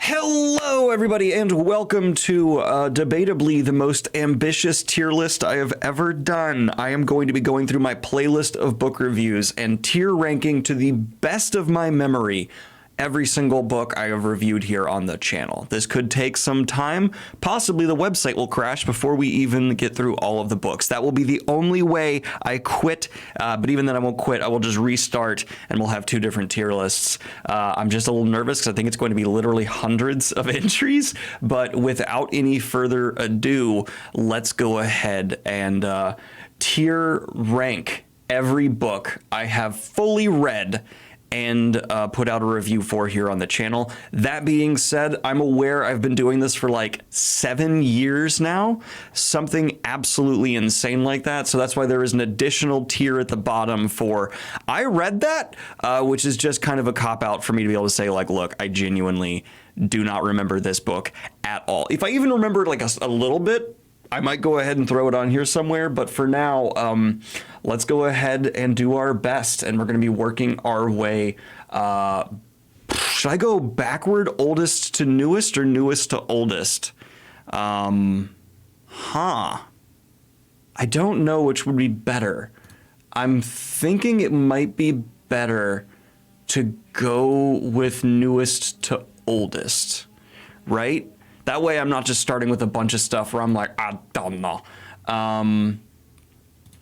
Hello, everybody, and welcome to debatably the most ambitious tier list I have ever done. I am going to be going through my playlist of book reviews and tier ranking to the best of my memory every single book I have reviewed here on the channel. This could take some time. Possibly the website will crash before we even get through all of the books. That will be the only way I quit, but even then I won't quit. I will just restart and we'll have two different tier lists. I'm just a little nervous because I think it's going to be literally hundreds of entries, but without any further ado, let's go ahead and tier rank every book I have fully read and put out a review for here on the channel. That being said, I'm aware I've been doing this for like 7 years now, something absolutely insane like that. So that's why there is an additional tier at the bottom for I read that, which is just kind of a cop-out for me to be able to say like, look, I genuinely do not remember this book at all. If I even remember like a little bit, I might go ahead and throw it on here somewhere, but for now, let's go ahead and do our best, and we're going to be working our way. Should I go backward, oldest to newest, or newest to oldest? I don't know which would be better. I'm thinking it might be better to go with newest to oldest, right? That way I'm not just starting with a bunch of stuff where I'm like, I don't know.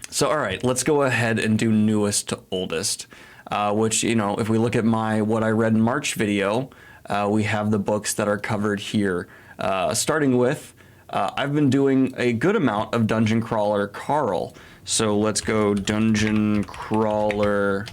So, all right, let's go ahead and do newest to oldest, which, you know, if we look at my What I Read in March video, we have the books that are covered here. Starting with, I've been doing a good amount of Dungeon Crawler Carl. So let's go Dungeon Crawler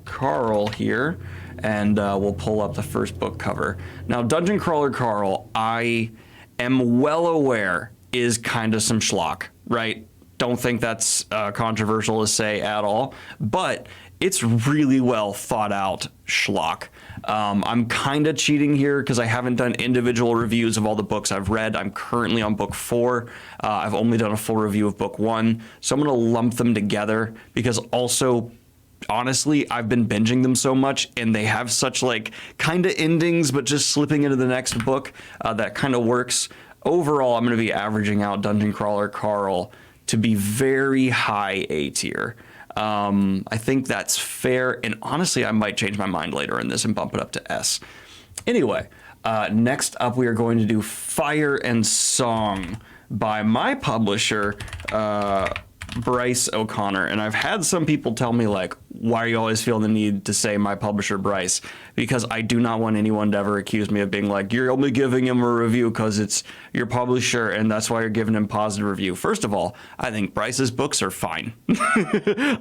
Carl here. And we'll pull up the first book cover. Now, Dungeon Crawler Carl, I am well aware is kind of some schlock, right? Don't think that's controversial to say at all, but it's really well thought out schlock. I'm kind of cheating here because I haven't done individual reviews of all the books I've read. I'm currently on book 4. I've only done a full review of book 1, so I'm going to lump them together because also, honestly, I've been binging them so much and they have such like kind of endings but just slipping into the next book that kind of works. Overall, I'm going to be averaging out Dungeon Crawler Carl to be very high A tier. I think that's fair, and honestly I might change my mind later in this and bump it up to S. Anyway, next up we are going to do Fire and Song by my publisher, Bryce O'Connor. And I've had some people tell me like, why are you always feeling the need to say my publisher Bryce? Because I do not want anyone to ever accuse me of being like, you're only giving him a review because it's your publisher and that's why you're giving him positive review. First of all, I think Bryce's books are fine.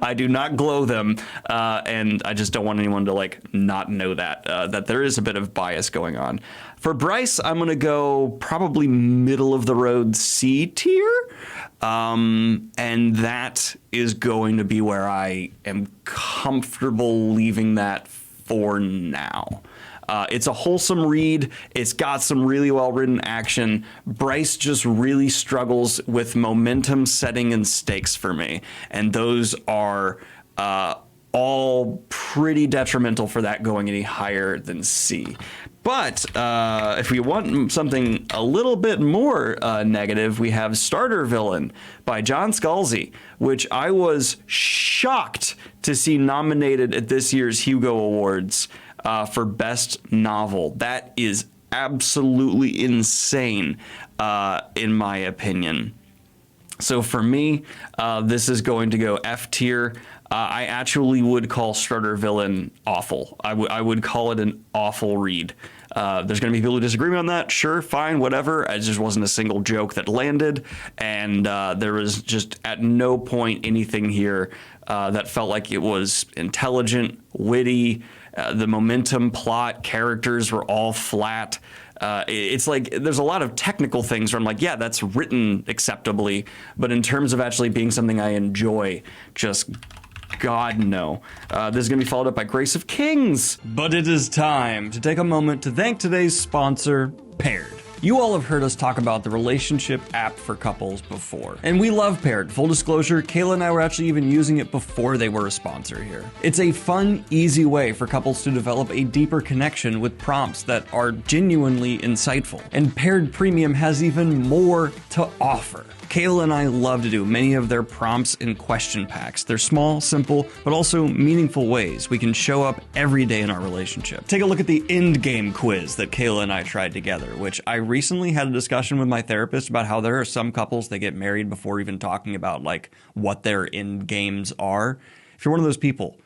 I do not glow them, and I just don't want anyone to like not know that, that there is a bit of bias going on. For Bryce, I'm going to go probably middle of the road C tier. And that is going to be where I am comfortable leaving that for now. It's a wholesome read. It's got some really well-written action. Bryce just really struggles with momentum, setting, and stakes for me. And those are all pretty detrimental for that going any higher than C. But if we want something a little bit more negative, we have Starter Villain by John Scalzi, which I was shocked to see nominated at this year's Hugo Awards for Best Novel. That is absolutely insane, in my opinion. So for me, this is going to go F tier. I actually would call Starter Villain awful. I would call it an awful read. There's going to be people who disagree with me on that. Sure, fine, whatever. It just wasn't a single joke that landed. And there was just at no point anything here that felt like it was intelligent, witty. The momentum, plot, characters were all flat. It's like there's a lot of technical things where I'm like, yeah, that's written acceptably. But in terms of actually being something I enjoy, just God, no. This is going to be followed up by Grace of Kings. But it is time to take a moment to thank today's sponsor, Paired. You all have heard us talk about the relationship app for couples before, and we love Paired. Full disclosure, Kayla and I were actually even using it before they were a sponsor here. It's a fun, easy way for couples to develop a deeper connection with prompts that are genuinely insightful, and Paired Premium has even more to offer. Kayla and I love to do many of their prompts in question packs. They're small, simple, but also meaningful ways we can show up every day in our relationship. Take a look at the end game quiz that Kayla and I tried together, which I recently had a discussion with my therapist about how there are some couples that get married before even talking about like what their end games are. If you're one of those people,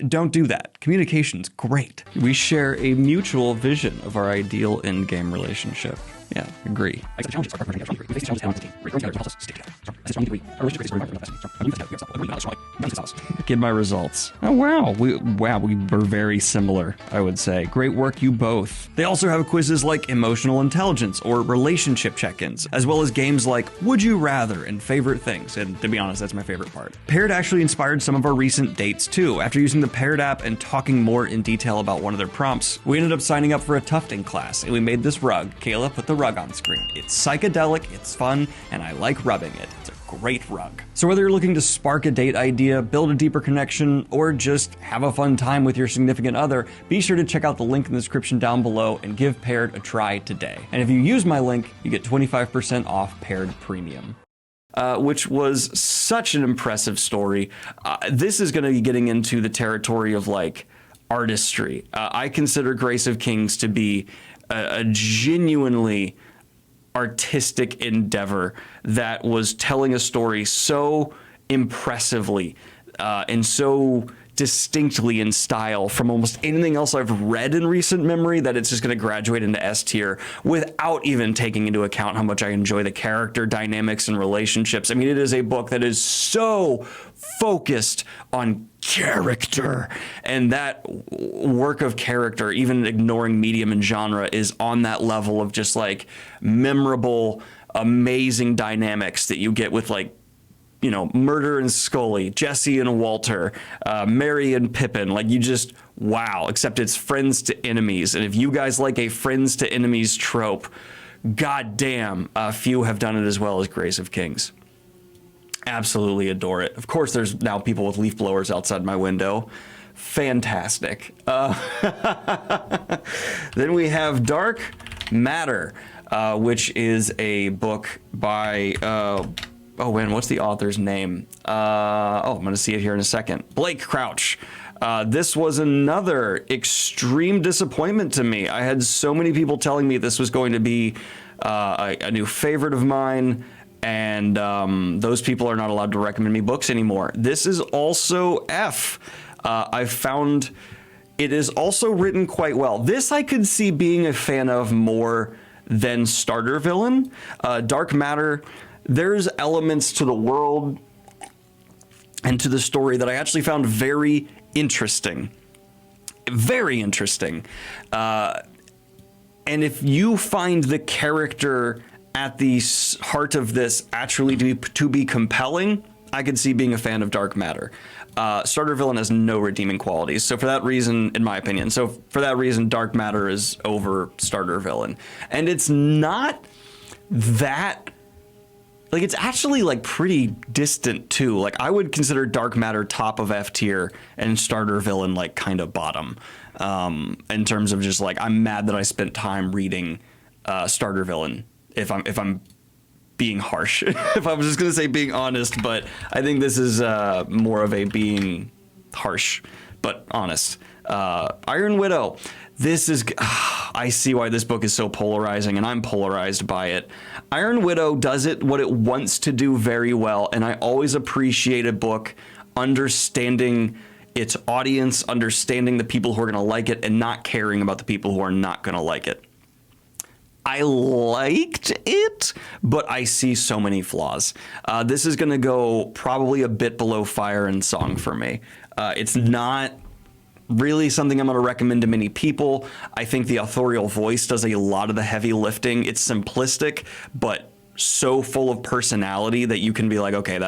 don't do that. Communication's great. We share a mutual vision of our ideal end game relationship. Yeah, agree. Get my results. Oh wow, we were very similar, I would say. Great work, you both. They also have quizzes like emotional intelligence or relationship check-ins, as well as games like Would You Rather and Favorite Things, and to be honest, that's my favorite part. Paired actually inspired some of our recent dates too. After using the Paired app and talking more in detail about one of their prompts, we ended up signing up for a tufting class, and we made this rug. Kayla put the rug on screen. It's psychedelic, it's fun, and I like rubbing it. It's a great rug. So whether you're looking to spark a date idea, build a deeper connection, or just have a fun time with your significant other, be sure to check out the link in the description down below and give Paired a try today. And if you use my link, you get 25% off Paired Premium. Which was such an impressive story. This is going to be getting into the territory of like artistry. I consider Grace of Kings to be a genuinely artistic endeavor that was telling a story so impressively and so distinctly in style from almost anything else I've read in recent memory that it's just going to graduate into S tier without even taking into account how much I enjoy the character dynamics and relationships. I mean, it is a book that is so focused on character, and that work of character, even ignoring medium and genre, is on that level of just like memorable, amazing dynamics that you get with like, you know, Murder and Scully, Jesse and Walter, Merry and Pippin. Like, you just, wow, except it's friends to enemies. And if you guys like a friends to enemies trope, goddamn, few have done it as well as Grace of Kings. Absolutely adore it. Of course, there's now people with leaf blowers outside my window. Fantastic. Then we have Dark Matter, which is a book by... oh man, what's the author's name? I'm gonna see it here in a second. Blake Crouch. This was another extreme disappointment to me. I had so many people telling me this was going to be a new favorite of mine, and those people are not allowed to recommend me books anymore. This is also F. I found it is also written quite well. This I could see being a fan of more than Starter Villain. Dark Matter, there's elements to the world and to the story that I actually found very interesting. Very interesting. And if you find the character at the heart of this actually to be compelling, I could see being a fan of Dark Matter. Starter Villain has no redeeming qualities. So for that reason, in my opinion, Dark Matter is over Starter Villain. And it's not that... like, it's actually like pretty distant too. Like, I would consider Dark Matter top of F tier and Starter Villain like kind of bottom. In terms of just like, I'm mad that I spent time reading Starter Villain. If I'm being harsh, if I was just gonna say being honest, but I think this is more of a being harsh but honest. Iron Widow. This is, I see why this book is so polarizing, and I'm polarized by it. Iron Widow does what it wants to do very well, and I always appreciate a book understanding its audience, understanding the people who are gonna like it, and not caring about the people who are not gonna like it. I liked it, but I see so many flaws. This is gonna go probably a bit below Fire and Song for me. It's not really something I'm going to recommend to many people. I think the authorial voice does a lot of the heavy lifting. It's simplistic, but so full of personality that you can be like, okay,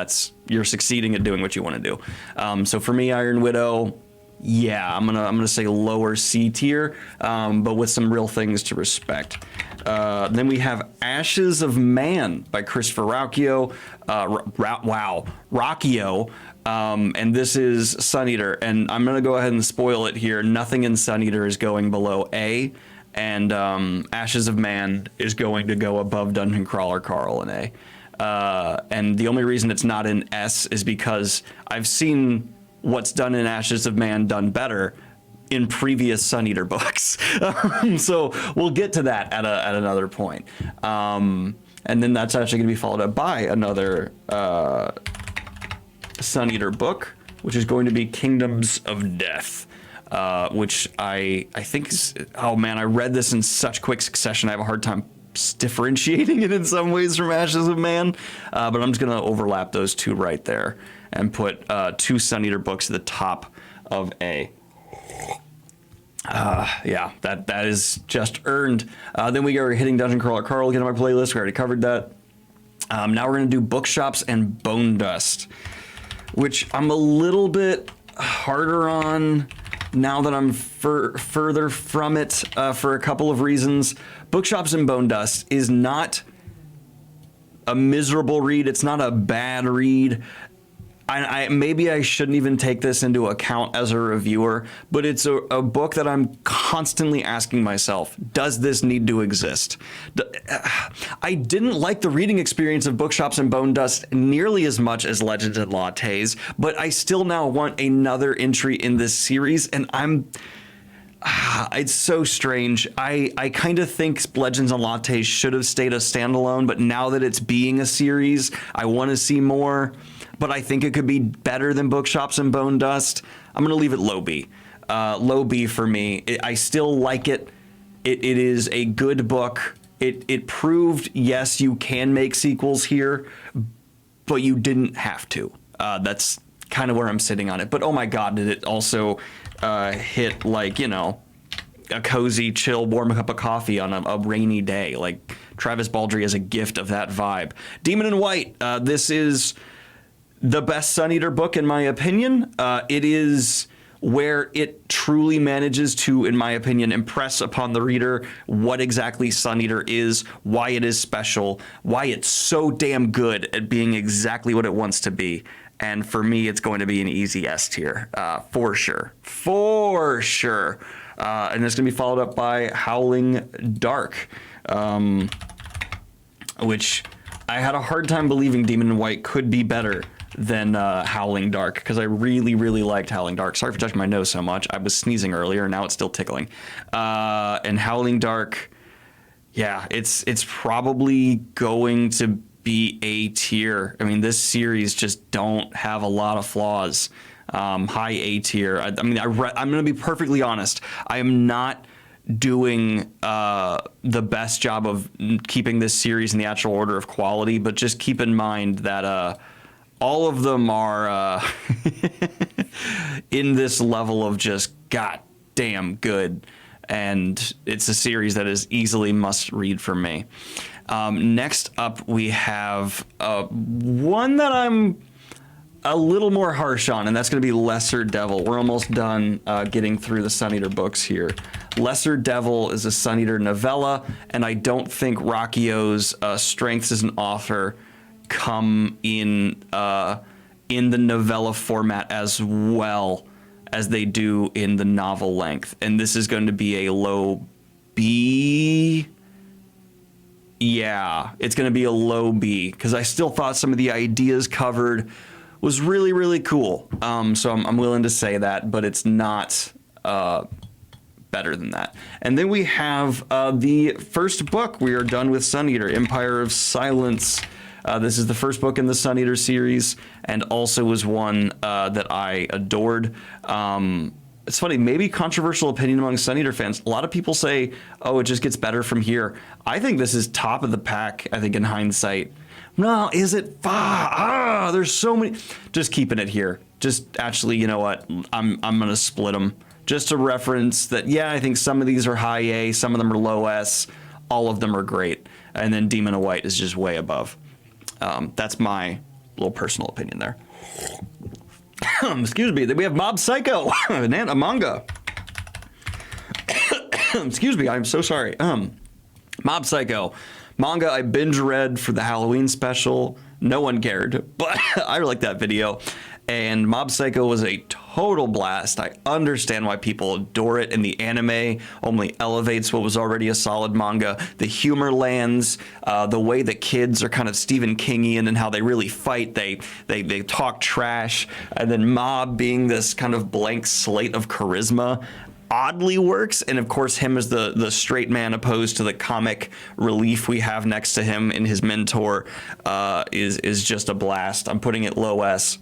you're succeeding at doing what you want to do. So for me, Iron Widow, yeah, I'm gonna say lower C tier, but with some real things to respect. Then we have Ashes of Man by Christopher Rauchio. Rauchio. And this is Sun Eater, and I'm gonna go ahead and spoil it here. Nothing in Sun Eater is going below A, and Ashes of Man is going to go above Dungeon Crawler Carl in A. And the only reason it's not in S is because I've seen what's done in Ashes of Man done better in previous Sun Eater books. So we'll get to that at another point. And then that's actually going to be followed up by another Sun Eater book, which is going to be Kingdoms of Death, which I think is, oh man, I read this in such quick succession. I have a hard time differentiating it in some ways from Ashes of Man, but I'm just going to overlap those two right there and put two Sun Eater books at the top of A. Yeah, that is just earned. Then we are hitting Dungeon Crawler Carl again on my playlist. We already covered that. Now we're going to do Bookshops and Bone Dust, which I'm a little bit harder on now that I'm further from it for a couple of reasons. Bookshops and Bone Dust is not a miserable read. It's not a bad read. Maybe I shouldn't even take this into account as a reviewer, but it's a book that I'm constantly asking myself, does this need to exist? I didn't like the reading experience of Bookshops and Bone Dust nearly as much as Legends and Lattes, but I still now want another entry in this series, and it's so strange. I kind of think Legends and Lattes should have stayed a standalone, but now that it's being a series, I want to see more. But I think it could be better than Bookshops and Bone Dust. I'm going to leave it low B. Low B for me. I still like it. It is a good book. It proved, yes, you can make sequels here, but you didn't have to. That's kind of where I'm sitting on it. But oh my God, did it also hit, like, you know, a cozy, chill, warm cup of coffee on a rainy day. Like, Travis Baldree is a gift of that vibe. Demon in White. This is the best Sun Eater book, in my opinion. It is where it truly manages to, in my opinion, impress upon the reader what exactly Sun Eater is, why it is special, why it's so damn good at being exactly what it wants to be. And for me, it's going to be an easy S tier, for sure. For sure. And it's going to be followed up by Howling Dark, which I had a hard time believing Demon in White could be better than Howling Dark, because I really, really liked Howling Dark. Sorry for touching my nose so much. I was sneezing earlier, now it's still tickling. And Howling Dark, yeah, it's probably going to be A tier. I mean, this series just don't have a lot of flaws. High A tier. I'm going to be perfectly honest. I am not doing the best job of keeping this series in the actual order of quality, but just keep in mind that all of them are in this level of just goddamn good, and it's a series that is easily must read for me. Next up, we have one that I'm a little more harsh on, and that's going to be Lesser Devil. We're almost done getting through the Sun Eater books here. Lesser Devil is a Sun Eater novella, and I don't think Rauchio's strengths as an author come in the novella format as well as they do in the novel length. And this is going to be a low B. Yeah, it's going to be a low B, because I still thought some of the ideas covered was really, really cool. So I'm willing to say that, but it's not better than that. And then we have the first book. We are done with Sun Eater, Empire of Silence. This is the first book in the Sun Eater series, and also was one that I adored. It's funny, maybe controversial opinion among Sun Eater fans. A lot of people say, oh, it just gets better from here. I think this is top of the pack, I think, in hindsight. No, is it? There's so many. Just keeping it here. Just actually, you know what? I'm going to split them. Just to reference that, yeah, I think some of these are high A, some of them are low S. All of them are great. And then Demon of White is just way above. That's my little personal opinion there. Excuse me. Then we have Mob Psycho, a manga. Excuse me. I'm so sorry. Mob Psycho, manga I binge read for the Halloween special. No one cared, but I like that video. And Mob Psycho was a total blast. I understand why people adore it, and the anime only elevates what was already a solid manga. The humor lands, the way that kids are kind of Stephen Kingian and how they really fight. They talk trash, and then Mob being this kind of blank slate of charisma oddly works. And of course, him as the straight man opposed to the comic relief we have next to him in his mentor is just a blast. I'm putting it low S.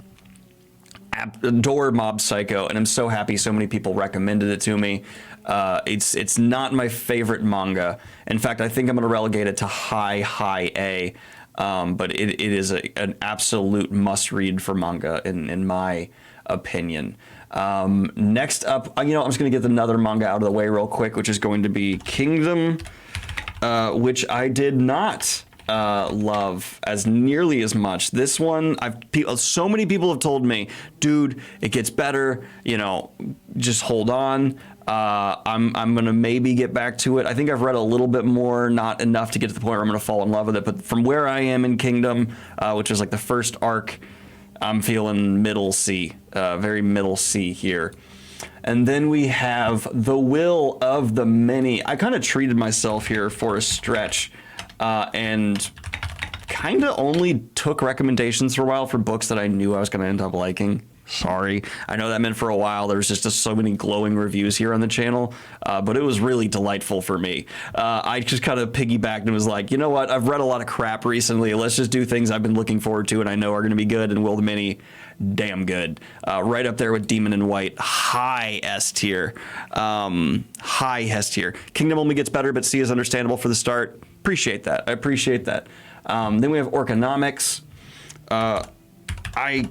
Adore Mob Psycho, and I'm so happy so many people recommended it to me. It's not my favorite manga. In fact, I think I'm going to relegate it to high A. But it is an absolute must-read for manga in my opinion. Next up, I'm just going to get another manga out of the way real quick, which is going to be Kingdom, which I did not love as nearly as much. This one, so many people have told me, dude, it gets better, just hold on. I'm gonna maybe get back to it. I think I've read a little bit more, not enough to get to the point where I'm gonna fall in love with it, but from where I am in Kingdom, which is like the first arc, I'm feeling middle C, very middle C here. And then we have The Will of the Many. I kind of treated myself here for a stretch, and kind of only took recommendations for a while for books that I knew I was going to end up liking. Sorry. I know that meant for a while there was just so many glowing reviews here on the channel, but it was really delightful for me. I just kind of piggybacked and was like, you know what? I've read a lot of crap recently. Let's just do things I've been looking forward to and I know are going to be good, and Will the Many, damn good. Right up there with Demon in White, high S tier. High S tier. Kingdom only gets better, but C is understandable for the start. Appreciate that. I appreciate that. Then we have Orconomics. I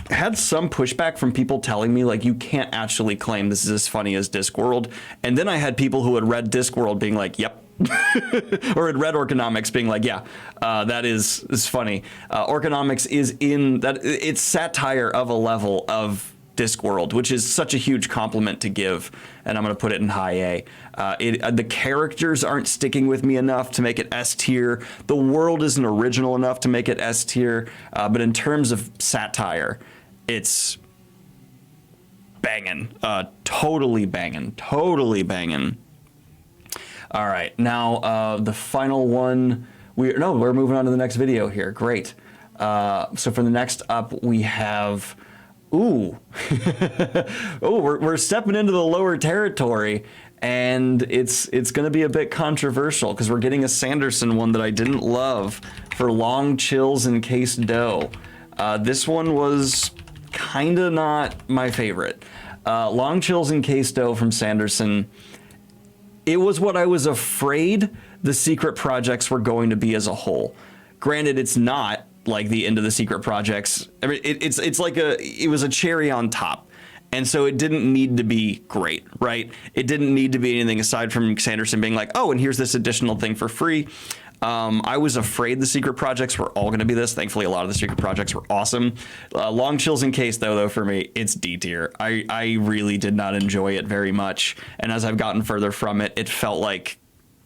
had some pushback from people telling me, like, you can't actually claim this is as funny as Discworld. And then I had people who had read Discworld being like, yep. Or had read Orconomics being like, yeah, that is funny. Orconomics is in that, it's satire of a level of Discworld, which is such a huge compliment to give, and I'm going to put it in high A. The characters aren't sticking with me enough to make it S tier. The world isn't original enough to make it S tier, but in terms of satire, it's banging, totally banging. All right, now the final one. We're moving on to the next video here. Great. So for the next up, we have. Ooh, we're stepping into the lower territory, and it's going to be a bit controversial because we're getting a Sanderson one that I didn't love for Long Chills and Case Dough. This one was kind of not my favorite. Long Chills and Case Dough from Sanderson. It was what I was afraid the secret projects were going to be as a whole. Granted, it's not like the end of the secret projects. I mean, it's like it was a cherry on top. And so it didn't need to be great, right? It didn't need to be anything aside from Sanderson being like, oh, and here's this additional thing for free. I was afraid the secret projects were all going to be this. Thankfully, a lot of the secret projects were awesome. Long Chills in Case, though, for me, it's D tier. I really did not enjoy it very much. And as I've gotten further from it, it felt like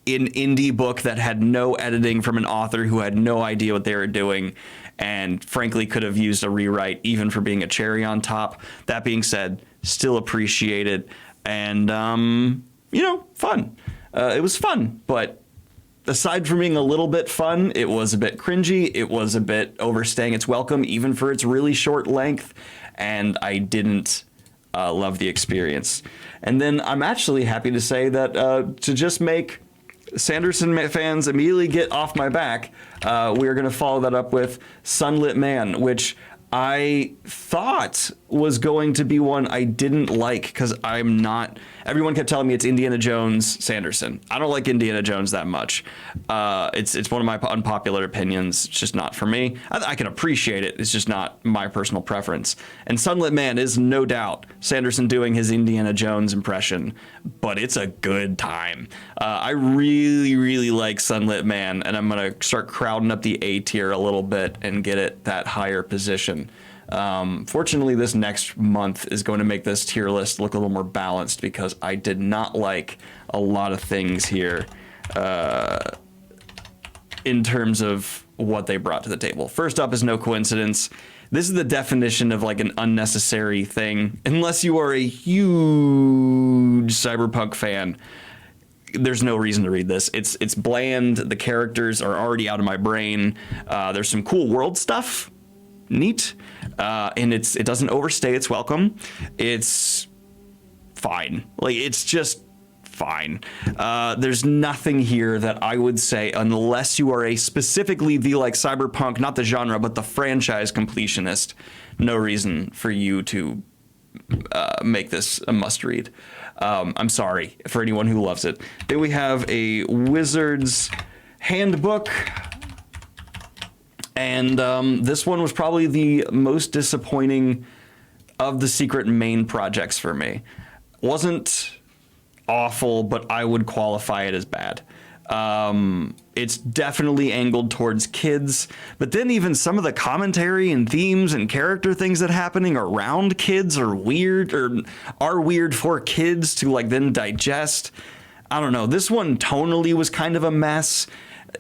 an indie book that had no editing from an author who had no idea what they were doing, and frankly could have used a rewrite even for being a cherry on top. That being said, still appreciate it, and fun. It was fun, but aside from being a little bit fun, it was a bit cringy. It was a bit overstaying its welcome, even for its really short length, and I didn't love the experience. And then I'm actually happy to say that to just make Sanderson fans immediately get off my back, we are going to follow that up with Sunlit Man, which I thought was going to be one I didn't like because I'm not. Everyone kept telling me it's Indiana Jones Sanderson. I don't like Indiana Jones that much. It's one of my unpopular opinions. It's just not for me. I can appreciate it. It's just not my personal preference. And Sunlit Man is no doubt Sanderson doing his Indiana Jones impression, but it's a good time. I really like Sunlit Man, and I'm gonna start crowding up the A tier a little bit and get it that higher position. Fortunately, this next month is going to make this tier list look a little more balanced because I did not like a lot of things here in terms of what they brought to the table. First up is no coincidence. This is the definition of like an unnecessary thing. Unless you are a huge cyberpunk fan, there's no reason to read this. It's bland. The characters are already out of my brain. There's some cool world stuff. Neat. And it doesn't overstay its welcome. It's fine. Like, it's just fine. There's nothing here that I would say, unless you are specifically the like cyberpunk, not the genre, but the franchise completionist, no reason for you to make this a must read. I'm sorry for anyone who loves it. Then we have a Wizard's Handbook. And this one was probably the most disappointing of the secret main projects for me. Wasn't awful, but I would qualify it as bad. It's definitely angled towards kids, but then even some of the commentary and themes and character things that happening around kids are weird for kids to like then digest. I don't know. This one tonally was kind of a mess.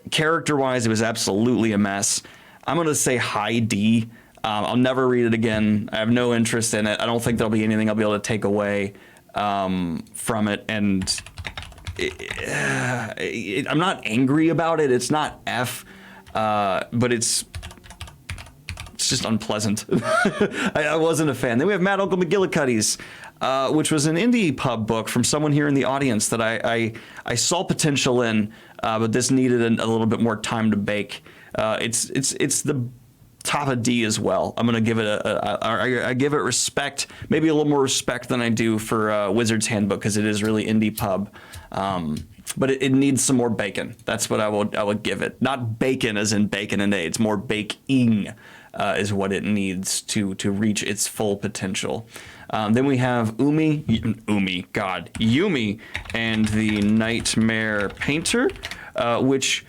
Character-wise, it was absolutely a mess. I'm going to say high D. I'll never read it again. I have no interest in it. I don't think there'll be anything I'll be able to take away from it, and I'm not angry about it. It's not F, but it's just unpleasant. I wasn't a fan. Then we have Mad Uncle McGillicuddy's, which was an indie pub book from someone here in the audience that I saw potential in, but this needed a little bit more time to bake. It's the top of D as well. I'm gonna give it I give it respect, maybe a little more respect than I do for Wizard's Handbook, because it is really indie pub, but it needs some more bacon. That's what I would give it. Not bacon as in bacon and eggs. More baking is what it needs to reach its full potential. Then we have Yumi and the Nightmare Painter, which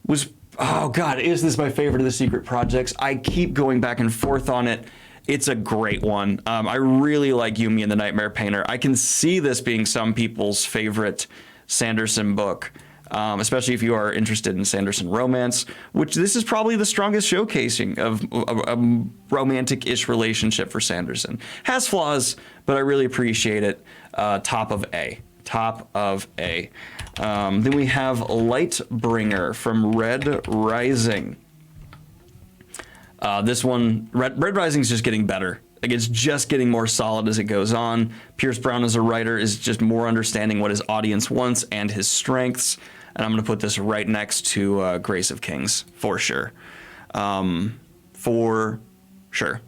was, oh God, is this my favorite of the secret projects? I keep going back and forth on it. It's a great one. I really like Yumi and the Nightmare Painter. I can see this being some people's favorite Sanderson book, especially if you are interested in Sanderson romance, which this is probably the strongest showcasing of a romantic-ish relationship for Sanderson. Has flaws, but I really appreciate it. Top of A. Top of A. Then we have Lightbringer from Red Rising. This one, Red Rising is just getting better. Like, it's just getting more solid as it goes on. Pierce Brown as a writer is just more understanding what his audience wants and his strengths. And I'm going to put this right next to Grace of Kings, for sure. For sure.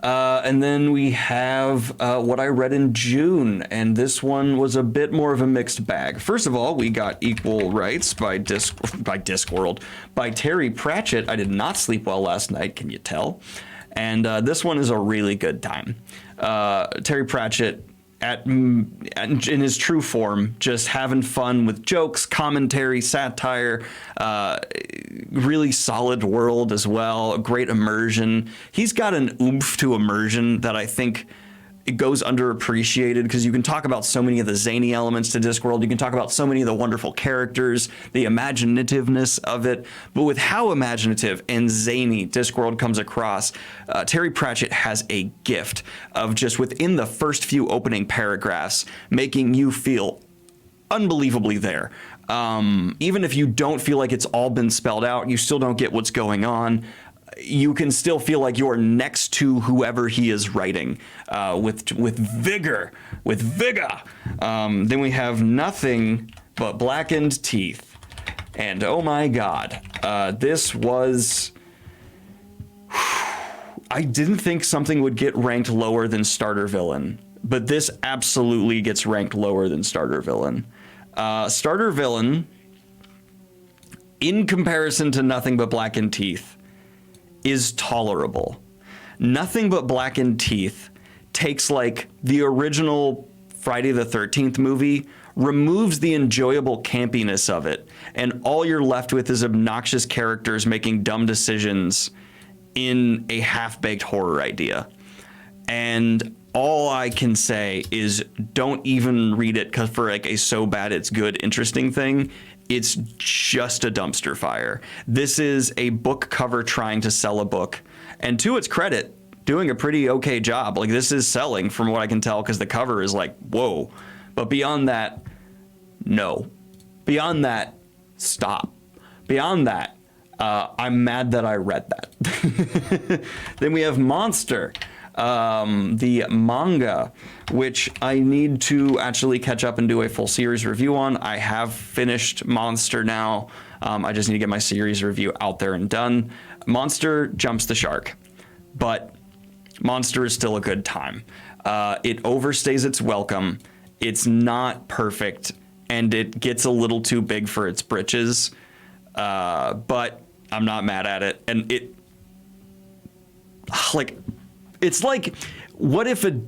And then we have what I read in June, and this one was a bit more of a mixed bag. First of all, we got Equal Rights by Discworld by Terry Pratchett. I did not sleep well last night, can you tell? And this one is a really good time. Terry Pratchett, in his true form, just having fun with jokes, commentary, satire, really solid world as well, a great immersion. He's got an oomph to immersion that I think it goes underappreciated, because you can talk about so many of the zany elements to Discworld. You can talk about so many of the wonderful characters, the imaginativeness of it. But with how imaginative and zany Discworld comes across, Terry Pratchett has a gift of just within the first few opening paragraphs making you feel unbelievably there. Even if you don't feel like it's all been spelled out, you still don't get what's going on. You can still feel like you're next to whoever he is writing, with vigor, Then we have Nothing But Blackened Teeth, and oh my God, this was. I didn't think something would get ranked lower than Starter Villain, but this absolutely gets ranked lower than Starter Villain. Starter Villain, in comparison to Nothing But Blackened Teeth, is tolerable. Nothing But Blackened Teeth takes like the original Friday the 13th movie, removes the enjoyable campiness of it, and all you're left with is obnoxious characters making dumb decisions in a half-baked horror idea. And all I can say is don't even read it because for like a so bad it's good interesting thing. It's just a dumpster fire. This is a book cover trying to sell a book, and to its credit, doing a pretty okay job. Like, this is selling from what I can tell because the cover is like, whoa. But beyond that, no. Beyond that, stop. Beyond that, I'm mad that I read that. Then we have Monster, the manga, which I need to actually catch up and do a full series review on. I have finished Monster now. I just need to get my series review out there and done. Monster jumps the shark, but Monster is still a good time. It overstays its welcome. It's not perfect, and it gets a little too big for its britches, but I'm not mad at it. And it's like, what if a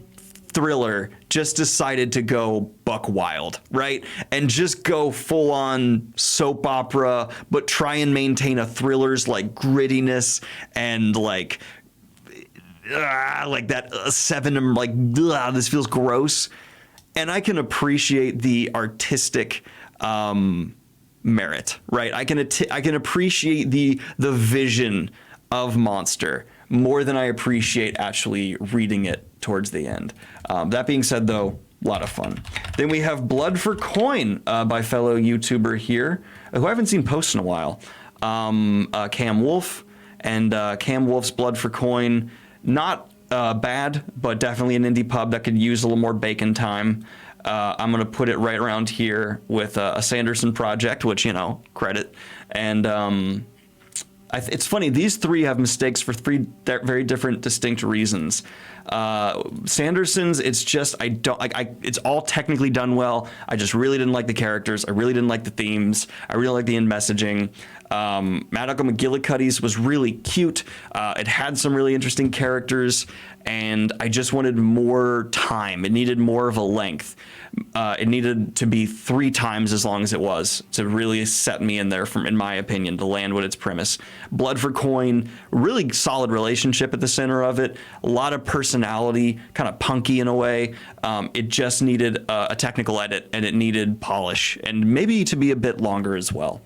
thriller just decided to go buck wild, right? And just go full on soap opera, but try and maintain a thriller's like grittiness and like that seven, like, this feels gross. And I can appreciate the artistic merit, right? I can appreciate the vision of Monster more than I appreciate actually reading it towards the end. That being said, though, a lot of fun. Then we have Blood for Coin by fellow YouTuber here, who I haven't seen post in a while. Cam Wolf, and Cam Wolf's Blood for Coin, not bad, but definitely an indie pub that could use a little more bacon time. I'm going to put it right around here with a Sanderson project, which, credit. And it's funny, these three have mistakes for three very different, distinct reasons. Sanderson's, it's just, it's all technically done well. I just really didn't like the characters. I really didn't like the themes. I really like the end messaging. Maddock McGillicuddy's was really cute. It had some really interesting characters, and I just wanted more time. It needed more of a length. It needed to be 3 times as long as it was to really set me in there, in my opinion, to land with its premise. Blood for Coin, really solid relationship at the center of it. A lot of personality, kind of punky in a way. It just needed a technical edit, and it needed polish, and maybe to be a bit longer as well.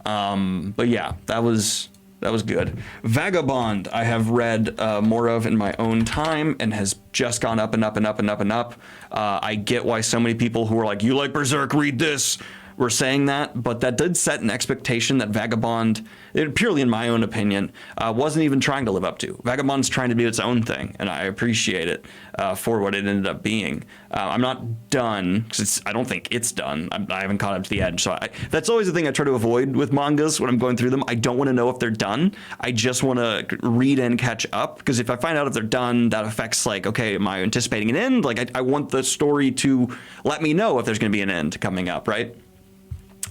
But yeah, that was good. Vagabond, I have read more of in my own time, and has just gone up and up and up and up and up. I get why so many people who are like, you like Berserk, read this, were saying that, but that did set an expectation that Vagabond, purely in my own opinion, wasn't even trying to live up to. Vagabond's trying to do its own thing, and I appreciate it for what it ended up being. I'm not done, because I don't think it's done. I haven't caught up to the edge, so that's always the thing I try to avoid with mangas when I'm going through them. I don't want to know if they're done. I just want to read and catch up, because if I find out if they're done, that affects, like, okay, am I anticipating an end? Like, I want the story to let me know if there's going to be an end coming up, right?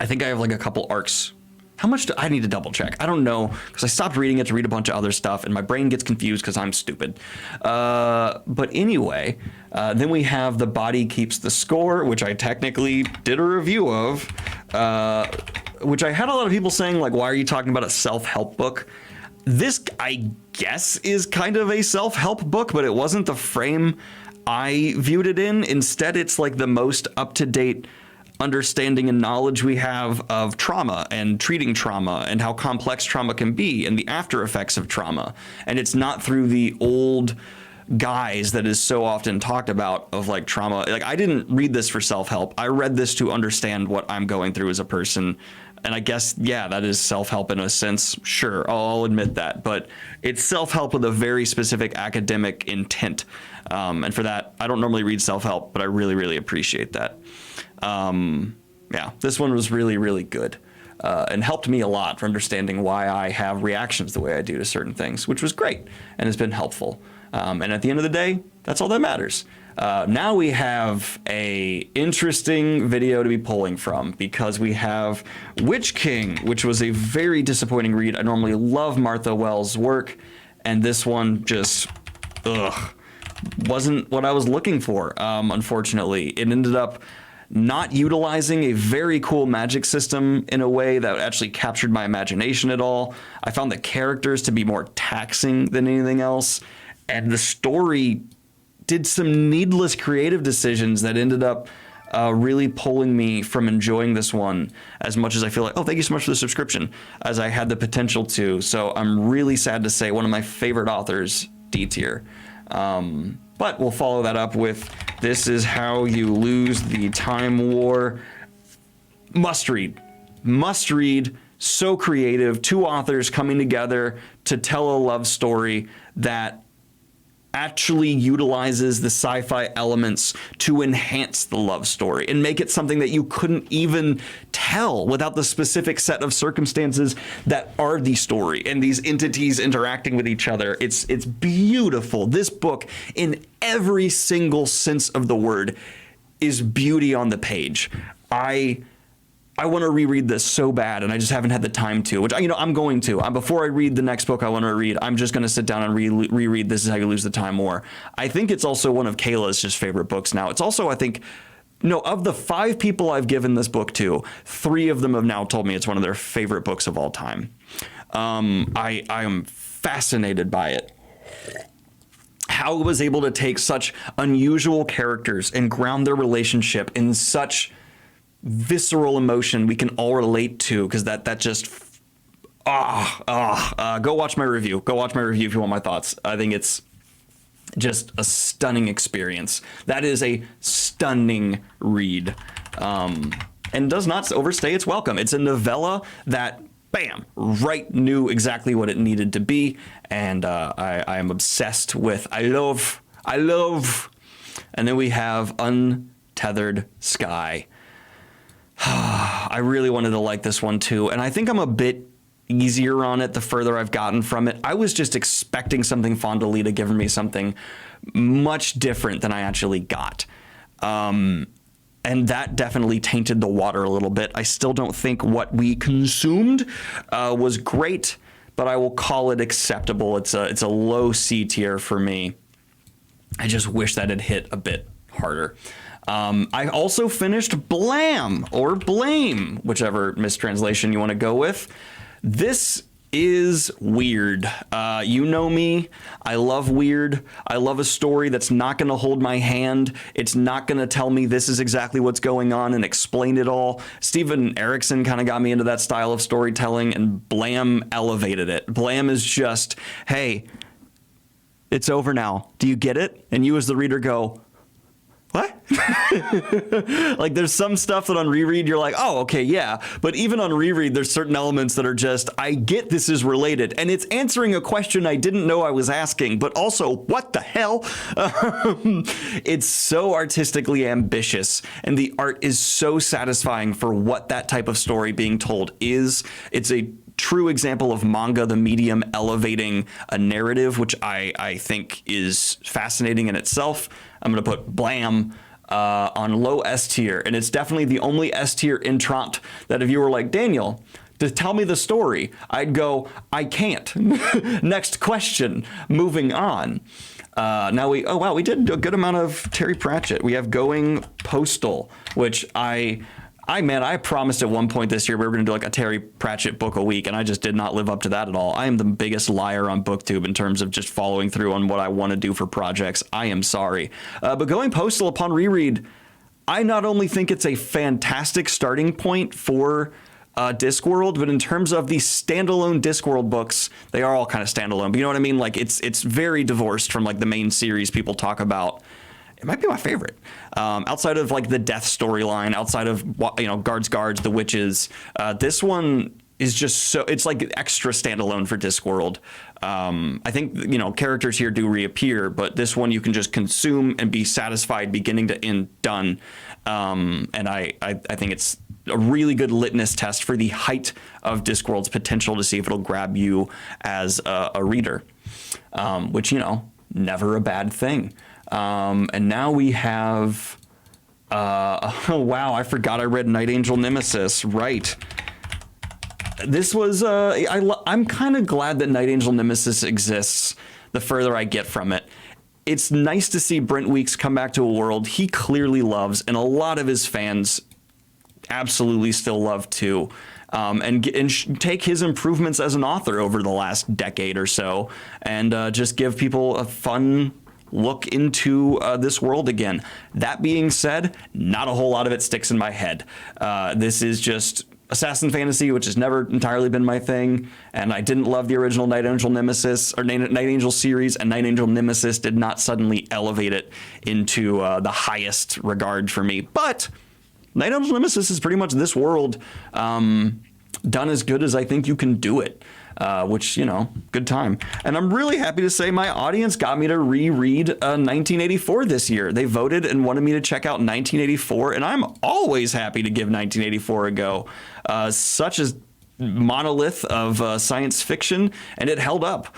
I think I have like a couple arcs. How much do I need to double check? I don't know, because I stopped reading it to read a bunch of other stuff, and my brain gets confused because I'm stupid. But anyway, then we have The Body Keeps the Score, which I technically did a review of, which I had a lot of people saying, like, why are you talking about a self-help book? This, I guess, is kind of a self-help book, but it wasn't the frame I viewed it in. Instead, it's like the most up-to-date understanding and knowledge we have of trauma and treating trauma and how complex trauma can be and the after effects of trauma. And it's not through the old guise that is so often talked about of like trauma. Like, I didn't read this for self-help. I read this to understand what I'm going through as a person. And I guess, yeah, that is self-help in a sense. Sure, I'll admit that. But it's self-help with a very specific academic intent. And for that, I don't normally read self-help, but I really, really appreciate that. Yeah, this one was really, really good, and helped me a lot for understanding why I have reactions the way I do to certain things, which was great and has been helpful. And at the end of the day, that's all that matters. Now we have a interesting video to be pulling from, because we have Witch King, which was a very disappointing read. I normally love Martha Wells' work, and this one just, wasn't what I was looking for, unfortunately. It ended up not utilizing a very cool magic system in a way that actually captured my imagination at all. I found the characters to be more taxing than anything else, and the story did some needless creative decisions that ended up really pulling me from enjoying this one as much as I feel like, oh, thank you so much for the subscription, as I had the potential to. So I'm really sad to say one of my favorite authors, D tier. But we'll follow that up with This Is How You Lose the Time War. Must read. Must read. So creative. Two authors coming together to tell a love story that actually utilizes the sci-fi elements to enhance the love story and make it something that you couldn't even tell without the specific set of circumstances that are the story and these entities interacting with each other. It's beautiful. This book, in every single sense of the word, is beauty on the page. I want to reread this so bad, and I just haven't had the time to, which, I'm going to. Before I read the next book I want to read, I'm just going to sit down and reread This Is How You Lose the Time War. I think it's also one of Kayla's just favorite books now. It's also, I think, of the 5 people I've given this book to, 3 of them have now told me it's one of their favorite books of all time. I am fascinated by it. How it was able to take such unusual characters and ground their relationship in such visceral emotion we can all relate to, because that just go watch my review. Go watch my review if you want my thoughts. I think it's just a stunning experience. That is a stunning read, and does not overstay its welcome. It's a novella that, bam, knew exactly what it needed to be, and I am obsessed with. I love. And then we have Untethered Sky. I really wanted to like this one too, and I think I'm a bit easier on it the further I've gotten from it. I was just expecting something Fondolita giving me something much different than I actually got. And that definitely tainted the water a little bit. I still don't think what we consumed was great, but I will call it acceptable. It's a low C tier for me. I just wish that had hit a bit harder. I also finished Blam, or Blame, whichever mistranslation you want to go with. This is weird. You know me. I love weird. I love a story that's not going to hold my hand. It's not going to tell me this is exactly what's going on and explain it all. Steven Erikson kind of got me into that style of storytelling, and Blam elevated it. Blam is just, hey, it's over now. Do you get it? And you as the reader go, what? Like, there's some stuff that on reread you're like, oh, okay, yeah. But even on reread, there's certain elements that are just, I get this is related, and it's answering a question I didn't know I was asking, but also, what the hell? It's so artistically ambitious, and the art is so satisfying for what that type of story being told is. It's a true example of manga, the medium, elevating a narrative, which I think is fascinating in itself. I'm going to put Blam on low S tier, and it's definitely the only S tier entrant that if you were like, Daniel, to tell me the story, I'd go, I can't. Next question, moving on. Now we did a good amount of Terry Pratchett. We have Going Postal, which I promised at one point this year we were going to do like a Terry Pratchett book a week, and I just did not live up to that at all. I am the biggest liar on BookTube in terms of just following through on what I want to do for projects. I am sorry. But Going Postal, upon reread, I not only think it's a fantastic starting point for Discworld, but in terms of the standalone Discworld books, they are all kind of standalone. But you know what I mean? Like, it's very divorced from like the main series people talk about. It might be my favorite. Outside of like the death storyline, outside of, Guards, the witches, this one is just so, it's like extra standalone for Discworld. I think, characters here do reappear, but this one you can just consume and be satisfied beginning to end, done. And I think it's a really good litmus test for the height of Discworld's potential to see if it'll grab you as a reader, which, never a bad thing. And now we have, oh wow, I forgot I read Night Angel Nemesis, right. This was, I'm kind of glad that Night Angel Nemesis exists the further I get from it. it's nice to see Brent Weeks come back to a world he clearly loves, and a lot of his fans absolutely still love too. And take his improvements as an author over the last decade or so, and just give people a fun look into this world again. That being said, not a whole lot of it sticks in my head. This is just assassin fantasy, which has never entirely been my thing, and I didn't love the original Night Angel Nemesis or Night Angel series, and Night Angel Nemesis did not suddenly elevate it into the highest regard for me. But Night Angel Nemesis is pretty much this world done as good as I think you can do it, which, you know, good time. And I'm really happy to say my audience got me to reread 1984 this year. They voted and wanted me to check out 1984, and I'm always happy to give 1984 a go. Such a monolith of science fiction, and it held up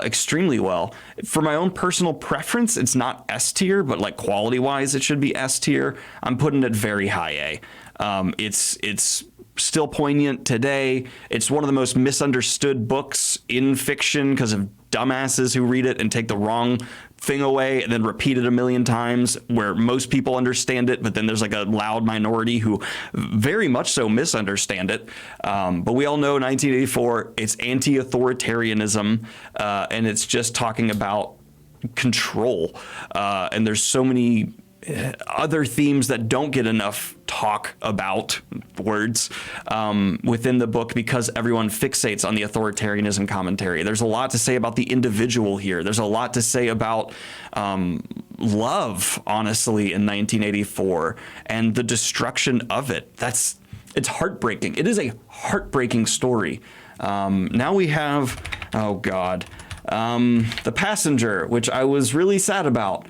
extremely well. For my own personal preference, it's not S tier, but like quality wise, it should be S tier. I'm putting it very high A. It's still poignant today. It's one of the most misunderstood books in fiction because of dumbasses who read it and take the wrong thing away and then repeat it a million times, where most people understand it, but then there's like a loud minority who very much so misunderstand it. But we all know 1984, it's anti-authoritarianism, and it's just talking about control. And there's so many other themes that don't get enough talk about words within the book because everyone fixates on the authoritarianism commentary. There's a lot to say about the individual here. There's a lot to say about love, honestly, in 1984 and the destruction of it. It's heartbreaking. It is a heartbreaking story. Now we have, oh God, The Passenger, which I was really sad about.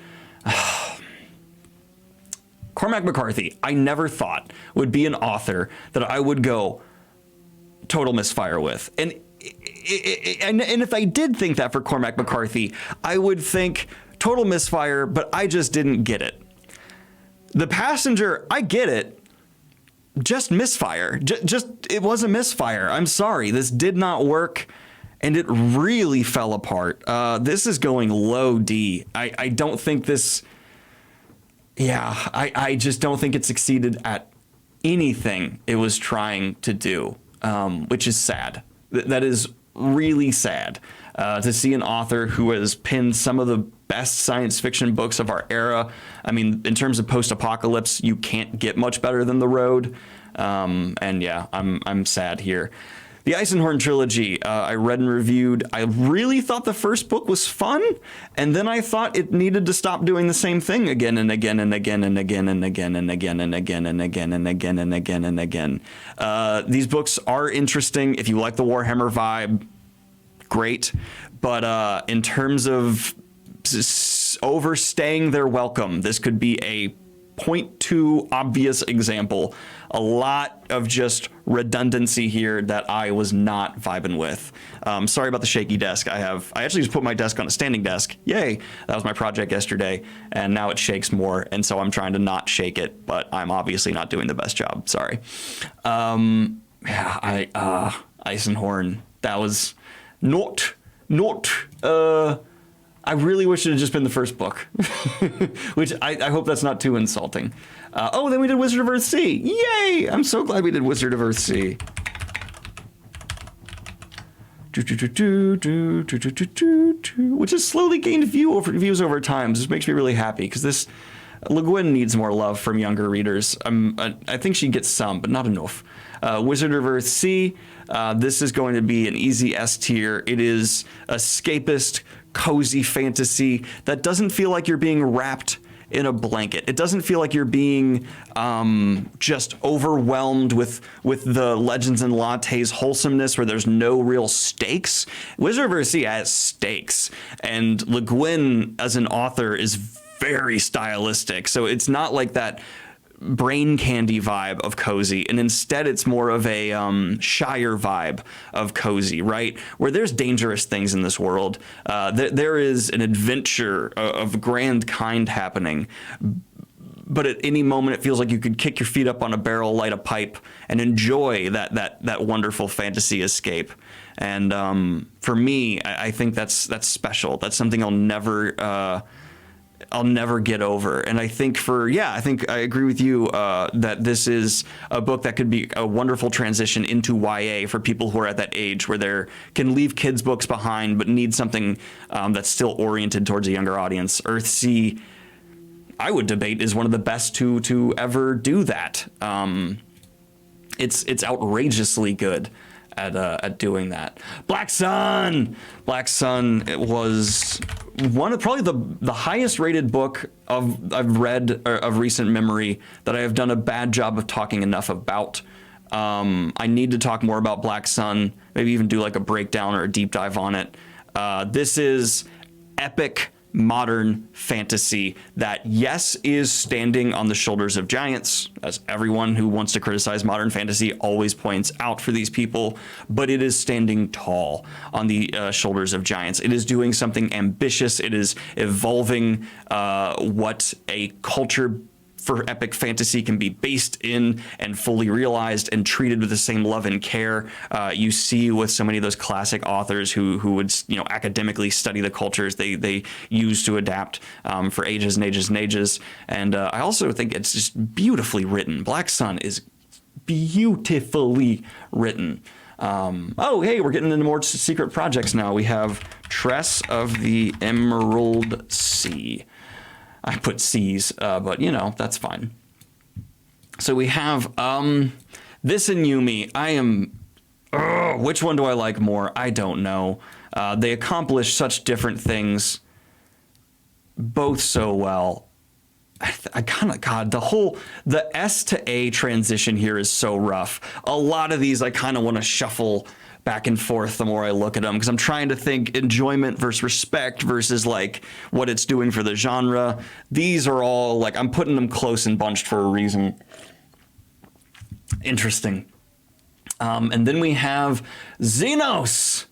Cormac McCarthy, I never thought would be an author that I would go total misfire with. And if I did think that for Cormac McCarthy, I would think total misfire, but I just didn't get it. The Passenger, I get it. Just misfire. Just it was a misfire. I'm sorry. This did not work, and it really fell apart. This is going low D. I don't think this... Yeah, I just don't think it succeeded at anything it was trying to do, which is sad. That is really sad to see an author who has penned some of the best science fiction books of our era. I mean, in terms of post-apocalypse, you can't get much better than The Road. And yeah, I'm sad here. The Eisenhorn trilogy, I read and reviewed. I really thought the first book was fun, and then I thought it needed to stop doing the same thing again and again and again and again and again and again and again and again and again and again and again. These books are interesting. If you like the Warhammer vibe, great. But in terms of overstaying their welcome, this could be a 0.2 obvious example. A lot of just redundancy here that I was not vibing with. Sorry about the shaky desk. I actually just put my desk on a standing desk. Yay. That was my project yesterday, and now it shakes more, and so I'm trying to not shake it, but I'm obviously not doing the best job. Sorry. Eisenhorn, that was not I really wish it had just been the first book, which I hope that's not too insulting. Oh, then we did Wizard of Earthsea. Yay! I'm so glad we did Wizard of Earthsea. Which has slowly gained views over time. This makes me really happy because this Le Guin needs more love from younger readers. I think she gets some, but not enough. Wizard of Earthsea. This is going to be an easy S tier. It is escapist, cozy fantasy that doesn't feel like you're being wrapped in a blanket. It doesn't feel like you're being just overwhelmed with the Legends and Lattes wholesomeness where there's no real stakes. Wizard of Earthsea has stakes, and Le Guin as an author is very stylistic. So it's not like that brain candy vibe of cozy, and instead it's more of a Shire vibe of cozy, right? Where there's dangerous things in this world. There is an adventure of grand kind happening, but at any moment it feels like you could kick your feet up on a barrel, light a pipe, and enjoy that wonderful fantasy escape. And for me, I think that's special. That's something I'll never I'll never get over. And I think I think I agree with you that this is a book that could be a wonderful transition into YA for people who are at that age where they can leave kids' books behind, but need something that's still oriented towards a younger audience. Earthsea, I would debate, is one of the best to ever do that. It's outrageously good at doing that. Black Sun was one of probably the highest rated book I've read of recent memory that I have done a bad job of talking enough about. I need to talk more about Black Sun, maybe even do like a breakdown or a deep dive on it. This is epic modern fantasy that, yes, is standing on the shoulders of giants, as everyone who wants to criticize modern fantasy always points out for these people, but it is standing tall on the shoulders of giants. It is doing something ambitious. It is evolving what a culture for epic fantasy can be based in and fully realized and treated with the same love and care you see with so many of those classic authors who would academically study the cultures they use to adapt for ages and ages and ages. And I also think it's just beautifully written. Black Sun is beautifully written. Oh, hey, we're getting into more secret projects now. We have Tress of the Emerald Sea. I put C's, but that's fine. So we have this and Yumi. Which one do I like more? I don't know. They accomplish such different things, both so well. I kind of, God, the S to A transition here is so rough. A lot of these I kind of want to shuffle back and forth the more I look at them, because I'm trying to think enjoyment versus respect versus like what it's doing for the genre. These are all like, I'm putting them close and bunched for a reason. Interesting. And then we have Xenos.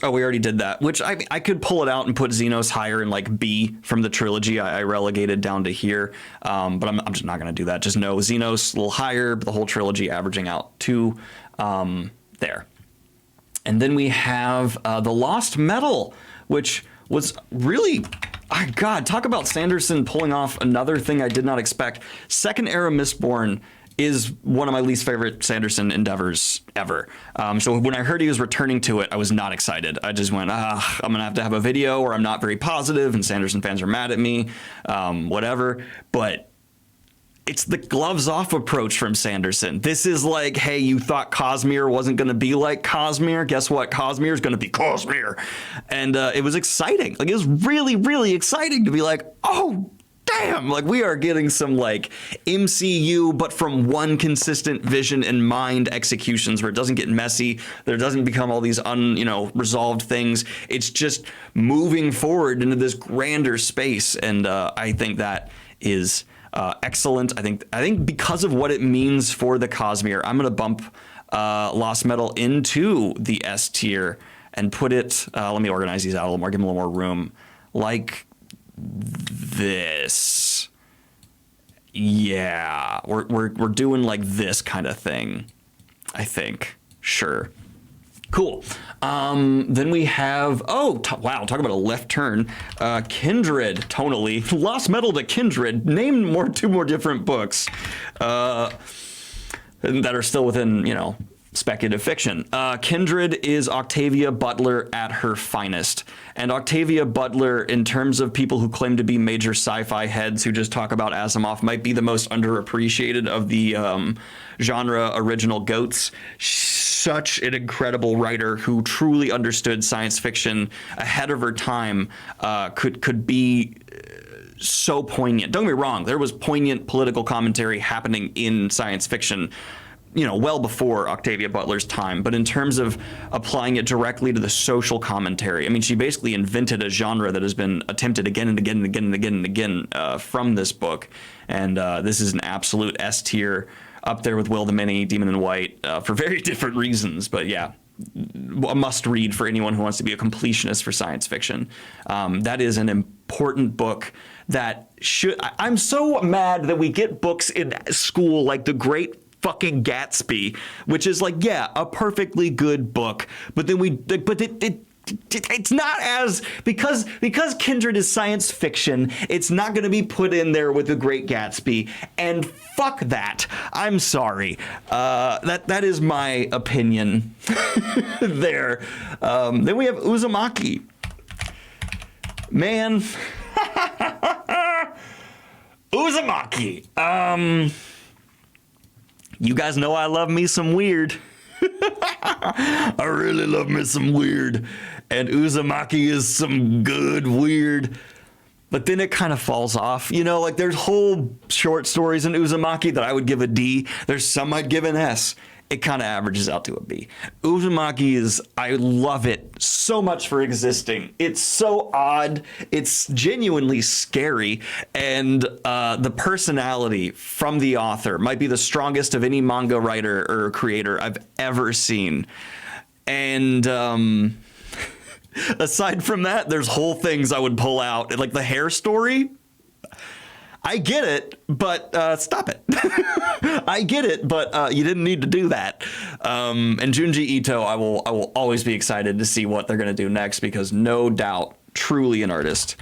Oh, we already did that, which I could pull it out and put Xenos higher in like B from the trilogy. I relegated down to here, but I'm just not going to do that. Just know Xenos a little higher, but the whole trilogy averaging out to there. And then we have The Lost Metal, which was really, God, talk about Sanderson pulling off another thing I did not expect. Second Era Mistborn is one of my least favorite Sanderson endeavors ever. So when I heard he was returning to it, I was not excited. I just went, I'm going to have a video or I'm not very positive and Sanderson fans are mad at me, whatever. But it's the gloves off approach from Sanderson. This is like, hey, you thought Cosmere wasn't going to be like Cosmere. Guess what? Cosmere is going to be Cosmere. And it was exciting. Like, it was really, really exciting to be like, oh, damn, like we are getting some like MCU, but from one consistent vision and mind executions where it doesn't get messy. There doesn't become all these resolved things. It's just moving forward into this grander space. And I think that is excellent. I think because of what it means for the Cosmere, I'm going to bump Lost Metal into the S tier and put it, let me organize these out a little more, give them a little more room. Like this. Yeah, we're doing like this kind of thing, I think. Sure. Cool. Then we have, wow, talk about a left turn. Kindred, tonally. Lost Metal to Kindred. Name two more different books that are still within, speculative fiction. Kindred is Octavia Butler at her finest. And Octavia Butler, in terms of people who claim to be major sci-fi heads who just talk about Asimov, might be the most underappreciated of the genre original goats. Such an incredible writer who truly understood science fiction ahead of her time, could be so poignant. Don't get me wrong, there was poignant political commentary happening in science fiction well before Octavia Butler's time, but in terms of applying it directly to the social commentary, I mean, she basically invented a genre that has been attempted again and again and again and again and again from this book. And this is an absolute S tier, up there with Will the Many, Demon in White, for very different reasons. But yeah, a must read for anyone who wants to be a completionist for science fiction. That is an important book that I'm so mad that we get books in school like The Great fucking Gatsby, which is like, yeah, a perfectly good book, but then it it's not as, because Kindred is science fiction, it's not going to be put in there with The Great Gatsby, and fuck that. I'm sorry. That is my opinion there. Then we have Uzumaki. Man. Uzumaki. You guys know I love me some weird. I really love me some weird. And Uzumaki is some good weird. But then it kind of falls off. You know, like there's whole short stories in Uzumaki that I would give a D. There's some I'd give an S. It kind of averages out to a B. Uzumaki is, I love it so much for existing. It's so odd. It's genuinely scary. And the personality from the author might be the strongest of any manga writer or creator I've ever seen. And aside from that, there's whole things I would pull out. Like the hair story. I get it, but stop it. I get it, but you didn't need to do that. And Junji Ito, I will always be excited to see what they're going to do next, because no doubt, truly an artist.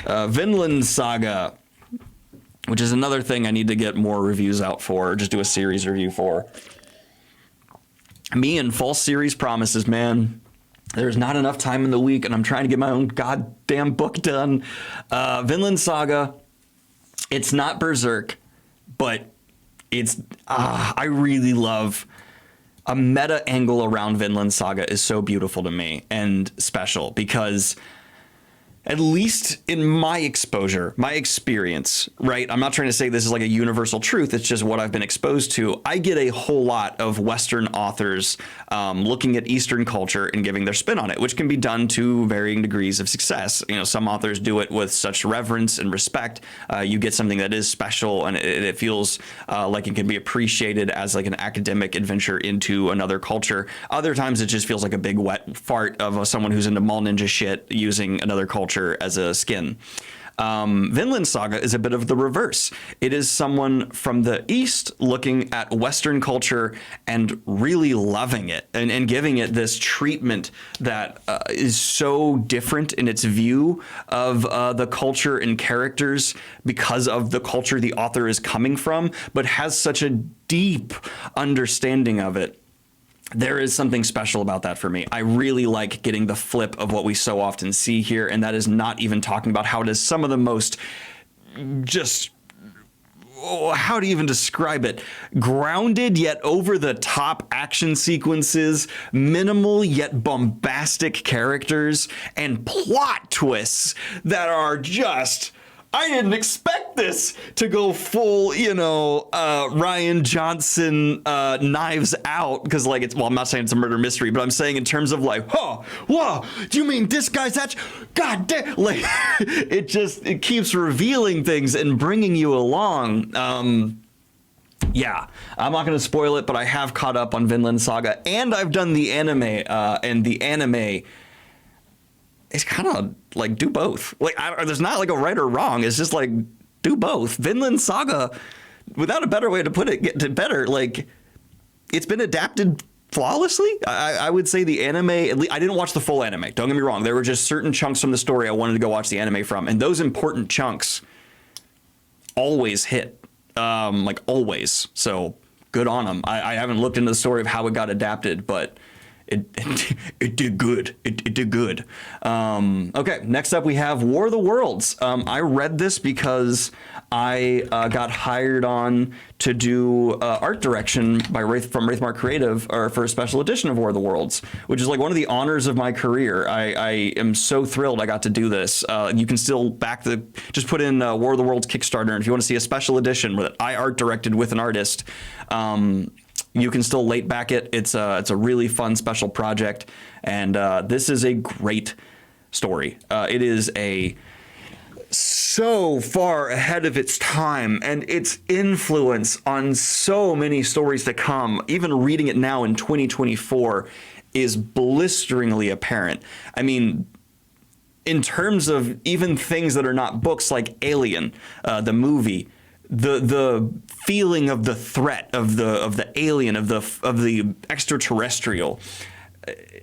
Vinland Saga, which is another thing I need to get more reviews out for, or just do a series review for. Me and false series promises, man. There's not enough time in the week, and I'm trying to get my own goddamn book done. Vinland Saga. It's not Berserk, but it's, I really love a meta angle around Vinland Saga is so beautiful to me and special, because at least in my exposure, my experience, right? I'm not trying to say this is like a universal truth. It's just what I've been exposed to. I get a whole lot of Western authors looking at Eastern culture and giving their spin on it, which can be done to varying degrees of success. You know, some authors do it with such reverence and respect. You get something that is special, and it feels like it can be appreciated as like an academic adventure into another culture. Other times it just feels like a big wet fart of someone who's into mall ninja shit using another culture as a skin. Vinland Saga is a bit of the reverse. It is someone from the East looking at Western culture and really loving it, and giving it this treatment that is so different in its view of the culture and characters because of the culture the author is coming from, but has such a deep understanding of it. There is something special about that for me. I really like getting the flip of what we so often see here, and that is not even talking about how it is some of the most just, how to even describe it, grounded yet over the top action sequences, minimal yet bombastic characters, and plot twists that are just, I didn't expect this to go full, you know, Ryan Johnson Knives Out, because like it's, well, I'm not saying it's a murder mystery, but I'm saying in terms of like, oh, whoa, do you mean this guy's that? God damn, like it keeps revealing things and bringing you along. Yeah, I'm not going to spoil it, but I have caught up on Vinland Saga, and I've done the anime, and the anime, it's kind of like do both. Like there's not like a right or wrong. It's just like do both. Vinland Saga, without a better way to put it, get to better. Like it's been adapted flawlessly. I would say the anime, at least, I didn't watch the full anime. Don't get me wrong. There were just certain chunks from the story I wanted to go watch the anime from, and those important chunks always hit, like always. So good on them. I haven't looked into the story of how it got adapted, but it did good. It did good. Okay, next up we have War of the Worlds. I read this because I got hired on to do art direction by from Wraithmark Creative, or for a special edition of War of the Worlds, which is like one of the honors of my career. I am so thrilled I got to do this. You can still back just put in War of the Worlds Kickstarter, and if you want to see a special edition that I art directed with an artist, you can still late back it. It's a really fun special project, and this is a great story. It is so far ahead of its time, and its influence on so many stories to come, even reading it now in 2024, is blisteringly apparent. I mean, in terms of even things that are not books, like Alien, the movie, the feeling of the threat of the alien, of the extraterrestrial,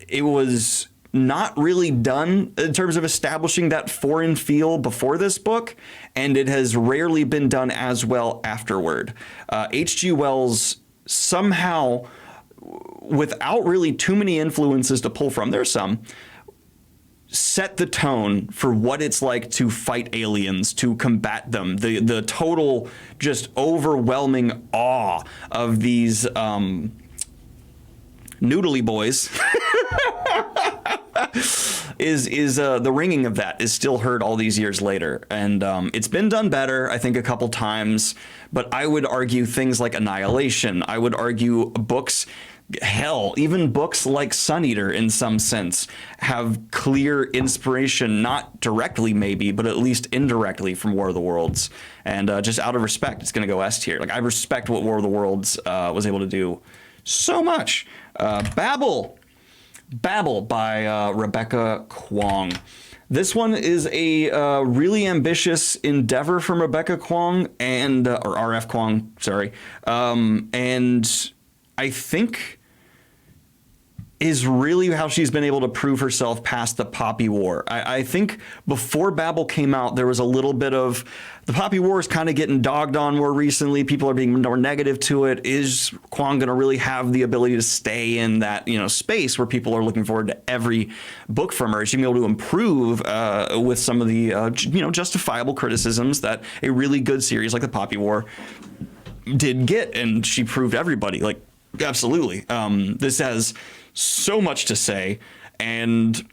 it was not really done in terms of establishing that foreign feel before this book, and it has rarely been done as well afterward. H.G. Wells somehow, without really too many influences to pull from, there's some, set the tone for what it's like to fight aliens, to combat them. The total, just overwhelming awe of these noodly boys is the ringing of that is still heard all these years later. And it's been done better, I think, a couple times. But I would argue things like Annihilation. I would argue books. Hell, even books like Sun Eater, in some sense, have clear inspiration, not directly maybe, but at least indirectly from War of the Worlds. And just out of respect, it's going to go S tier. Like, I respect what War of the Worlds was able to do so much. Babel by Rebecca Kwong. This one is a really ambitious endeavor from Rebecca Kwong or R.F. Kwong, sorry. And I think is really how she's been able to prove herself past the Poppy War. I think before Babel came out, there was a little bit of the Poppy War is kind of getting dogged on more recently. People are being more negative to it. Is Kwong going to really have the ability to stay in that, space where people are looking forward to every book from her? Is she going to be able to improve with some of the, justifiable criticisms that a really good series like the Poppy War did get? And she proved everybody, like, absolutely. This has so much to say, and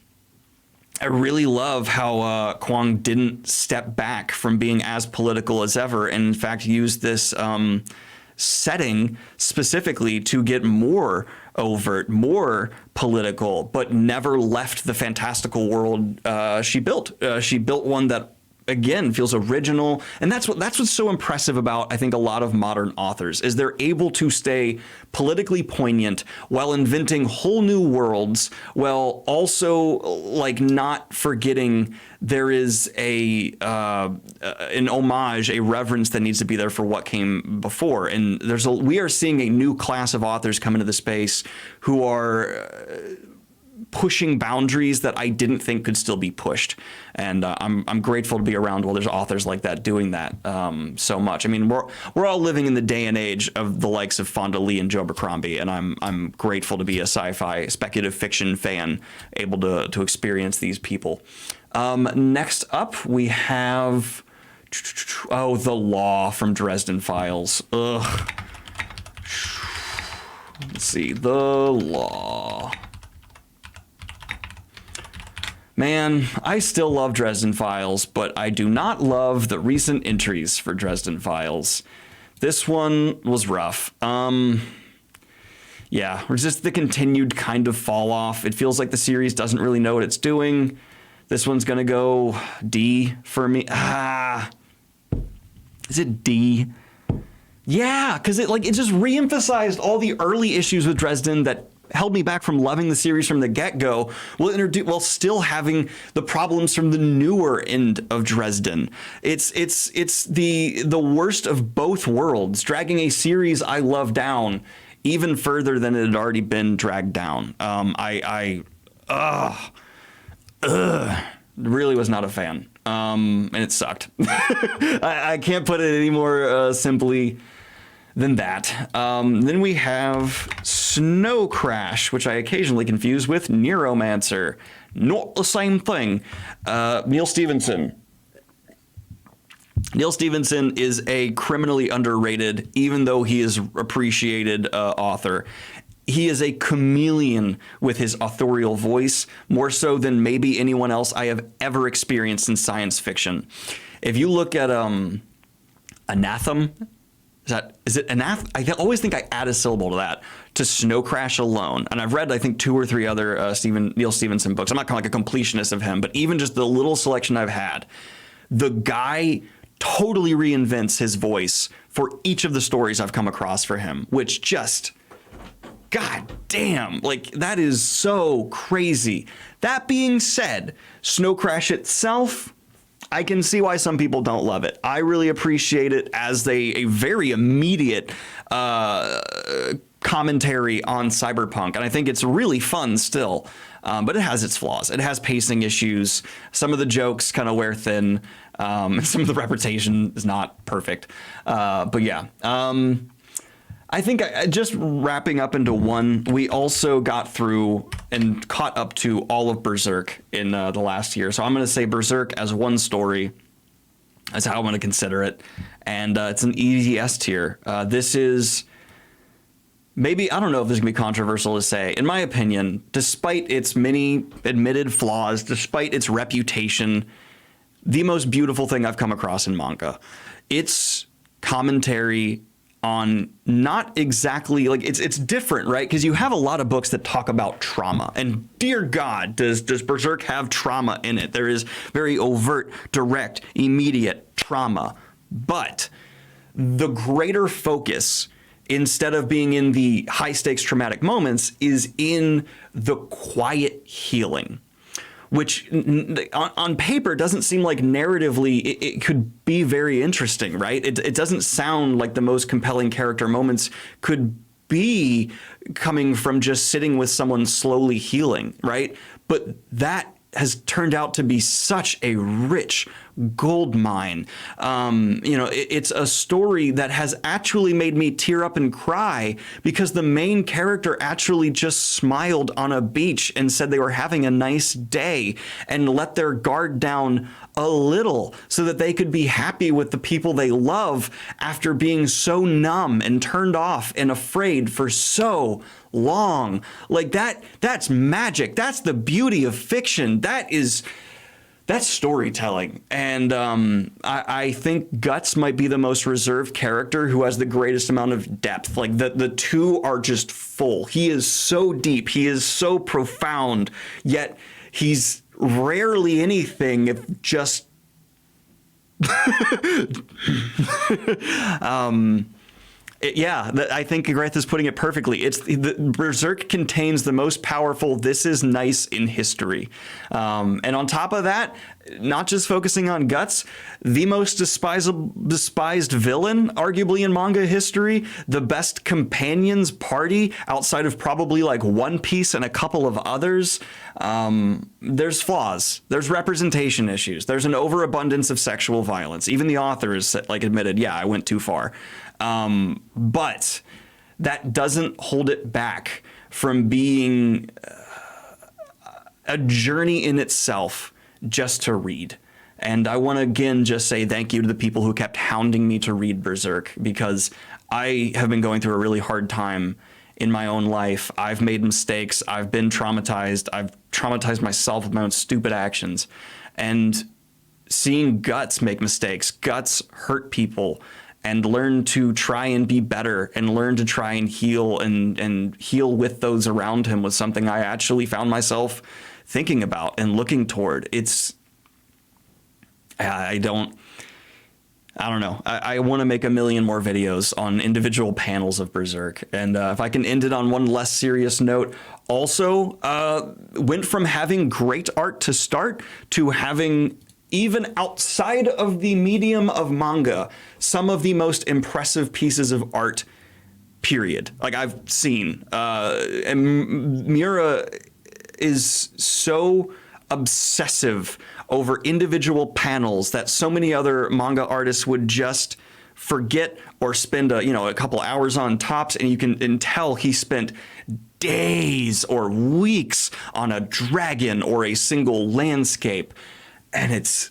I really love how Kwong didn't step back from being as political as ever, and in fact used this setting specifically to get more overt, more political, but never left the fantastical world she built. She built one that, again, feels original, and that's what's so impressive about, I think, a lot of modern authors, is they're able to stay politically poignant while inventing whole new worlds, while also not forgetting there is an homage, a reverence that needs to be there for what came before. And we are seeing a new class of authors come into the space who are pushing boundaries that I didn't think could still be pushed, and I'm grateful to be around while there's authors like that doing that so much. I mean, we're all living in the day and age of the likes of Fonda Lee and Joe Abercrombie, and I'm grateful to be a sci-fi speculative fiction fan, able to experience these people. Next up, we have The Law from Dresden Files. Ugh. Let's see, The Law. Man, I still love Dresden Files, but I do not love the recent entries for Dresden Files. This one was rough. Yeah, it's just the continued kind of fall off. It feels like the series doesn't really know what it's doing. This one's gonna go D for me. Is it D? Yeah, because it just reemphasized all the early issues with Dresden that held me back from loving the series from the get-go, while still having the problems from the newer end of Dresden. It's the worst of both worlds, dragging a series I love down even further than it had already been dragged down. Really was not a fan, and it sucked. I can't put it any more simply than that. Then we have Snow Crash, which I occasionally confuse with Neuromancer. Not the same thing. Neil Stephenson. Neil Stephenson is a criminally underrated, even though he is appreciated author. He is a chameleon with his authorial voice, more so than maybe anyone else I have ever experienced in science fiction. If you look at Anathema, is it Anath? I always think I add a syllable to that, to Snow Crash alone. And I've read, I think, 2 or 3 other Neil Stephenson books. I'm not kind of like a completionist of him, but even just the little selection I've had, the guy totally reinvents his voice for each of the stories I've come across for him, which just, god damn, that is so crazy. That being said, Snow Crash itself, I can see why some people don't love it. I really appreciate it as a very immediate commentary on cyberpunk, and I think it's really fun still. But it has its flaws. It has pacing issues. Some of the jokes kind of wear thin. Some of the representation is not perfect. But yeah. I think just wrapping up into one, we also got through and caught up to all of Berserk in the last year. So I'm going to say Berserk as one story. That's how I'm going to consider it. And it's an easy S tier. This is maybe, I don't know if this is going to be controversial to say. In my opinion, despite its many admitted flaws, despite its reputation, the most beautiful thing I've come across in manga. It's commentary on not exactly like it's different, right? Because you have a lot of books that talk about trauma, and dear God, does Berserk have trauma in it? There is very overt, direct, immediate trauma, but the greater focus, instead of being in the high stakes traumatic moments, is in the quiet healing, which on paper doesn't seem like narratively it could be very interesting, right? It doesn't sound like the most compelling character moments could be coming from just sitting with someone slowly healing, right? But that has turned out to be such a rich gold mine. It's a story that has actually made me tear up and cry because the main character actually just smiled on a beach and said they were having a nice day and let their guard down a little so that they could be happy with the people they love after being so numb and turned off and afraid for so long. Like that's magic. That's the beauty of fiction. That's storytelling. And I think Guts might be the most reserved character who has the greatest amount of depth. Like the two are just full. He is so deep. He is so profound, yet he's rarely anything if just I think Gareth is putting it perfectly. Berserk contains the most powerful "this is nice" in history. And on top of that, not just focusing on Guts, the most despised villain, arguably in manga history, the best companions party outside of probably like One Piece and a couple of others. There's flaws. There's representation issues. There's an overabundance of sexual violence. Even the authors admitted, yeah, I went too far. But that doesn't hold it back from being a journey in itself just to read. And I want to again just say thank you to the people who kept hounding me to read Berserk, because I have been going through a really hard time in my own life. I've made mistakes. I've been traumatized. I've traumatized myself with my own stupid actions. And seeing Guts make mistakes, Guts hurt people, and learn to try and be better and learn to try and heal and heal with those around him was something I actually found myself thinking about and looking toward. I don't know. I want to make a million more videos on individual panels of Berserk. And if I can end it on one less serious note, also went from having great art to start to having, even outside of the medium of manga, some of the most impressive pieces of art, period. Like I've seen. And Miura is so obsessive over individual panels that so many other manga artists would just forget or spend a couple hours on tops, and you can tell he spent days or weeks on a dragon or a single landscape. And it's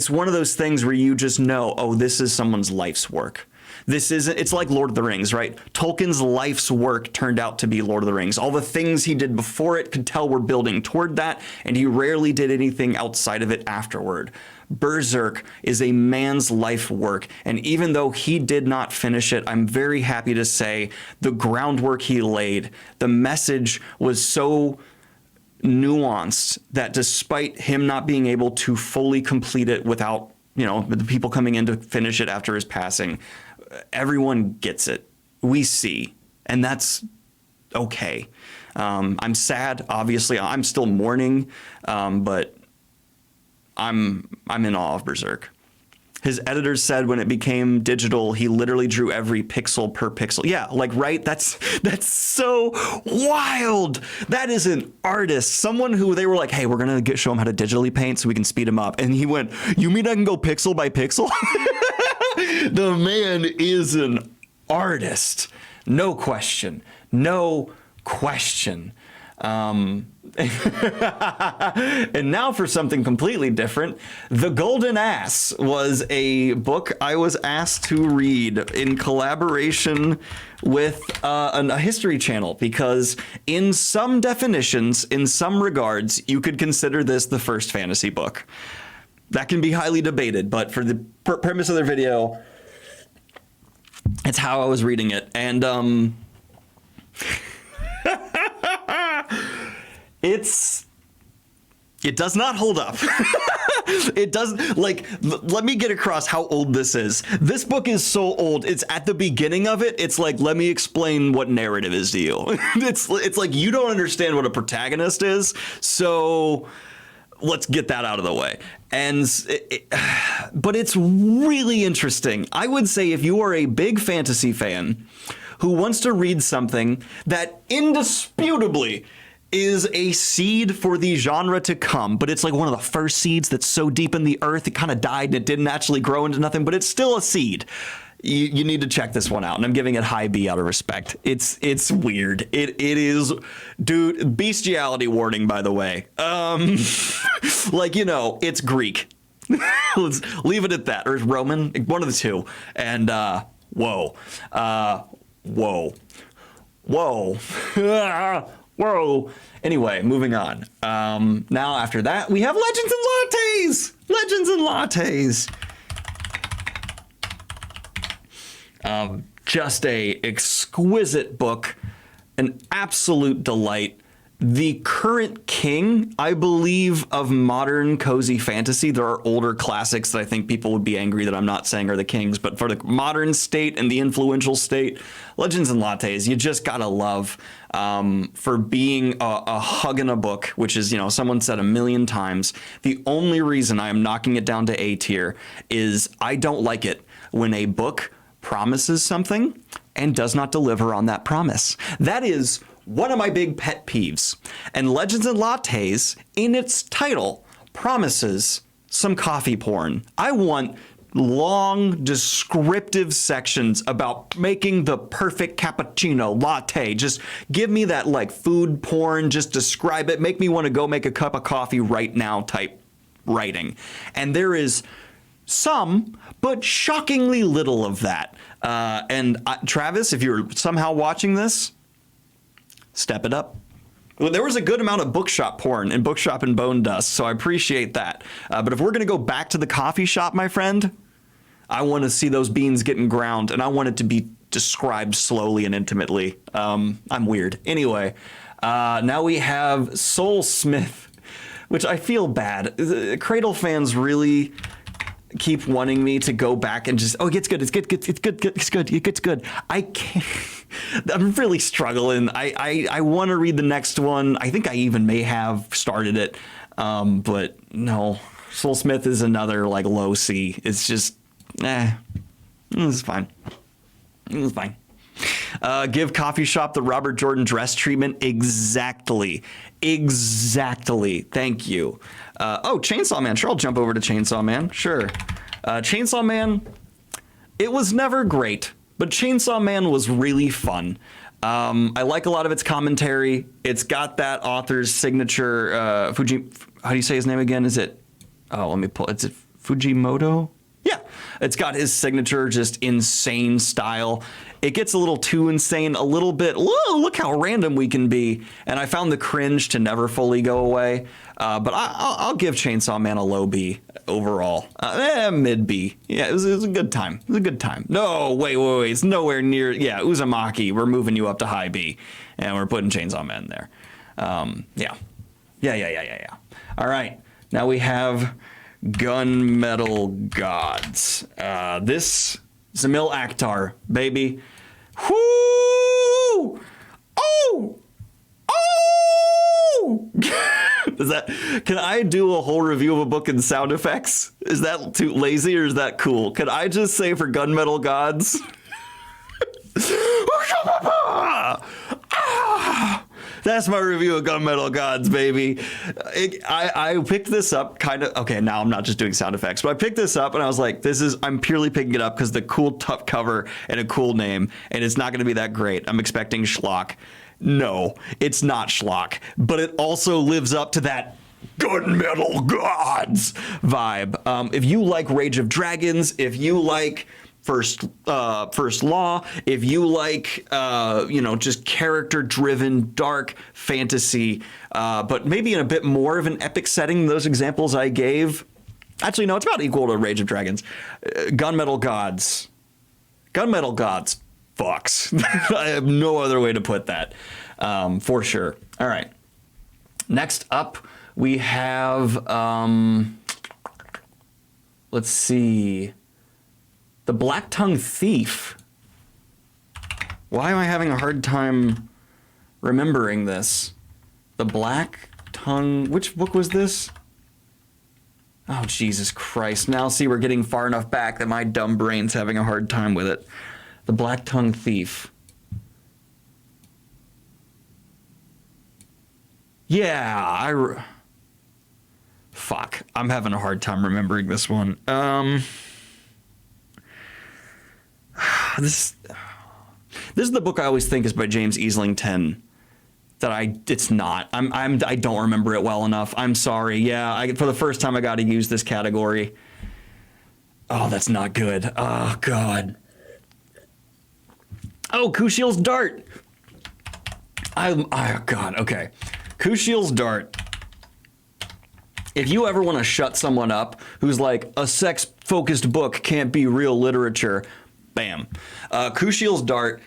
one of those things where you just know, oh, this is someone's life's work. It's like Lord of the Rings, right? Tolkien's life's work turned out to be Lord of the Rings. All the things he did before it could tell were building toward that, and he rarely did anything outside of it afterward. Berserk is a man's life work, and even though he did not finish it, I'm very happy to say the groundwork he laid, the message was so nuanced that despite him not being able to fully complete it without, the people coming in to finish it after his passing, everyone gets it. We see, and that's okay. I'm sad, obviously. I'm still mourning, but I'm in awe of Berserk. His editors said when it became digital, he literally drew every pixel per pixel. Yeah, like, right? That's so wild. That is an artist. Someone who they were like, hey, we're going to show him how to digitally paint so we can speed him up. And he went, you mean I can go pixel by pixel? The man is an artist. No question. No question. And now for something completely different. The Golden Ass was a book I was asked to read in collaboration with a history channel, because in some definitions, in some regards, you could consider this the first fantasy book. That can be highly debated, but for the premise of their video, it's how I was reading it. And it does not hold up. It doesn't, like, let me get across how old this is. This book is so old. It's at the beginning of it. It's like, let me explain what narrative is to you. It's like, you don't understand what a protagonist is. So let's get that out of the way. And but it's really interesting. I would say if you are a big fantasy fan who wants to read something that indisputably is a seed for the genre to come, but it's like one of the first seeds that's so deep in the earth, it kind of died and it didn't actually grow into nothing, but it's still a seed. You need to check this one out, and I'm giving it high B out of respect. It's weird. It is, dude, bestiality warning, by the way. Like, you know, it's Greek. Let's leave it at that, or Roman, one of the two. And whoa. Whoa. Anyway, moving on. Now after that, we have Legends and Lattes. Just a exquisite book, an absolute delight. The current king, I believe, of modern cozy fantasy. There are older classics that I think people would be angry that I'm not saying are the kings, but for the modern state and the influential state, Legends and Lattes, you just gotta love, for being a hug in a book, which is, you know, someone said 1,000,000 times. The only reason I am knocking it down to A tier is I don't like it when a book promises something and does not deliver on that promise. That is one of my big pet peeves. And Legends and Lattes, in its title, promises some coffee porn. I want long descriptive sections about making the perfect cappuccino latte. Just give me that, like, food porn, just describe it, make me want to go make a cup of coffee right now type writing. And there is some, but shockingly little of that. And Travis, if you're somehow watching this, step it up. Well, there was a good amount of bookshop porn and bookshop and bone dust, so I appreciate that. But if we're going to go back to the coffee shop, my friend, I want to see those beans getting ground, and I want it to be described slowly and intimately. I'm weird. Anyway, now we have Soul Smith, which I feel bad. Cradle fans really keep wanting me to go back and just, oh, it's good. I can't. I'm really struggling. I want to read the next one. I think I even may have started it, but no. Soul Smith is another, like, low C. It's just, it's fine. It's fine. Give Coffee Shop the Robert Jordan dress treatment. Exactly. Thank you. Chainsaw Man. Sure, I'll jump over to Chainsaw Man. Sure. Chainsaw Man, it was never great, but Chainsaw Man was really fun. I like a lot of its commentary. It's got that author's signature, how do you say his name again? Is it Fujimoto? Yeah, it's got his signature, just insane style. It gets a little too insane, a little bit, whoa, look how random we can be. And I found the cringe to never fully go away. But I'll give Chainsaw Man a low B overall. Mid B. Yeah, it was a good time. No, wait. It's nowhere near. Yeah, Uzumaki, we're moving you up to high B. And we're putting Chainsaw Man there. Yeah. All right. Now we have Gunmetal Gods. This Zamil Akhtar, baby. Whoo! Oh! Is that, can I do a whole review of a book in sound effects? Is that too lazy or is that cool? Can I just say for Gunmetal Gods? That's my review of Gunmetal Gods, baby. I picked this up kind of, okay, now I'm not just doing sound effects, but I picked this up and I was like, I'm purely picking it up because the cool tough cover and a cool name, and it's not going to be that great. I'm expecting schlock. No, it's not schlock, but it also lives up to that Gunmetal Gods vibe. If you like Rage of Dragons, if you like First Law, if you like, just character-driven, dark fantasy, but maybe in a bit more of an epic setting than those examples I gave. Actually, no, it's about equal to Rage of Dragons. Gunmetal Gods. Gunmetal Gods fucks. I have no other way to put that, for sure. All right. Next up, we have, let's see, The Black Tongue Thief. Why am I having a hard time remembering this? The Black Tongue, which book was this? Oh, Jesus Christ. Now, see, we're getting far enough back that my dumb brain's having a hard time with it. The Black Tongue Thief. Yeah, fuck. I'm having a hard time remembering this one. This is the book I always think is by James Easlington. It's not. I don't remember it well enough. I'm sorry. Yeah, for the first time I got to use this category. Oh, that's not good. Oh, God. Oh, Kushiel's Dart. Oh, God. Okay. Kushiel's Dart. If you ever want to shut someone up who's like, a sex-focused book can't be real literature, bam. Kushiel's Dart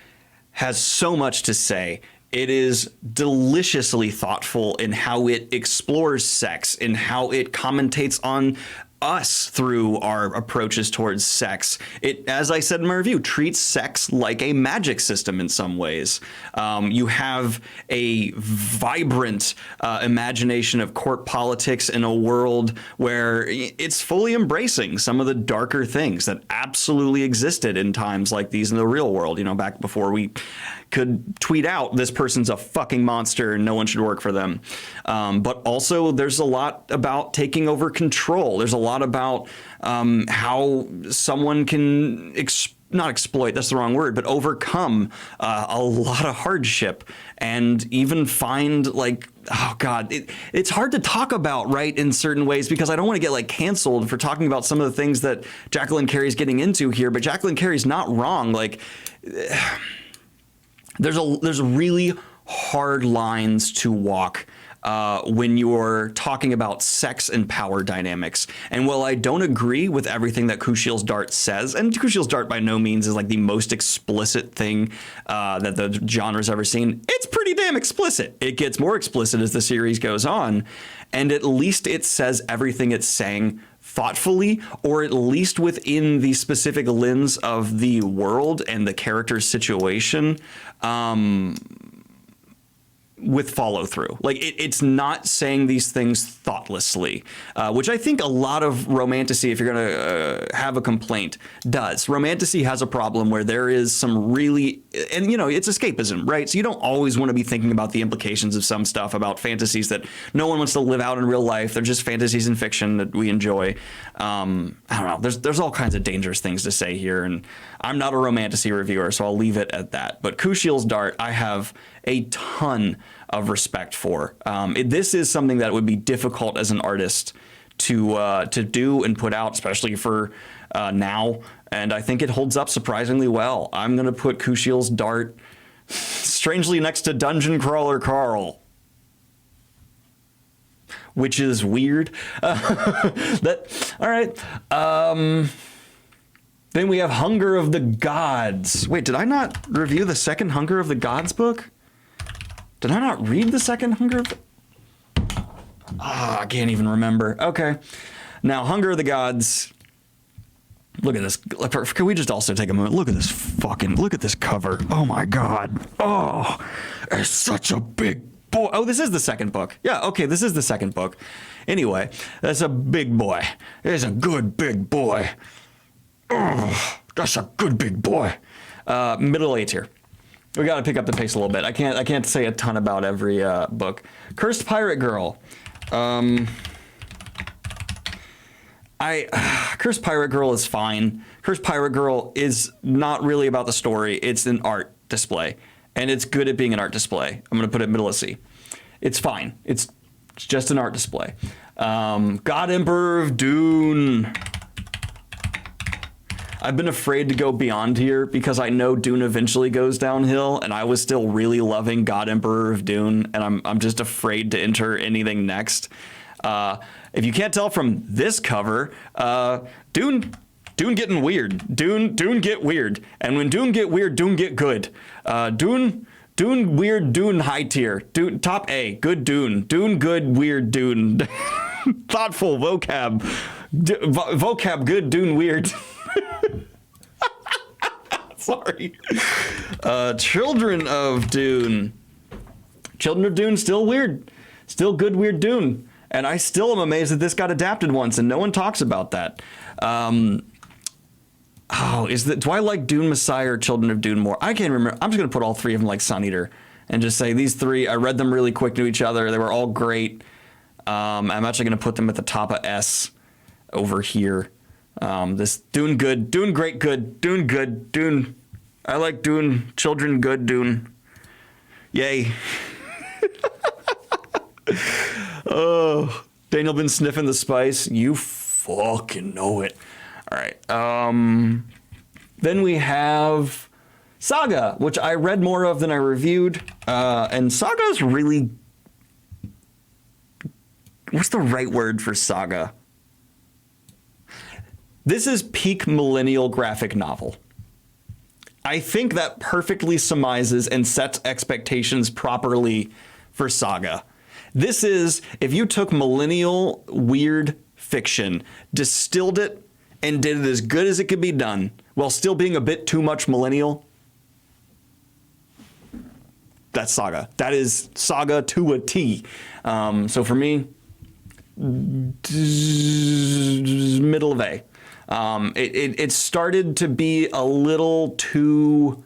has so much to say. It is deliciously thoughtful in how it explores sex, in how it commentates on us through our approaches towards sex. It, as I said in my review, treats sex like a magic system in some ways. You have a vibrant imagination of court politics in a world where it's fully embracing some of the darker things that absolutely existed in times like these in the real world, back before we could tweet out this person's a fucking monster and no one should work for them. But also there's a lot about taking over control. There's a lot about how someone can not exploit, that's the wrong word, but overcome a lot of hardship and even find oh God, it's hard to talk about, right, in certain ways, because I don't want to get canceled for talking about some of the things that Jacqueline Carey's getting into here, but Jacqueline Carey's not wrong. There's really hard lines to walk when you're talking about sex and power dynamics. And while I don't agree with everything that Kushiel's Dart says, and Kushiel's Dart by no means is the most explicit thing that the genre's ever seen, it's pretty damn explicit. It gets more explicit as the series goes on, and at least it says everything it's saying thoughtfully, or at least within the specific lens of the world and the character's situation, with follow through. It's not saying these things thoughtlessly, which I think a lot of romantasy, if you're going to have a complaint, does. Romantasy has a problem where there is some really, and it's escapism, right? So you don't always want to be thinking about the implications of some stuff about fantasies that no one wants to live out in real life. They're just fantasies in fiction that we enjoy. I don't know. There's all kinds of dangerous things to say here, and I'm not a romantasy reviewer, so I'll leave it at that. But Kushiel's Dart, I have a ton of respect for. This is something that would be difficult as an artist to do and put out, especially for now. And I think it holds up surprisingly well. I'm going to put Kushiel's Dart strangely next to Dungeon Crawler Carl, which is weird. All right. Then we have Hunger of the Gods. Wait, did I not review the second Hunger of the Gods book? Did I not read the second Hunger of the... I can't even remember. Okay. Now, Hunger of the Gods. Look at this. Can we just also take a moment? Look at this cover. Oh my God. Oh, it's such a big boy. Oh, this is the second book. Yeah, okay, this is the second book. Anyway, that's a big boy. It's a good big boy. Ugh, that's a good big boy. Middle A tier. We got to pick up the pace a little bit. I can't say a ton about every book. Cursed Pirate Girl. Cursed Pirate Girl is fine. Cursed Pirate Girl is not really about the story. It's an art display, and it's good at being an art display. I'm gonna put it middle of C. It's fine. It's just an art display. God Emperor of Dune. I've been afraid to go beyond here because I know Dune eventually goes downhill, and I was still really loving God Emperor of Dune, and I'm just afraid to enter anything next. If you can't tell from this cover, Dune getting weird. Dune get weird, and when Dune get weird, Dune get good. Dune weird, Dune high tier. Dune top A, good Dune. Dune good, weird Dune. Thoughtful vocab. Vocab good, Dune weird. Sorry. Children of Dune. Children of Dune still weird. Still good, weird Dune. And I still am amazed that this got adapted once and no one talks about that. Do I like Dune Messiah or Children of Dune more? I can't remember. I'm just going to put all three of them like Sun Eater and just say these three, I read them really quick to each other. They were all great. I'm actually going to put them at the top of S over here. This Dune good, Dune great good, Dune good, Dune. I like Dune, children good, Dune. Yay. Oh, Daniel been sniffing the spice. You fucking know it. All right. Then we have Saga, which I read more of than I reviewed. And Saga is really... What's the right word for Saga? This is peak millennial graphic novel. I think that perfectly surmises and sets expectations properly for Saga. This is, if you took millennial weird fiction, distilled it, and did it as good as it could be done, while still being a bit too much millennial, that's Saga. That is Saga to a T. So for me, middle of A. It started to be a little too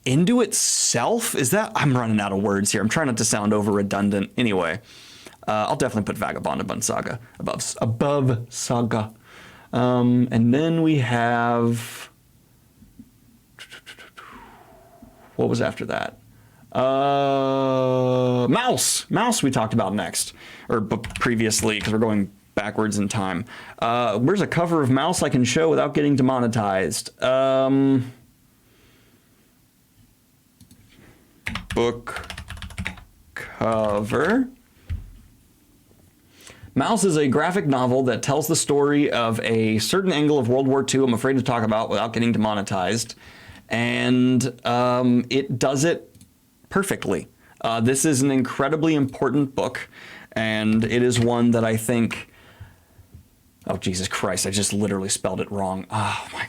into itself. Is that? I'm running out of words here. I'm trying not to sound over redundant. Anyway, I'll definitely put Vagabond above Saga. Above Saga. And then we have... What was after that? Mouse. Mouse we talked about next. Or previously, because we're going backwards in time. Where's a cover of Mouse I can show without getting demonetized? Book cover. Mouse is a graphic novel that tells the story of a certain angle of World War II I'm afraid to talk about without getting demonetized. And it does it perfectly. This is an incredibly important book, and it is one that I think... Oh, Jesus Christ, I just literally spelled it wrong. Oh, my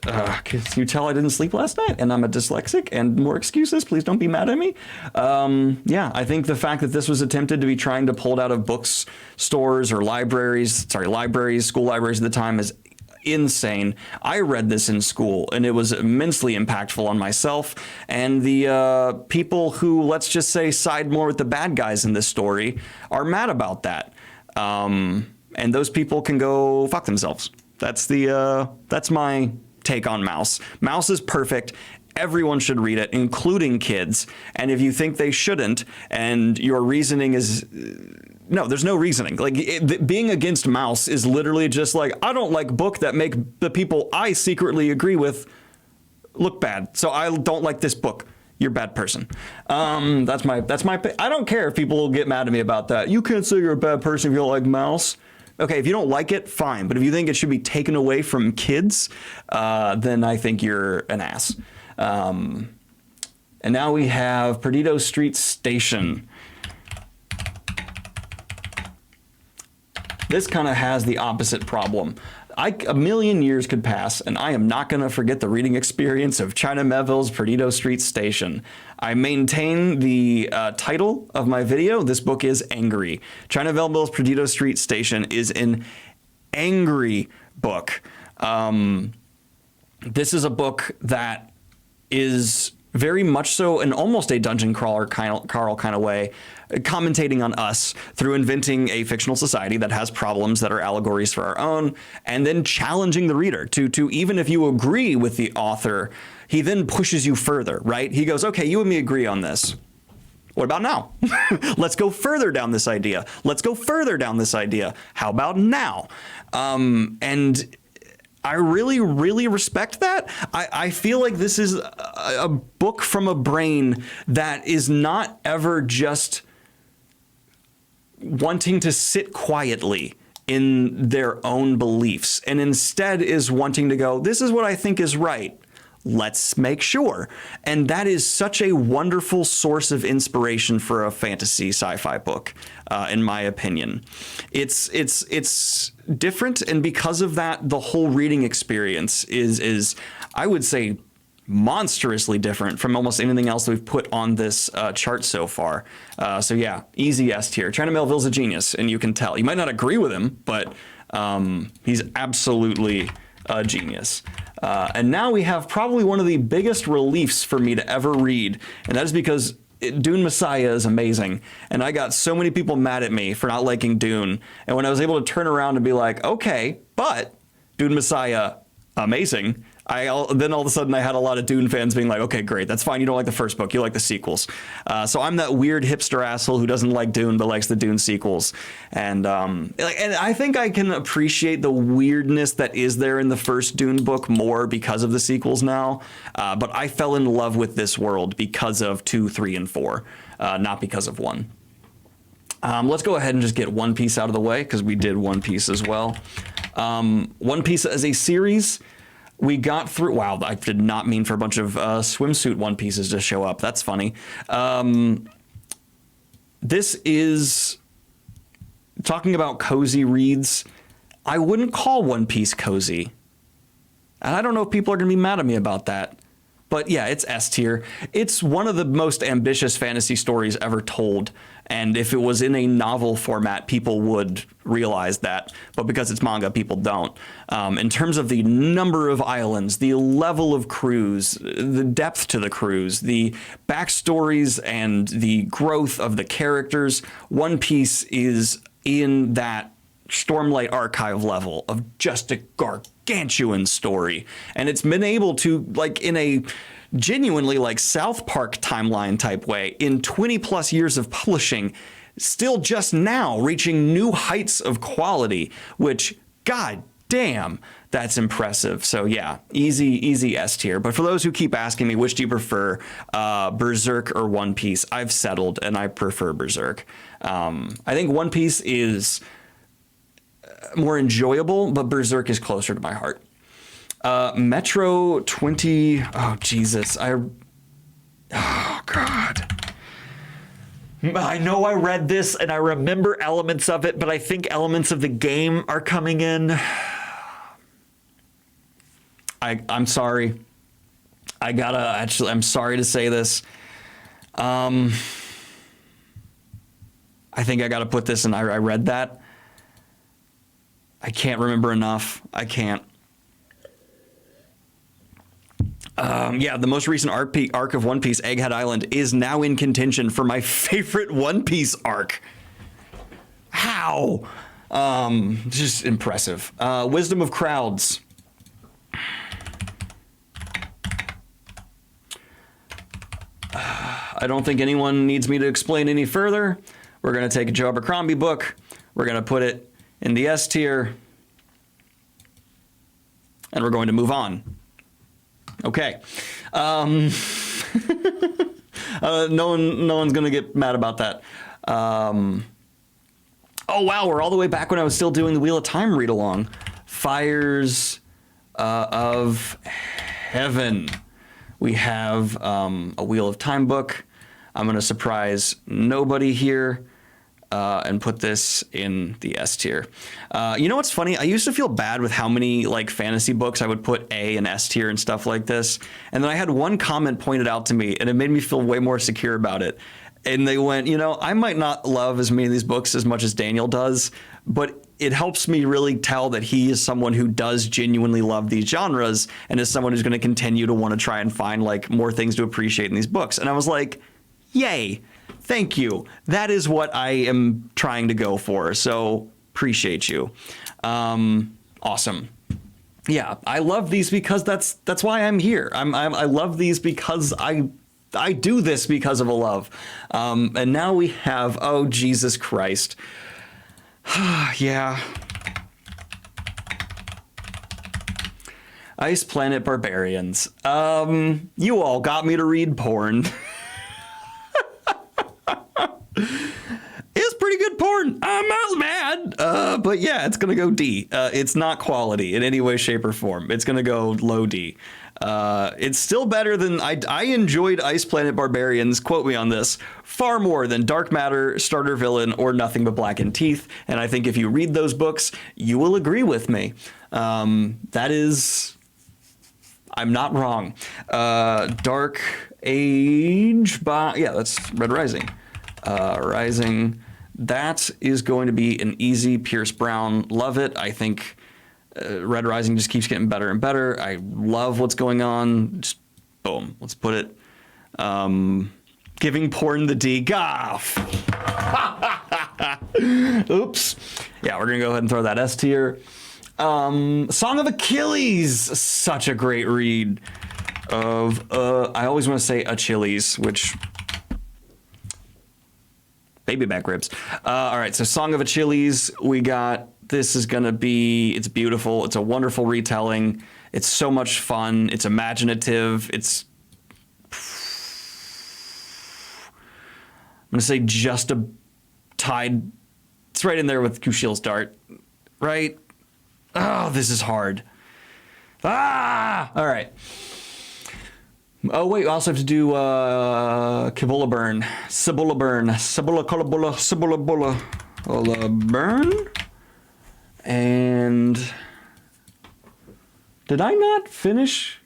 God. Can you tell I didn't sleep last night? And I'm a dyslexic, and more excuses. Please don't be mad at me. Yeah, I think the fact that this was attempted to be trying to pull it out of bookstores or libraries, school libraries at the time is insane. I read this in school, and it was immensely impactful on myself. And the people who, let's just say, side more with the bad guys in this story are mad about that. And those people can go fuck themselves. That's my take on Mouse. Mouse is perfect. Everyone should read it, including kids. And if you think they shouldn't, and your reasoning is... No, there's no reasoning. Like, being against Mouse is literally just like, I don't like book that make the people I secretly agree with look bad. So I don't like this book. You're a bad person. That's my. I don't care if people will get mad at me about that. You can't say you're a bad person if you don't like Mouse. Okay, if you don't like it, fine. But if you think it should be taken away from kids, then I think you're an ass. And now we have Perdido Street Station. This kind of has the opposite problem. A million years could pass, and I am not going to forget the reading experience of China Melville's Perdido Street Station. I maintain the title of my video. This book is angry. China Melville's Perdido Street Station is an angry book. This is a book that is very much so in almost a dungeon crawler kind of way, commentating on us through inventing a fictional society that has problems that are allegories for our own, and then challenging the reader to even if you agree with the author, he then pushes you further, right? He goes, okay, you and me agree on this. What about now? Let's go further down this idea. Let's go further down this idea. How about now? And I really, really respect that. I feel like this is a book from a brain that is not ever just wanting to sit quietly in their own beliefs, and instead is wanting to go, this is what I think is right. Let's make sure. And that is such a wonderful source of inspiration for a fantasy sci-fi book, in my opinion. It's different, and because of that, the whole reading experience is I would say monstrously different from almost anything else we've put on this chart so far. So yeah, easy S tier. China Melville's a genius, and you can tell. You might not agree with him, but he's absolutely a genius. And now we have probably one of the biggest reliefs for me to ever read, and that is because Dune Messiah is amazing, and I got so many people mad at me for not liking Dune, and when I was able to turn around and be like, okay, but Dune Messiah, amazing, then all of a sudden I had a lot of Dune fans being like, okay, great, that's fine, you don't like the first book, you like the sequels. So I'm that weird hipster asshole who doesn't like Dune but likes the Dune sequels. And I think I can appreciate the weirdness that is there in the first Dune book more because of the sequels now. But I fell in love with this world because of 2, 3, and 4, not because of 1. Let's go ahead and just get One Piece out of the way, because we did One Piece as well. One Piece as a series, we got through. Wow, I did not mean for a bunch of swimsuit One Pieces to show up. That's funny. This is talking about cozy reads. I wouldn't call One Piece cozy. And I don't know if people are going to be mad at me about that. But yeah, it's S tier. It's one of the most ambitious fantasy stories ever told. And if it was in a novel format, people would realize that. But because it's manga, people don't. In terms of the number of islands, the level of crews, the depth to the crews, the backstories, and the growth of the characters, One Piece is in that Stormlight Archive level of just a gargantuan story. And it's been able to, like, in a genuinely like South Park timeline type way, in 20 plus years of publishing, still just now reaching new heights of quality, which, god damn, that's impressive. So yeah, easy S tier. But for those who keep asking me, which do you prefer, Berserk or One Piece, I've settled and I prefer Berserk. I think One Piece is more enjoyable, but Berserk is closer to my heart. Metro 20, oh Jesus, oh God. I know I read this and I remember elements of it, but I think elements of the game are coming in. I'm sorry. I'm sorry to say this. I think I gotta put this in, I read that. I can't remember enough. I can't. Yeah, the most recent arc of One Piece, Egghead Island, is now in contention for my favorite One Piece arc. How? Just impressive. Wisdom of Crowds. I don't think anyone needs me to explain any further. We're going to take a Joe Abercrombie book. We're going to put it in the S tier. And we're going to move on. Okay. No one's gonna get mad about that. Oh wow, we're all the way back when I was still doing the Wheel of Time read along. Fires of Heaven. We have a Wheel of Time book. I'm gonna surprise nobody here. and put this in the S tier. You know what's funny? I used to feel bad with how many like fantasy books I would put A and S tier and stuff like this. And then I had one comment pointed out to me, and it made me feel way more secure about it. And they went, you know, I might not love as many of these books as much as Daniel does, but it helps me really tell that he is someone who does genuinely love these genres and is someone who's going to continue to want to try and find like more things to appreciate in these books. And I was like, yay, thank you. That is what I am trying to go for. So appreciate you. Awesome. Yeah, I love these because that's why I'm here. I love these because I do this because of a love. And now we have, oh, Jesus Christ. Yeah. Ice Planet Barbarians. You all got me to read porn. It's pretty good porn. I'm not mad. But yeah, it's going to go D. It's not quality in any way, shape, or form. It's going to go low D. It's still better than I enjoyed Ice Planet Barbarians, quote me on this, far more than Dark Matter, Starter Villain, or Nothing But Blackened Teeth. And I think if you read those books, you will agree with me. That is, I'm not wrong. Dark Age by, yeah, that's Red Rising. Rising, that is going to be an easy Pierce Brown. Love it. I think Red Rising just keeps getting better and better. I love what's going on. Just boom. Let's put it. Giving porn the D. Goff. Oops. Yeah, we're gonna go ahead and throw that S tier. Song of Achilles. Such a great read. Of I always want to say Achilles, which baby back ribs. All right, so Song of Achilles. We got. This is going to be, it's beautiful. It's a wonderful retelling. It's so much fun. It's imaginative. It's, I'm going to say just a tied. It's right in there with Kushiel's Dart, right? Oh, this is hard. Ah, all right. Oh, wait, we also have to do Cibola Burn. Cibola Burn. Cibola Colabula. Cibola Bulla. Burn. And did I not finish?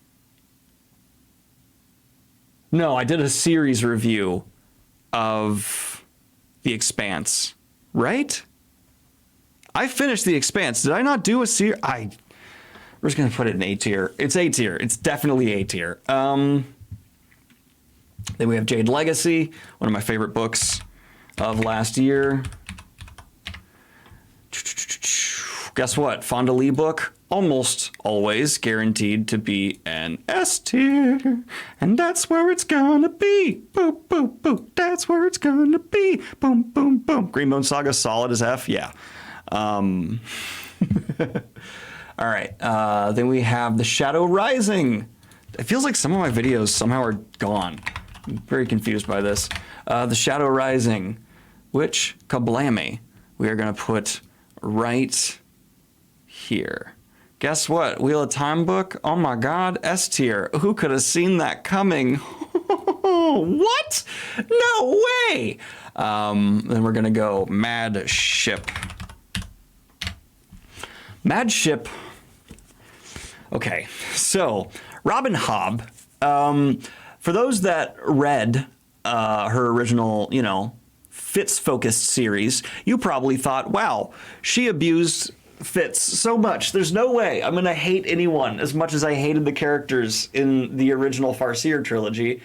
No, I did a series review of The Expanse, right? I finished The Expanse. Did I not do a series? We're just going to put it in A tier. It's A tier. It's definitely A tier. Then we have Jade Legacy, one of my favorite books of last year. Guess what? Fonda Lee book, almost always guaranteed to be an S tier. And that's where it's gonna be. Boop, boop, boop. That's where it's gonna be. Boom, boom, boom. Greenbone Saga, solid as F. Yeah. All right. Then we have The Shadow Rising. It feels like some of my videos somehow are gone. I'm very confused by this. The Shadow Rising, which, kablammy, we are gonna put right here. Guess what? Wheel of Time book? Oh my God, S tier. Who could have seen that coming? What? No way! Then we're gonna go Mad Ship. Mad Ship. Okay, so Robin Hobb. For those that read her original, Fitz-focused series, you probably thought, wow, she abused Fitz so much. There's no way I'm going to hate anyone as much as I hated the characters in the original Farseer trilogy.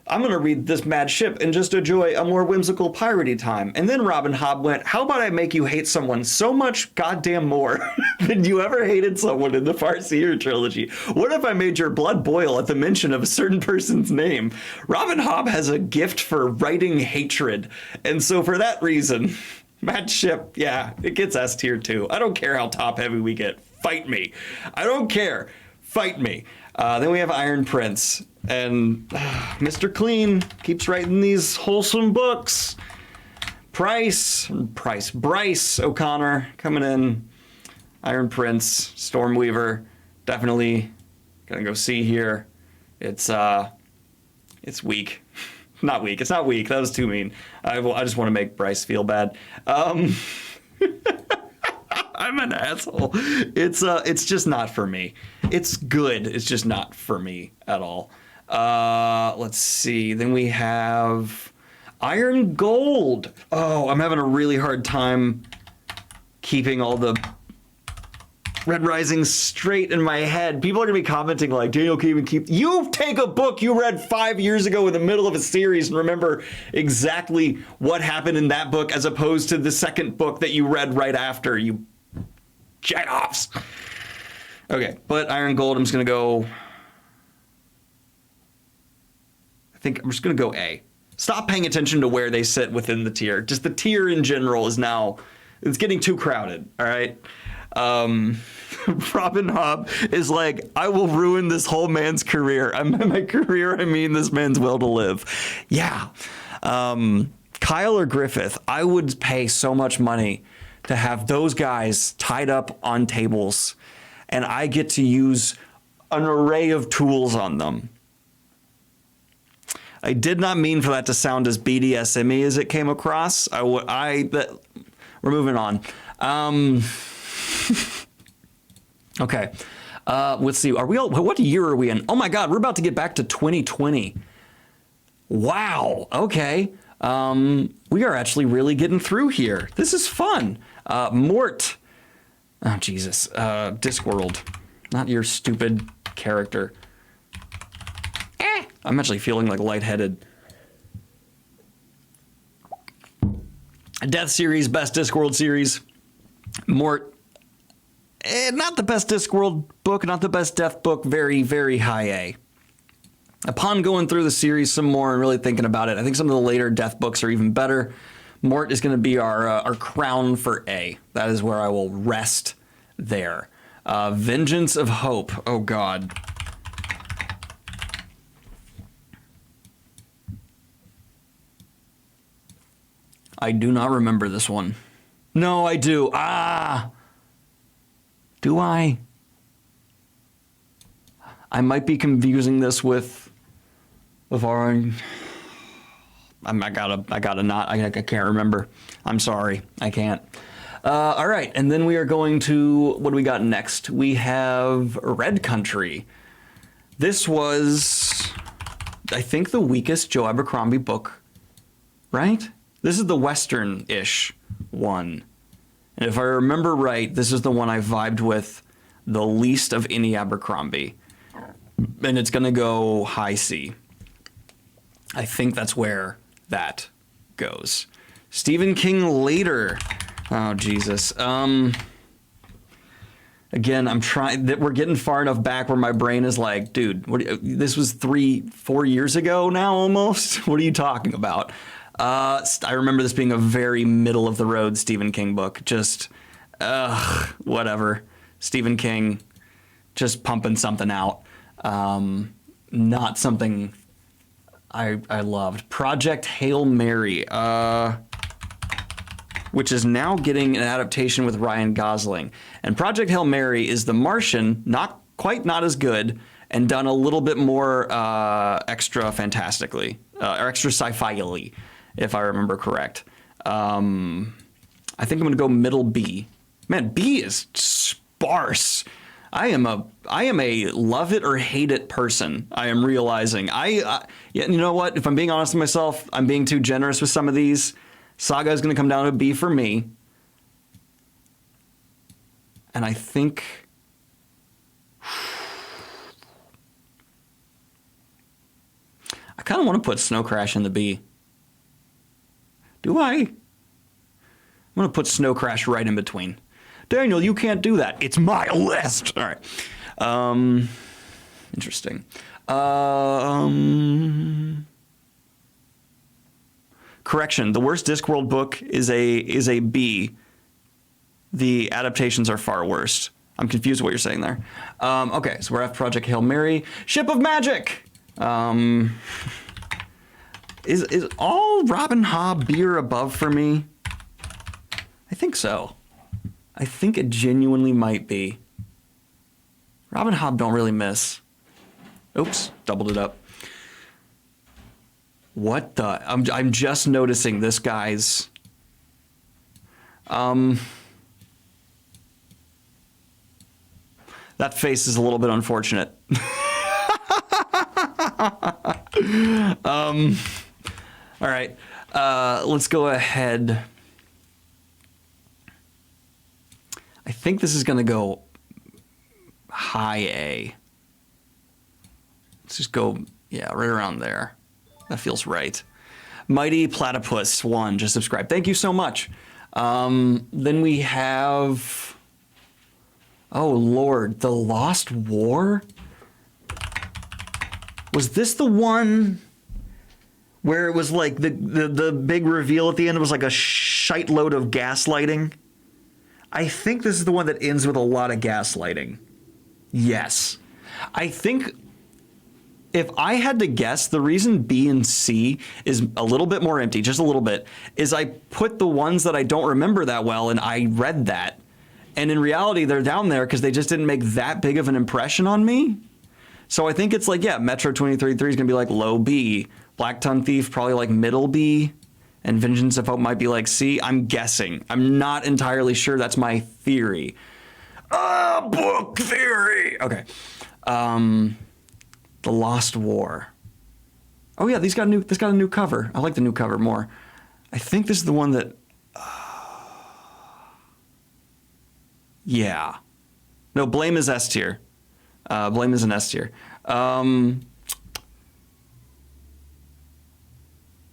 I'm going to read this Mad Ship and just enjoy a more whimsical piratey time. And then Robin Hobb went, how about I make you hate someone so much goddamn more than you ever hated someone in the Farseer trilogy? What if I made your blood boil at the mention of a certain person's name? Robin Hobb has a gift for writing hatred. And so for that reason, Mad Ship, yeah, it gets S tier too. I don't care how top heavy we get. Fight me. I don't care. Fight me. Then we have Iron Prince. And Mr. Clean keeps writing these wholesome books. Bryce O'Connor coming in. Iron Prince, Stormweaver, definitely gonna go C here. It's weak. Not weak. It's not weak. That was too mean. I just want to make Bryce feel bad. I'm an asshole. It's just not for me. It's good. It's just not for me at all. Let's see. Then we have Iron Gold. Oh, I'm having a really hard time keeping all the Red Rising straight in my head. People are gonna be commenting like, Daniel can't even keep. You take a book you read 5 years ago in the middle of a series and remember exactly what happened in that book as opposed to the second book that you read right after. You jack-offs. Okay, but Iron Gold, I'm just gonna go. I think I'm just gonna go A. Stop paying attention to where they sit within the tier. Just the tier in general is now, it's getting too crowded. All right. Robin Hobb is like, I will ruin this whole man's career. My career, I mean this man's will to live. Yeah. Kyle or Griffith, I would pay so much money to have those guys tied up on tables, and I get to use an array of tools on them. I did not mean for that to sound as BDSM-y as it came across. We're moving on. Okay. Let's see. What year are we in? Oh my God, we're about to get back to 2020. Wow. Okay. We are actually really getting through here. This is fun. Mort. Oh, Jesus. Discworld. Not your stupid character. I'm actually feeling like lightheaded. Death series, best Discworld series. Mort. Not the best Discworld book, not the best Death book, very, very high A. Upon going through the series some more and really thinking about it, I think some of the later Death books are even better. Mort is going to be our crown for A. That is where I will rest there. Vengeance of Hope. Oh, God. I do not remember this one. No, I do. Do I? I might be confusing this with our. I can't remember. I'm sorry. I can't. All right, and then we are going to, what do we got next? We have Red Country. This was, I think, the weakest Joe Abercrombie book, right? This is the Western-ish one. And if I remember right, this is the one I vibed with the least of any Abercrombie. And it's going to go high C. I think that's where that goes. Stephen King later. Oh, Jesus. Again, I'm trying, we're getting far enough back where my brain is like, dude, this was 3-4 years ago now almost? What are you talking about? I remember this being a very middle of the road Stephen King book. Just, whatever. Stephen King just pumping something out. Not something I loved. Project Hail Mary, which is now getting an adaptation with Ryan Gosling. And Project Hail Mary is The Martian, not as good, and done a little bit more extra fantastically, or extra sci-fi-ly, if I remember correct. I think I'm gonna go middle B. Man, B is sparse. I am a love it or hate it person. I am realizing. Yeah, you know what? If I'm being honest with myself, I'm being too generous with some of these. Saga is going to come down to B for me. And I think I kind of want to put Snow Crash in the B. Do I? I'm going to put Snow Crash right in between. Daniel, you can't do that. It's my list. All right. Interesting. Correction. The worst Discworld book is a B. The adaptations are far worse. I'm confused with what you're saying there. Okay, so we're at Project Hail Mary. Ship of Magic. Is all Robin Hobb B or above for me? I think so. I think it genuinely might be. Robin Hobb don't really miss. Oops, doubled it up. What the? I'm just noticing this guy's. That face is a little bit unfortunate. All right, let's go ahead. I think this is going to go high A. Let's just go, yeah, right around there. That feels right. Mighty Platypus 1 just subscribed. Thank you so much. Then we have, oh Lord, The Lost War? Was this the one where it was like the big reveal at the end was like a shite load of gaslighting? I think this is the one that ends with a lot of gaslighting. Yes. I think if I had to guess, the reason B and C is a little bit more empty, just a little bit, is I put the ones that I don't remember that well and I read that. And in reality, they're down there because they just didn't make that big of an impression on me. So I think it's like, yeah, Metro 2033 is going to be like low B. Black Tongue Thief, probably like middle B. And Vengeance of Hope might be like C. I'm guessing. I'm not entirely sure. That's my theory. Book theory. Okay. The Lost War. Oh yeah, this got a new cover. I like the new cover more. I think this is the one that. Yeah. No, Blame is S tier. Blame is an S tier.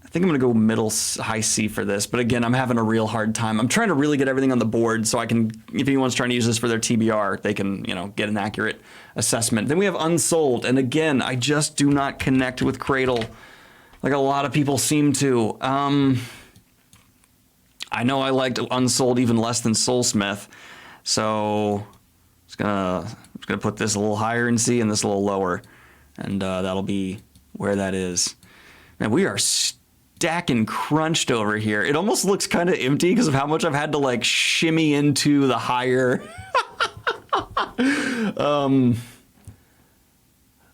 I think I'm going to go middle high C for this. But again, I'm having a real hard time. I'm trying to really get everything on the board so I can, if anyone's trying to use this for their TBR, they can, you know, get an accurate assessment. Then we have Unsold. And again, I just do not connect with Cradle like a lot of people seem to. I know I liked Unsold even less than Soulsmith. So I'm just gonna put this a little higher in C and this a little lower. And that'll be where that is. Man, we are stacking crunched over here. It almost looks kind of empty because of how much I've had to like shimmy into the higher.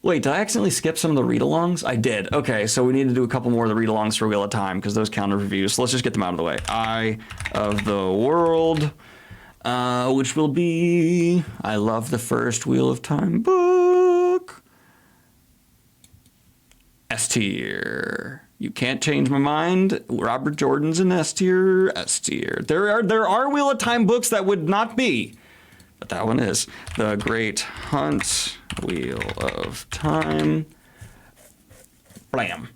Wait, did I accidentally skip some of the read-alongs? I did. Okay, so we need to do a couple more of the read-alongs for Wheel of Time because those count as reviews. So let's just get them out of the way. Eye of the World, which will be I love the first Wheel of Time book. S tier. You Can't Change My Mind. Robert Jordan's an S tier. S tier. There are Wheel of Time books that would not be, but that one is. The Great Hunt, Wheel of Time. Blam.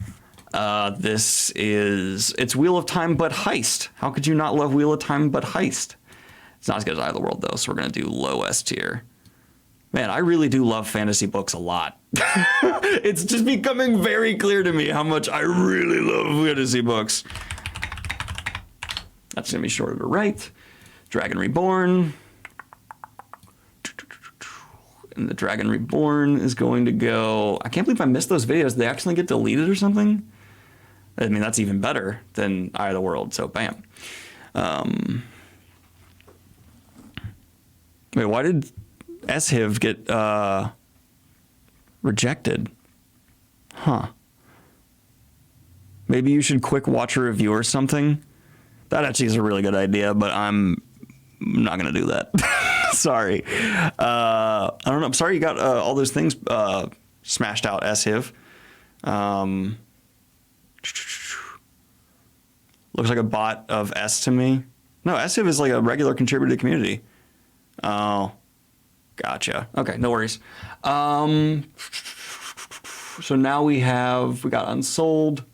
It's Wheel of Time but Heist. How could you not love Wheel of Time but Heist? It's not as good as Eye of the World though, so we're gonna do low S tier. Man, I really do love fantasy books a lot. It's just becoming very clear to me how much I really love fantasy books. That's gonna be shorter to right. Dragon Reborn. And the Dragon Reborn is going to go. I can't believe I missed those videos. Did they actually get deleted or something? I mean, that's even better than Eye of the World, so bam. Wait, why did SHIV get rejected? Huh. Maybe you should quick watch a review or something. That actually is a really good idea, but I'm not gonna do that. Sorry. I don't know. I'm sorry you got all those things smashed out, SHIV. Looks like a bot of S to me. No, SHIV is like a regular contributor to the community. Oh, gotcha. Okay, no worries. So now we got Unsold.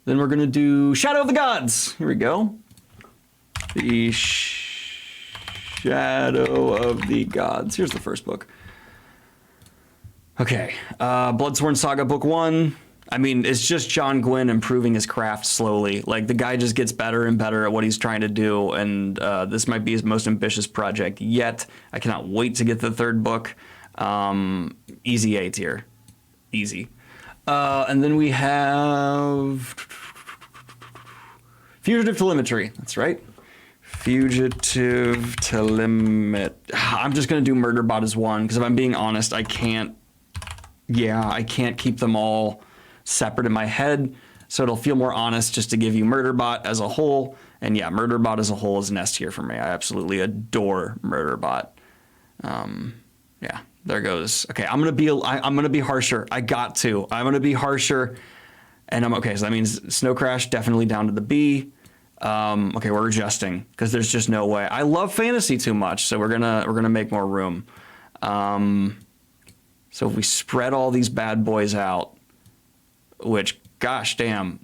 Then we're gonna do Shadow of the Gods. Here we go. The Shadow of the Gods. Here's the first book. Okay, Bloodsworn Saga Book 1. I mean, it's just John Gwynne improving his craft slowly. Like, the guy just gets better and better at what he's trying to do, and this might be his most ambitious project yet. I cannot wait to get the third book. Easy A tier. Easy. And then we have Fugitive Telemetry. That's right. Fugitive Telemetry. I'm just going to do Murderbot as one, because if I'm being honest, I can't keep them all separate in my head. so it'll feel more honest just to give you Murderbot as a whole. And yeah, Murderbot as a whole is an S tier for me. I absolutely adore Murderbot. Yeah, there goes. Okay, I'm gonna be harsher. I'm gonna be harsher, and I'm okay. So that means Snow Crash definitely down to the B. Okay, we're adjusting because there's just no way. I love fantasy too much, so we're gonna make more room. So if we spread all these bad boys out, which gosh damn,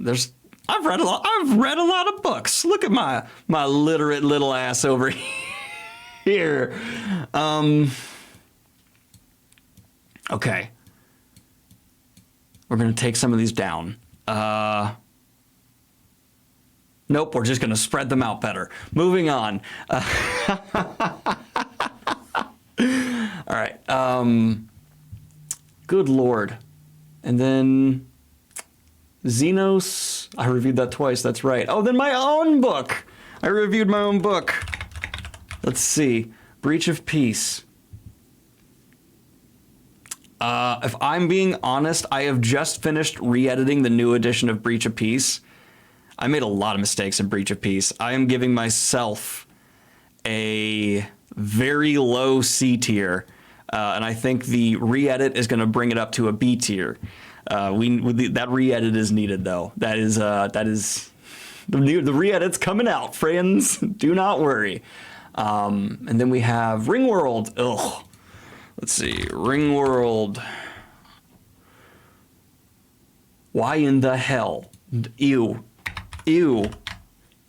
I've read a lot of books. Look at my literate little ass over here. Okay. We're gonna take some of these down. Nope, we're just gonna spread them out better. Moving on. All right. Good Lord. And then Xenos. I reviewed that twice. That's right. Oh, then my own book. I reviewed my own book. Let's see. Breach of Peace. If I'm being honest, I have just finished re-editing the new edition of Breach of Peace. I made a lot of mistakes in Breach of Peace. I am giving myself a very low C tier, and I think the re-edit is going to bring it up to a B tier. That re-edit is needed, though. That is the re-edit's coming out, friends. Do not worry. And then we have Ringworld. Ugh. Let's see, Ringworld. Why in the hell? Ew. Ew.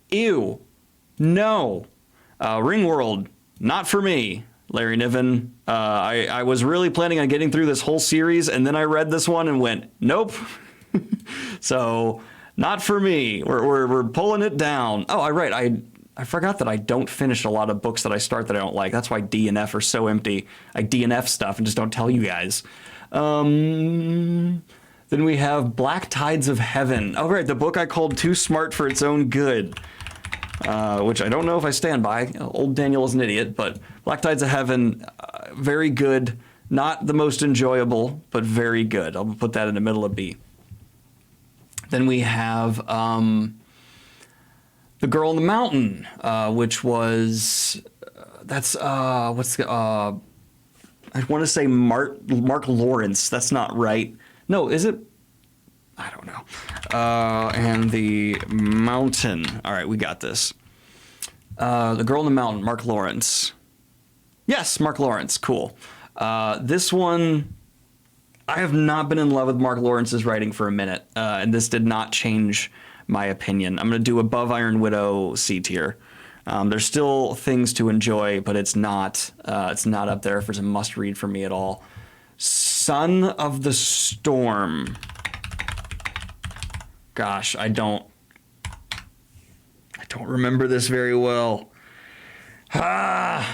Ew. No. Ringworld, not for me, Larry Niven. I was really planning on getting through this whole series, and then I read this one and went, nope. So, not for me. We're pulling it down. Oh, I forgot that I don't finish a lot of books that I start that I don't like. That's why D and F are so empty. I D and F stuff and just don't tell you guys. Then we have Black Tides of Heaven. Oh, right, the book I called Too Smart for Its Own Good, which I don't know if I stand by. Old Daniel is an idiot, but Black Tides of Heaven, very good. Not the most enjoyable, but very good. I'll put that in the middle of B. Then we have... The Girl in the Mountain, which was, I want to say Mark Lawrence. That's not right. No, is it? I don't know. And The Mountain. All right, we got this. The Girl in the Mountain, Mark Lawrence. Yes, Mark Lawrence. Cool. This one, I have not been in love with Mark Lawrence's writing for a minute, and this did not change my opinion. I'm going to do above Iron Widow C tier. There's still things to enjoy, but it's not up there if it's a must read for me at all. Son of the Storm. Gosh, I don't remember this very well. I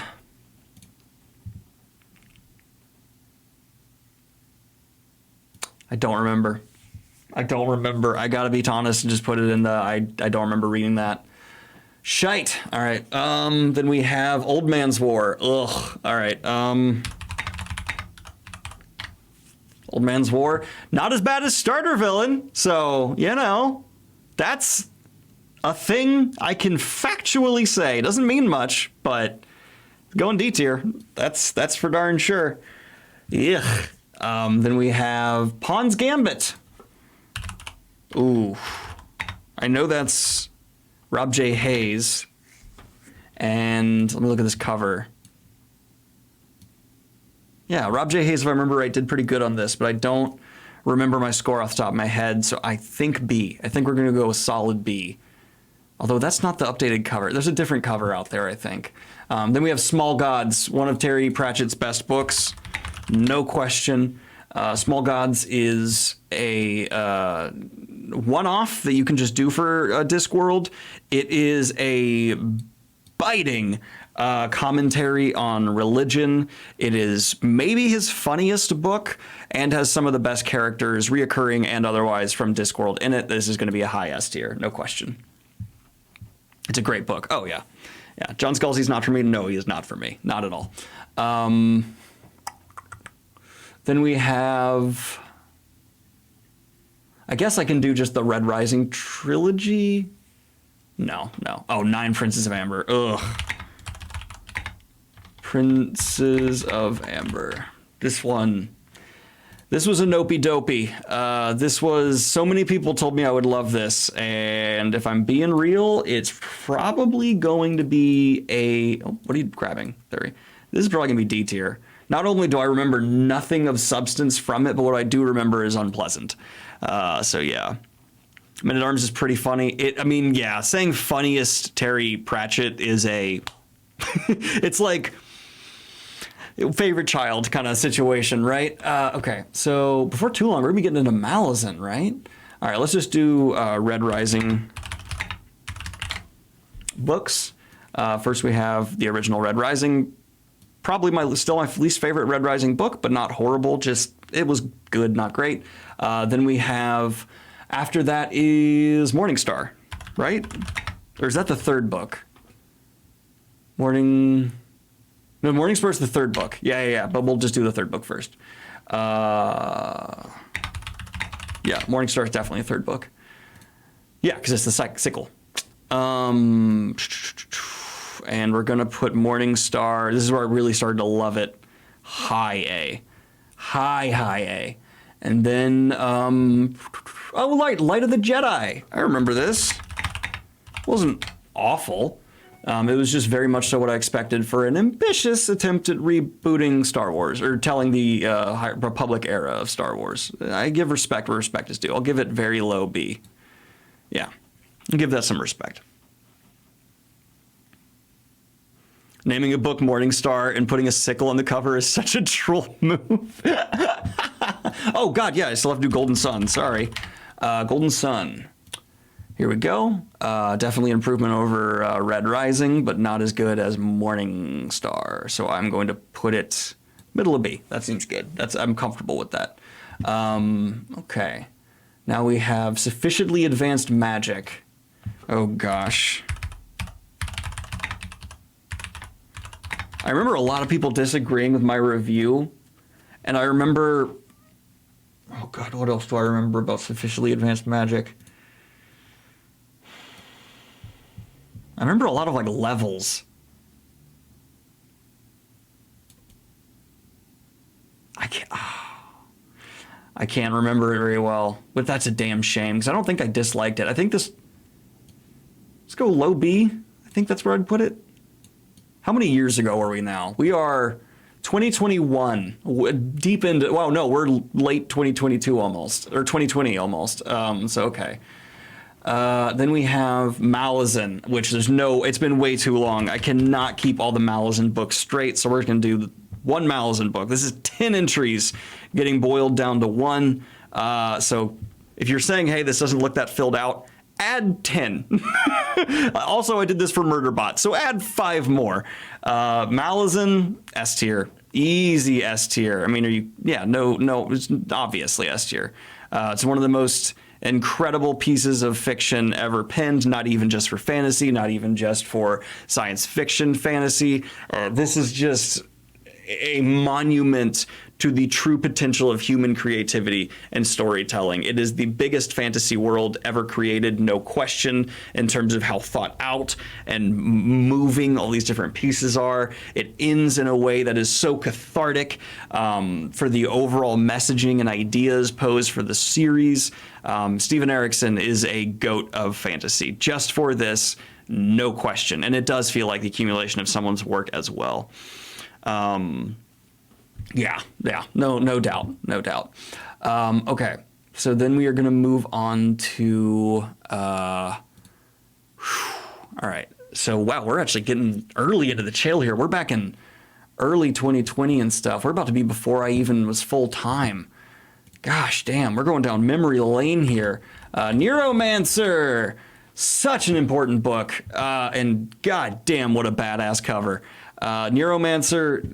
don't remember. I gotta be honest and just put it in the I don't remember reading that. Shite. All right. Then we have Old Man's War. Ugh. All right. Old Man's War. Not as bad as Starter Villain. So, that's a thing I can factually say. Doesn't mean much, but going D tier. That's for darn sure. Ugh. Then we have Pawn's Gambit. Ooh, I know that's Rob J. Hayes, and let me look at this cover. Yeah, Rob J. Hayes, if I remember right, did pretty good on this, but I don't remember my score off the top of my head, so I think B. I think we're going to go with solid B. Although that's not the updated cover. There's a different cover out there, I think. Then we have Small Gods, one of Terry Pratchett's best books, no question. Small Gods is a one-off that you can just do for Discworld. It is a biting commentary on religion. It is maybe his funniest book and has some of the best characters, reoccurring and otherwise, from Discworld in it. This is going to be a high S tier, no question. It's a great book. Oh, yeah. Yeah, John Scalzi's not for me. No, he is not for me. Not at all. Then we have... I guess I can do just the Red Rising trilogy. No. Oh, 9 Princes of Amber. Ugh. Princes of Amber. This was a nopey dopey. This was, so many people told me I would love this, and if I'm being real, it's probably going to be what are you grabbing, Theory? This is probably gonna be D tier. Not only do I remember nothing of substance from it, but what I do remember is unpleasant. So yeah. Man at Arms is pretty funny. Saying funniest Terry Pratchett is it's like favorite child kind of situation, right? Okay, so before too long, we're gonna be getting into Malazan, right? All right, let's just do Red Rising books. First we have the original Red Rising, probably still my least favorite Red Rising book, but not horrible, just it was good, not great. Then we have, after that is Morningstar, right? Or is that the third book? Morningstar is the third book. Yeah, but we'll just do the third book first. Yeah, Morningstar is definitely a third book. Yeah, because it's the sickle. And we're going to put Morningstar, this is where I really started to love it, high A. High A. And then, Light of the Jedi. I remember this. It wasn't awful. It was just very much so what I expected for an ambitious attempt at rebooting Star Wars, or telling the Republic era of Star Wars. I give respect where respect is due. I'll give it very low B. Yeah, I'll give that some respect. Naming a book Morningstar and putting a sickle on the cover is such a troll move. Oh God, yeah, I still have to do Golden Sun, sorry. Golden Sun. Here we go. Definitely improvement over Red Rising, but not as good as Morningstar. So I'm going to put it middle of B. That seems good. I'm comfortable with that. Okay. Now we have Sufficiently Advanced Magic. Oh gosh. I remember a lot of people disagreeing with my review, and I remember, oh God, what else do I remember about Sufficiently Advanced Magic? I remember a lot of levels. I can't remember it very well, but that's a damn shame because I don't think I disliked it. I think let's go low B. I think that's where I'd put it. How many years ago are we now? We are 2021, deep into, wow, no, we're late 2022 almost, or 2020 almost. So okay. Then we have Malazan, which it's been way too long. I cannot keep all the Malazan books straight, so we're going to do one Malazan book. This is 10 entries getting boiled down to one. So if you're saying, hey, this doesn't look that filled out, add 10. Also, I did this for Murderbot, so add 5 more. Malazan, S tier. Easy S tier. I mean, no, it's obviously S tier. It's one of the most incredible pieces of fiction ever penned, not even just for fantasy, not even just for science fiction fantasy. This is just a monument to the true potential of human creativity and storytelling. It is the biggest fantasy world ever created, no question, in terms of how thought out and moving all these different pieces are. It ends in a way that is so cathartic for the overall messaging and ideas posed for the series. Steven Erikson is a goat of fantasy. Just for this, no question. And it does feel like the accumulation of someone's work as well. Yeah, no doubt. Okay, so then we are going to move on to, all right, so wow, we're actually getting early into the trail here. We're back in early 2020 and stuff. We're about to be before I even was full-time. Gosh damn, we're going down memory lane here. Neuromancer, such an important book, and god damn, what a badass cover. Neuromancer,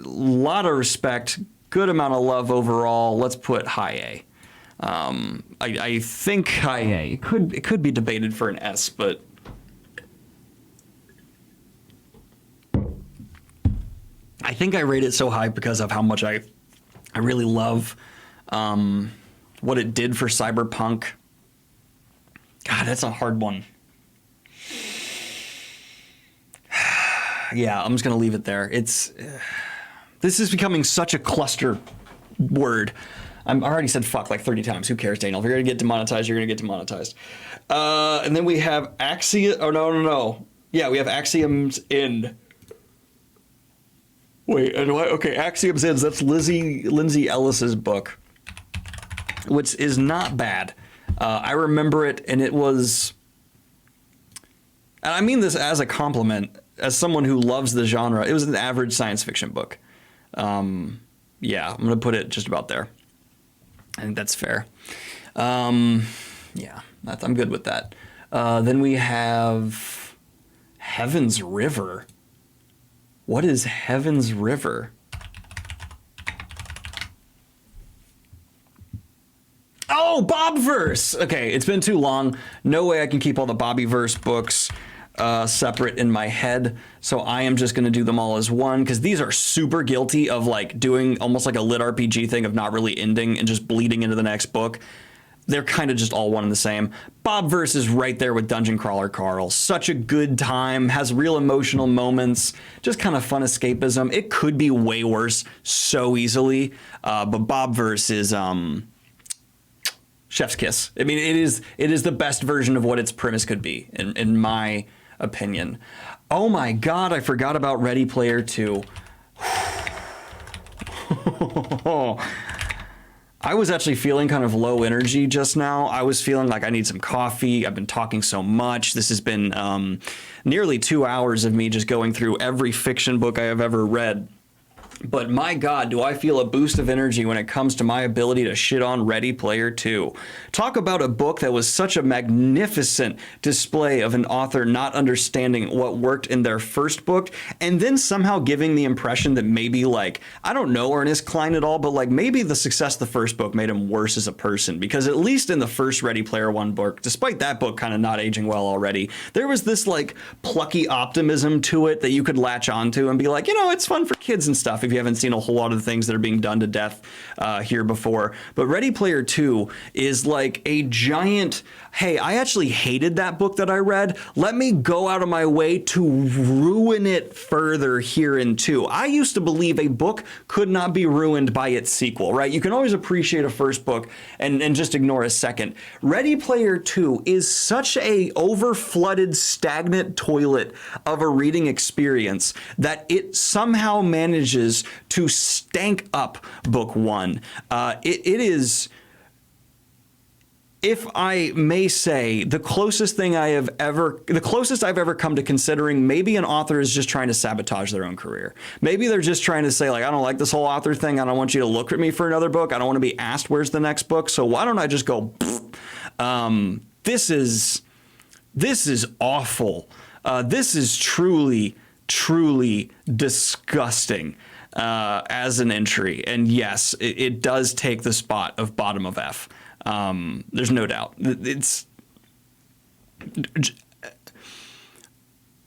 lot of respect, good amount of love overall. Let's put high A. I think high A. It could be debated for an S, but I think I rate it so high because of how much I really love. what it did for cyberpunk. God, that's a hard one. Yeah, I'm just going to leave it there. This is becoming such a cluster word. I already said fuck like 30 times. Who cares, Daniel? If you're going to get demonetized, you're going to get demonetized. And then we have Axiom. Oh, no. Yeah, we have Axiom's End. Wait, okay, Axiom's End. That's Lindsay Ellis's book, which is not bad. I remember it, and it was... And I mean this as a compliment, as someone who loves the genre. It was an average science fiction book. Yeah, I'm going to put it just about there. I think that's fair. Yeah, I'm good with that. Then we have Heaven's River. What is Heaven's River? Oh, Bobverse! Okay, it's been too long. No way I can keep all the Bobbyverse books separate in my head, so I am just going to do them all as one, because these are super guilty of like doing almost like a lit RPG thing of not really ending and just bleeding into the next book. They're kind of just all one and the same. Bobverse is right there with Dungeon Crawler Carl. Such a good time, has real emotional moments, just kind of fun escapism. It could be way worse so easily, but Bobverse is chef's kiss. I mean, it is the best version of what its premise could be, in my opinion. Oh my God, I forgot about Ready Player 2. I was actually feeling kind of low energy just now. I was feeling like I need some coffee. I've been talking so much. This has been nearly 2 hours of me just going through every fiction book I have ever read. But my God, do I feel a boost of energy when it comes to my ability to shit on Ready Player 2. Talk about a book that was such a magnificent display of an author not understanding what worked in their first book, and then somehow giving the impression that maybe, like, I don't know Ernest Cline at all, but like maybe the success of the first book made him worse as a person, because at least in the first Ready Player 1 book, despite that book kind of not aging well already, there was this like plucky optimism to it that you could latch onto and be like, you know, it's fun for kids and stuff if you haven't seen a whole lot of the things that are being done to death here before. But Ready Player 2 is like a giant, hey, I actually hated that book that I read. Let me go out of my way to ruin it further here in 2. I used to believe a book could not be ruined by its sequel, right? You can always appreciate a first book and just ignore a second. Ready Player 2 is such a over-flooded, stagnant toilet of a reading experience that it somehow manages to stank up book 1. It is, if I may say, the closest I've ever come to considering maybe an author is just trying to sabotage their own career. Maybe they're just trying to say, like, I don't like this whole author thing. I don't want you to look at me for another book. I don't want to be asked where's the next book. So why don't I just go, this is awful. This is truly disgusting as an entry. And yes, it does take the spot of bottom of F. There's no doubt.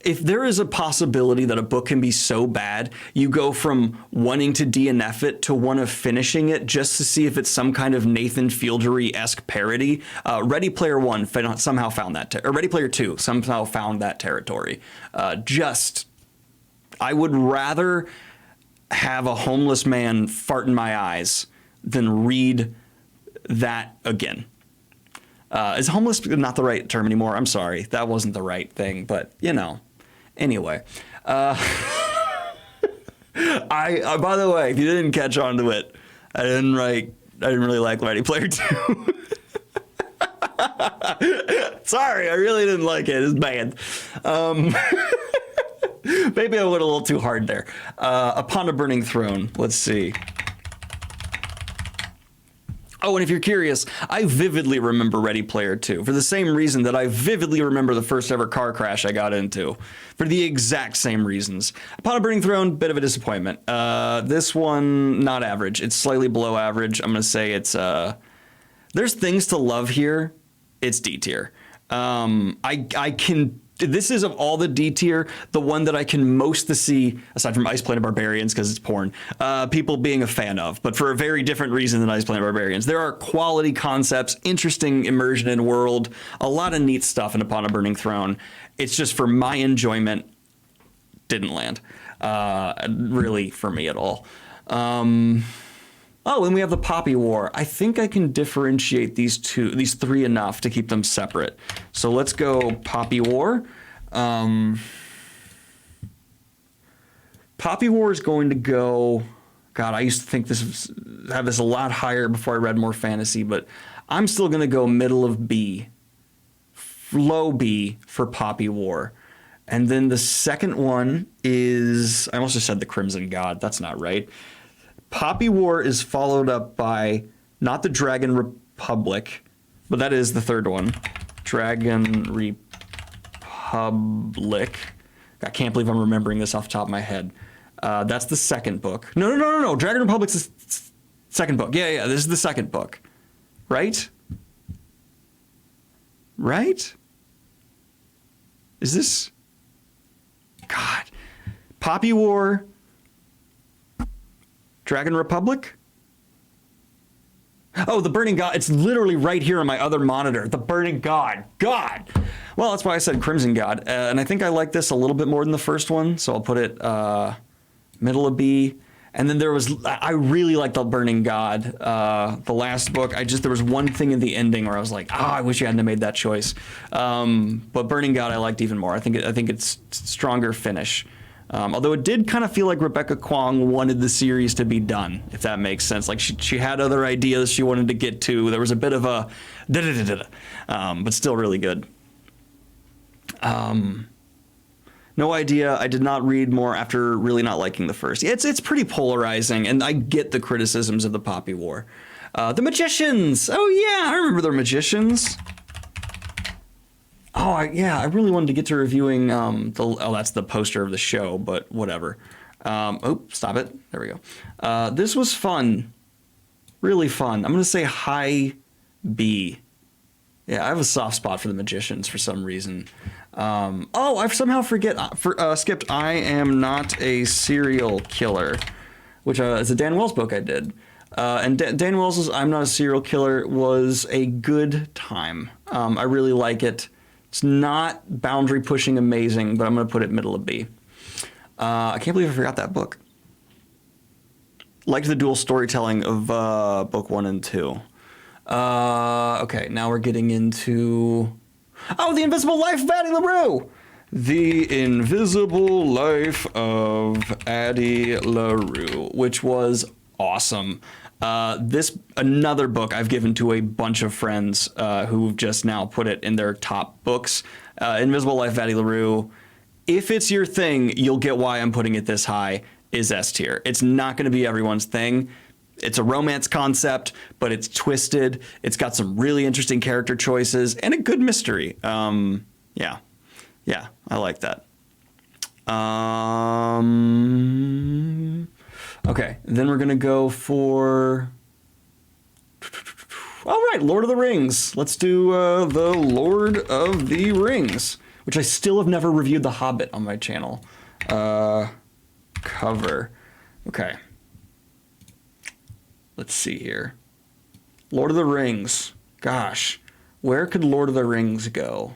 If there is a possibility that a book can be so bad, you go from wanting to DNF it to one of finishing it just to see if it's some kind of Nathan Fieldery-esque parody. Ready Player 1 somehow found that, or Ready Player 2 somehow found that territory. I would rather have a homeless man fart in my eyes than read that again. Is homeless not the right term anymore? I'm sorry. That wasn't the right thing, but you know. Anyway. By the way, if you didn't catch on to it, I didn't really like Ready Player 2. Sorry, I really didn't like it. It's bad. Maybe I went a little too hard there. Upon a Burning Throne. Let's see. Oh, and if you're curious, I vividly remember Ready Player 2 for the same reason that I vividly remember the first ever car crash I got into. For the exact same reasons. Upon a Burning Throne, bit of a disappointment. This one, not average. It's slightly below average. I'm going to say it's... there's things to love here. It's D tier. I can this is, of all the D tier, the one that I can most to see, aside from Ice Planet Barbarians, because it's porn, people being a fan of, but for a very different reason than Ice Planet Barbarians. There are quality concepts, interesting immersion in world, a lot of neat stuff in Upon a Burning Throne. It's just for my enjoyment, didn't land, really, for me at all. Oh, and we have the Poppy War. I think I can differentiate these three enough to keep them separate. So let's go Poppy War. Poppy War is going to go... God, I used to think have this a lot higher before I read more fantasy, but I'm still going to go middle of B. Low B for Poppy War. And then the second one is... I almost just said the Crimson God. That's not right. Poppy War is followed up by not the Dragon Republic, but that is the third one. Dragon Republic. I can't believe I'm remembering this off the top of my head. That's the second book. No. Dragon Republic's the second book. Yeah. This is the second book. Right? Right? Is this... God. Poppy War... Dragon Republic? Oh, the Burning God. It's literally right here on my other monitor. The Burning God. God! Well, that's why I said Crimson God. And I think I like this a little bit more than the first one, so I'll put it middle of B. And then I really like the Burning God. The last book, there was one thing in the ending where I was like, I wish you hadn't have made that choice. But Burning God I liked even more. I think it's stronger finish. Although it did kind of feel like Rebecca Kwong wanted the series to be done, if that makes sense. Like she had other ideas she wanted to get to. There was a bit of a but still really good. No idea. I did not read more after really not liking the first. It's pretty polarizing, and I get the criticisms of the Poppy War. The Magicians. Oh yeah, I remember the Magicians. Oh, I really wanted to get to reviewing that's the poster of the show, but whatever. Stop it. There we go. This was fun. Really fun. I'm going to say high B. Yeah, I have a soft spot for the Magicians for some reason. I somehow skipped I Am Not a Serial Killer, which is a Dan Wells book I did. And Dan Wells' I'm Not a Serial Killer was a good time. I really like it. It's not boundary pushing amazing, but I'm going to put it middle of B. I can't believe I forgot that book. Liked the dual storytelling of book 1 and 2. Okay, now we're getting into... Oh, The Invisible Life of Addie LaRue! The Invisible Life of Addie LaRue, which was awesome. Another book I've given to a bunch of friends who've just now put it in their top books. Invisible Life of Addie LaRue. If it's your thing, you'll get why I'm putting it this high, is S tier. It's not going to be everyone's thing. It's a romance concept, but it's twisted. It's got some really interesting character choices and a good mystery. Yeah, I like that. Okay, then we're going to go for... All right, Lord of the Rings. Let's do the Lord of the Rings, which I still have never reviewed The Hobbit on my channel. Cover. Okay. Let's see here. Lord of the Rings. Gosh, where could Lord of the Rings go?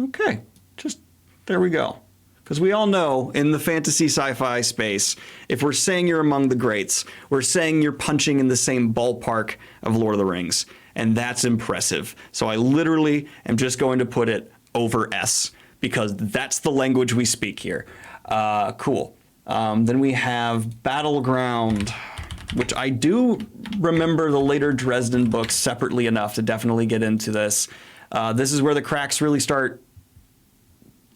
Okay, just there we go. Because we all know in the fantasy sci-fi space, if we're saying you're among the greats, we're saying you're punching in the same ballpark of Lord of the Rings. And that's impressive. So I literally am just going to put it over S, because that's the language we speak here. Cool. Then we have Battleground, which I do remember the later Dresden books separately enough to definitely get into this. This is where the cracks really start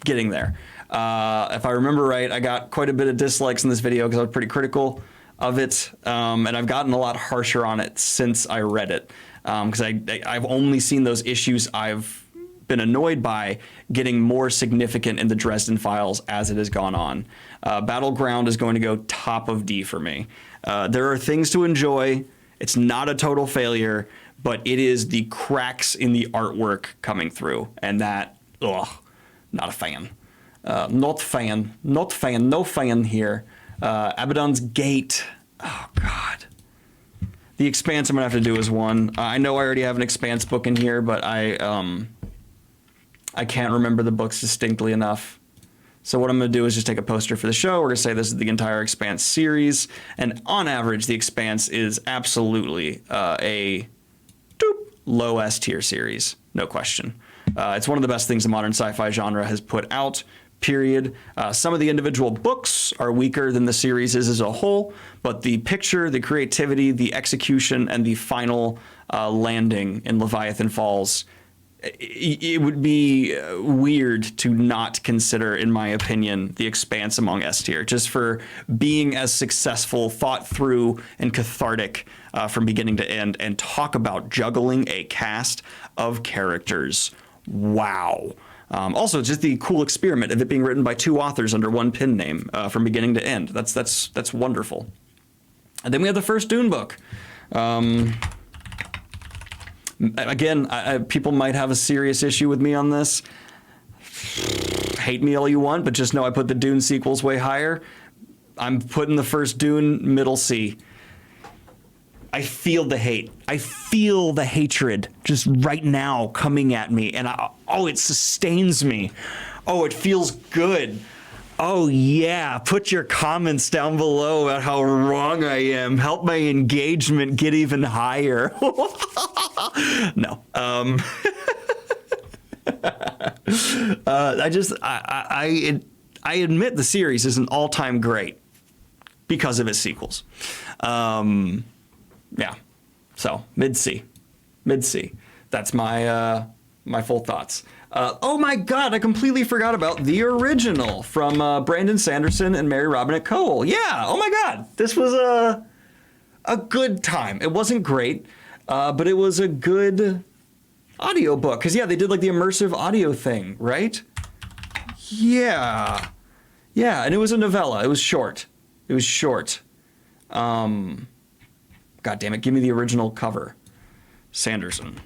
getting there. If I remember right, I got quite a bit of dislikes in this video because I was pretty critical of it, and I've gotten a lot harsher on it since I read it, because I've only seen those issues I've been annoyed by getting more significant in the Dresden Files as it has gone on. Battleground is going to go top of D for me. There are things to enjoy. It's not a total failure, but it is the cracks in the artwork coming through, and that ugh, not a fan. Not fan. No fan here. Abaddon's Gate. Oh, God. The Expanse I'm going to have to do as one. I know I already have an Expanse book in here, but I can't remember the books distinctly enough. So what I'm going to do is just take a poster for the show. We're going to say this is the entire Expanse series. And on average, the Expanse is absolutely a low S tier series. No question. It's one of the best things the modern sci-fi genre has put out. Period. Some of the individual books are weaker than the series is as a whole, but the picture, the creativity, the execution, and the final landing in Leviathan Falls, it would be weird to not consider, in my opinion, The Expanse among S tier, just for being as successful, thought through, and cathartic from beginning to end, and talk about juggling a cast of characters. Wow. Also, just the cool experiment of it being written by 2 authors under one pen name from beginning to end. That's wonderful. And then we have the first Dune book. Again, people might have a serious issue with me on this. Hate me all you want, but just know I put the Dune sequels way higher. I'm putting the first Dune middle C. I feel the hate. I feel the hatred just right now coming at me. And it sustains me. Oh, it feels good. Oh, yeah. Put your comments down below about how wrong I am. Help my engagement get even higher. No. I admit the series is an all-time great because of its sequels. Yeah, so mid-C. That's my my full thoughts. Oh my God, I completely forgot about the original from Brandon Sanderson and Mary Robinette Kowal. Yeah, oh my God, this was a good time. It wasn't great, but it was a good audiobook. Because, yeah, they did like the immersive audio thing, right? Yeah, and it was a novella. It was short. God damn it, give me the original cover. Sanderson.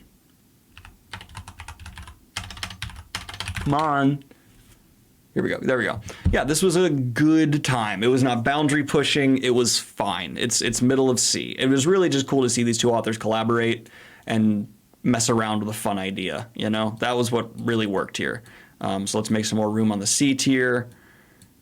Come on. Here we go. There we go. Yeah, this was a good time. It was not boundary pushing. It was fine. It's middle of C. It was really just cool to see these 2 authors collaborate and mess around with a fun idea. You know, that was what really worked here. So let's make some more room on the C tier.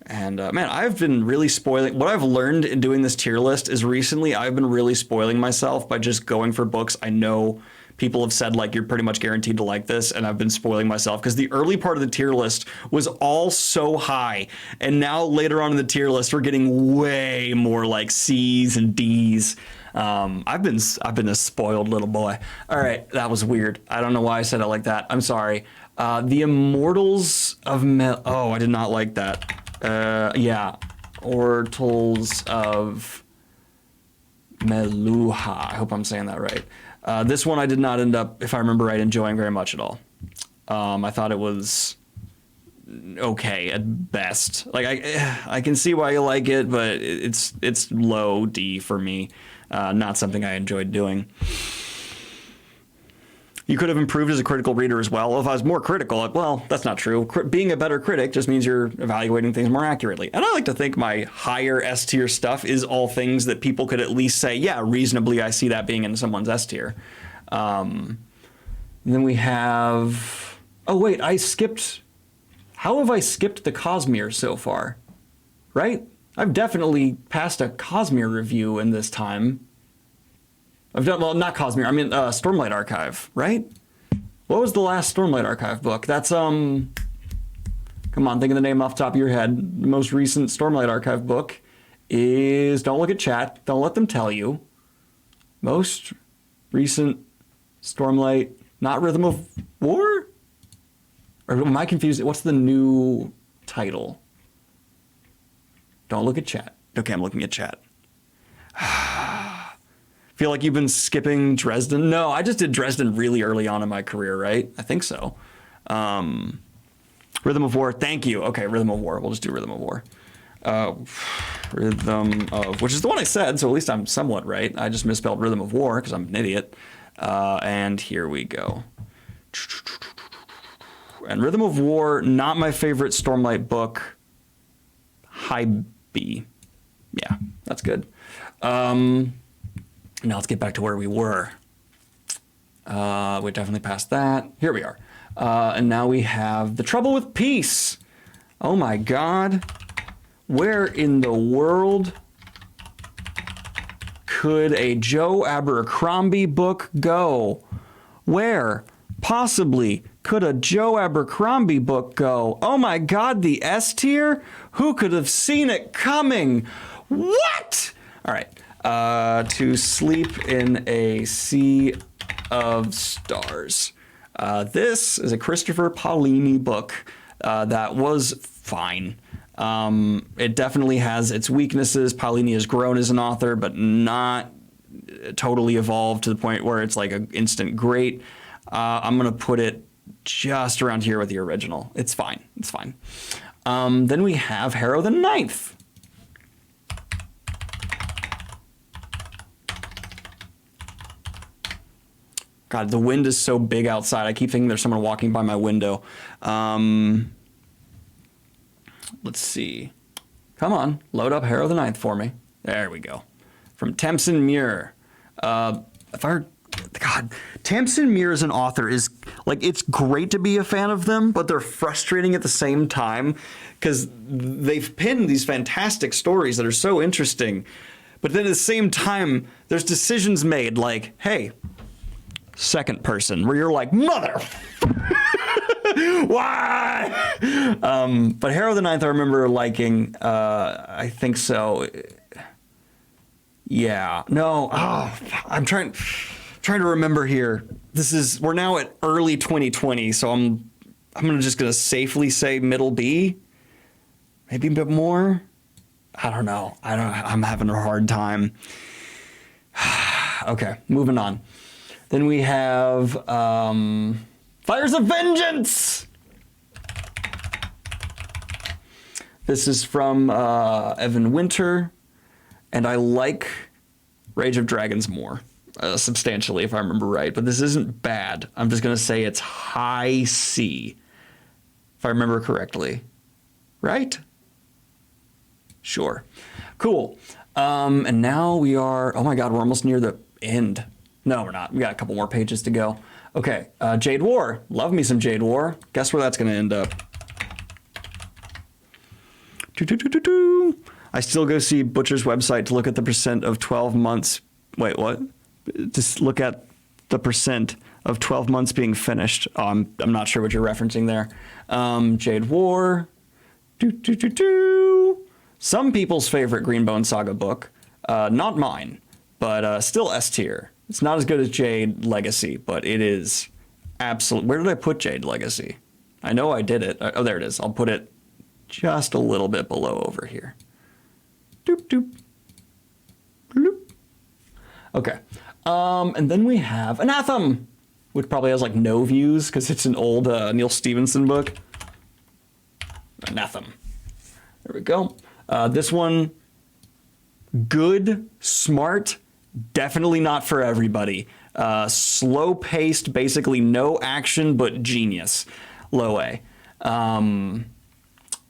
And man, I've been really spoiling. What I've learned in doing this tier list is recently I've been really spoiling myself by just going for books I know people have said, like, you're pretty much guaranteed to like this. And I've been spoiling myself because the early part of the tier list was all so high. And now later on in the tier list, we're getting way more like C's and D's. I've been a spoiled little boy. All right. That was weird. I don't know why I said it like that. I'm sorry. The Immortals of I did not like that. Yeah, Ortals of Meluha. I hope I'm saying that right. This one I did not end up, if I remember right, enjoying very much at all. I thought it was okay at best. Like I can see why you like it, but it's low D for me. Not something I enjoyed doing. You could have improved as a critical reader as well. If I was more critical, well, that's not true. Being a better critic just means you're evaluating things more accurately. And I like to think my higher S tier stuff is all things that people could at least say, yeah, reasonably I see that being in someone's S tier. Then we have... Oh, wait, How have I skipped the Cosmere so far? Right? I've definitely passed a Cosmere review in this time. I've done, well, not Cosmere, I mean Stormlight Archive, right? What was the last Stormlight Archive book? That's, come on, think of the name off the top of your head. The most recent Stormlight Archive book is, don't look at chat, don't let them tell you. Most recent Stormlight, not Rhythm of War? Or am I confused? What's the new title? Don't look at chat. Okay, I'm looking at chat. Feel like you've been skipping Dresden? No, I just did Dresden really early on in my career, right? I think so. Rhythm of War, thank you. Okay, Rhythm of War. We'll just do Rhythm of War. Rhythm of, which is the one I said, so at least I'm somewhat right. I just misspelled Rhythm of War because I'm an idiot. And here we go. And Rhythm of War, not my favorite Stormlight book. High B. Yeah, that's good. Now let's get back to where we were. We definitely passed that. Here we are. And now we have The Trouble with Peace. Oh my God. Where in the world could a Joe Abercrombie book go? Where possibly could a Joe Abercrombie book go? Oh my God, the S tier? Who could have seen it coming? What? All right. To Sleep in a Sea of Stars. This is a Christopher Paolini book that was fine. It definitely has its weaknesses. Paolini has grown as an author, but not totally evolved to the point where it's like an instant great. I'm going to put it just around here with the original. It's fine. It's fine. Then we have Harrow the Ninth. God, the wind is so big outside. I keep thinking there's someone walking by my window. Let's see. Come on, load up Harrow the Ninth for me. There we go. From Tamsin Muir. God, Tamsin Muir as an author is like, it's great to be a fan of them, but they're frustrating at the same time because they've pinned these fantastic stories that are so interesting. But then at the same time, there's decisions made like, hey, second person, where you're like, mother. Why? But Harrow the Ninth, I remember liking. I think so. Yeah. No. Oh, I'm trying to remember here. We're now at early 2020, so I'm gonna safely say middle B. Maybe a bit more. I don't know. I'm having a hard time. Okay, moving on. Then we have Fires of Vengeance. This is from Evan Winter, and I like Rage of Dragons more, substantially, if I remember right. But this isn't bad. I'm just going to say it's high C, if I remember correctly. Right? Sure. Cool. And now we are, oh my God, we're almost near the end. No, we're not. We got a couple more pages to go. Okay, Jade War. Love me some Jade War. Guess where that's going to end up? I still go see Butcher's website to look at the percent of 12 months. Wait, what? Just look at the percent of 12 months being finished. Oh, I'm not sure what you're referencing there. Jade War. Some people's favorite Greenbone Saga book. Not mine, but still S tier. It's not as good as Jade Legacy, but it is absolute. Where did I put Jade Legacy? I know I did it. Oh, there it is. I'll put it just a little bit below over here. Doop, doop. Bloop. Okay. And then we have Anathem, which probably has like no views because it's an old Neil Stephenson book. Anathem. There we go. This one, good, smart, definitely not for everybody. Slow paced, basically no action, but genius. Low A.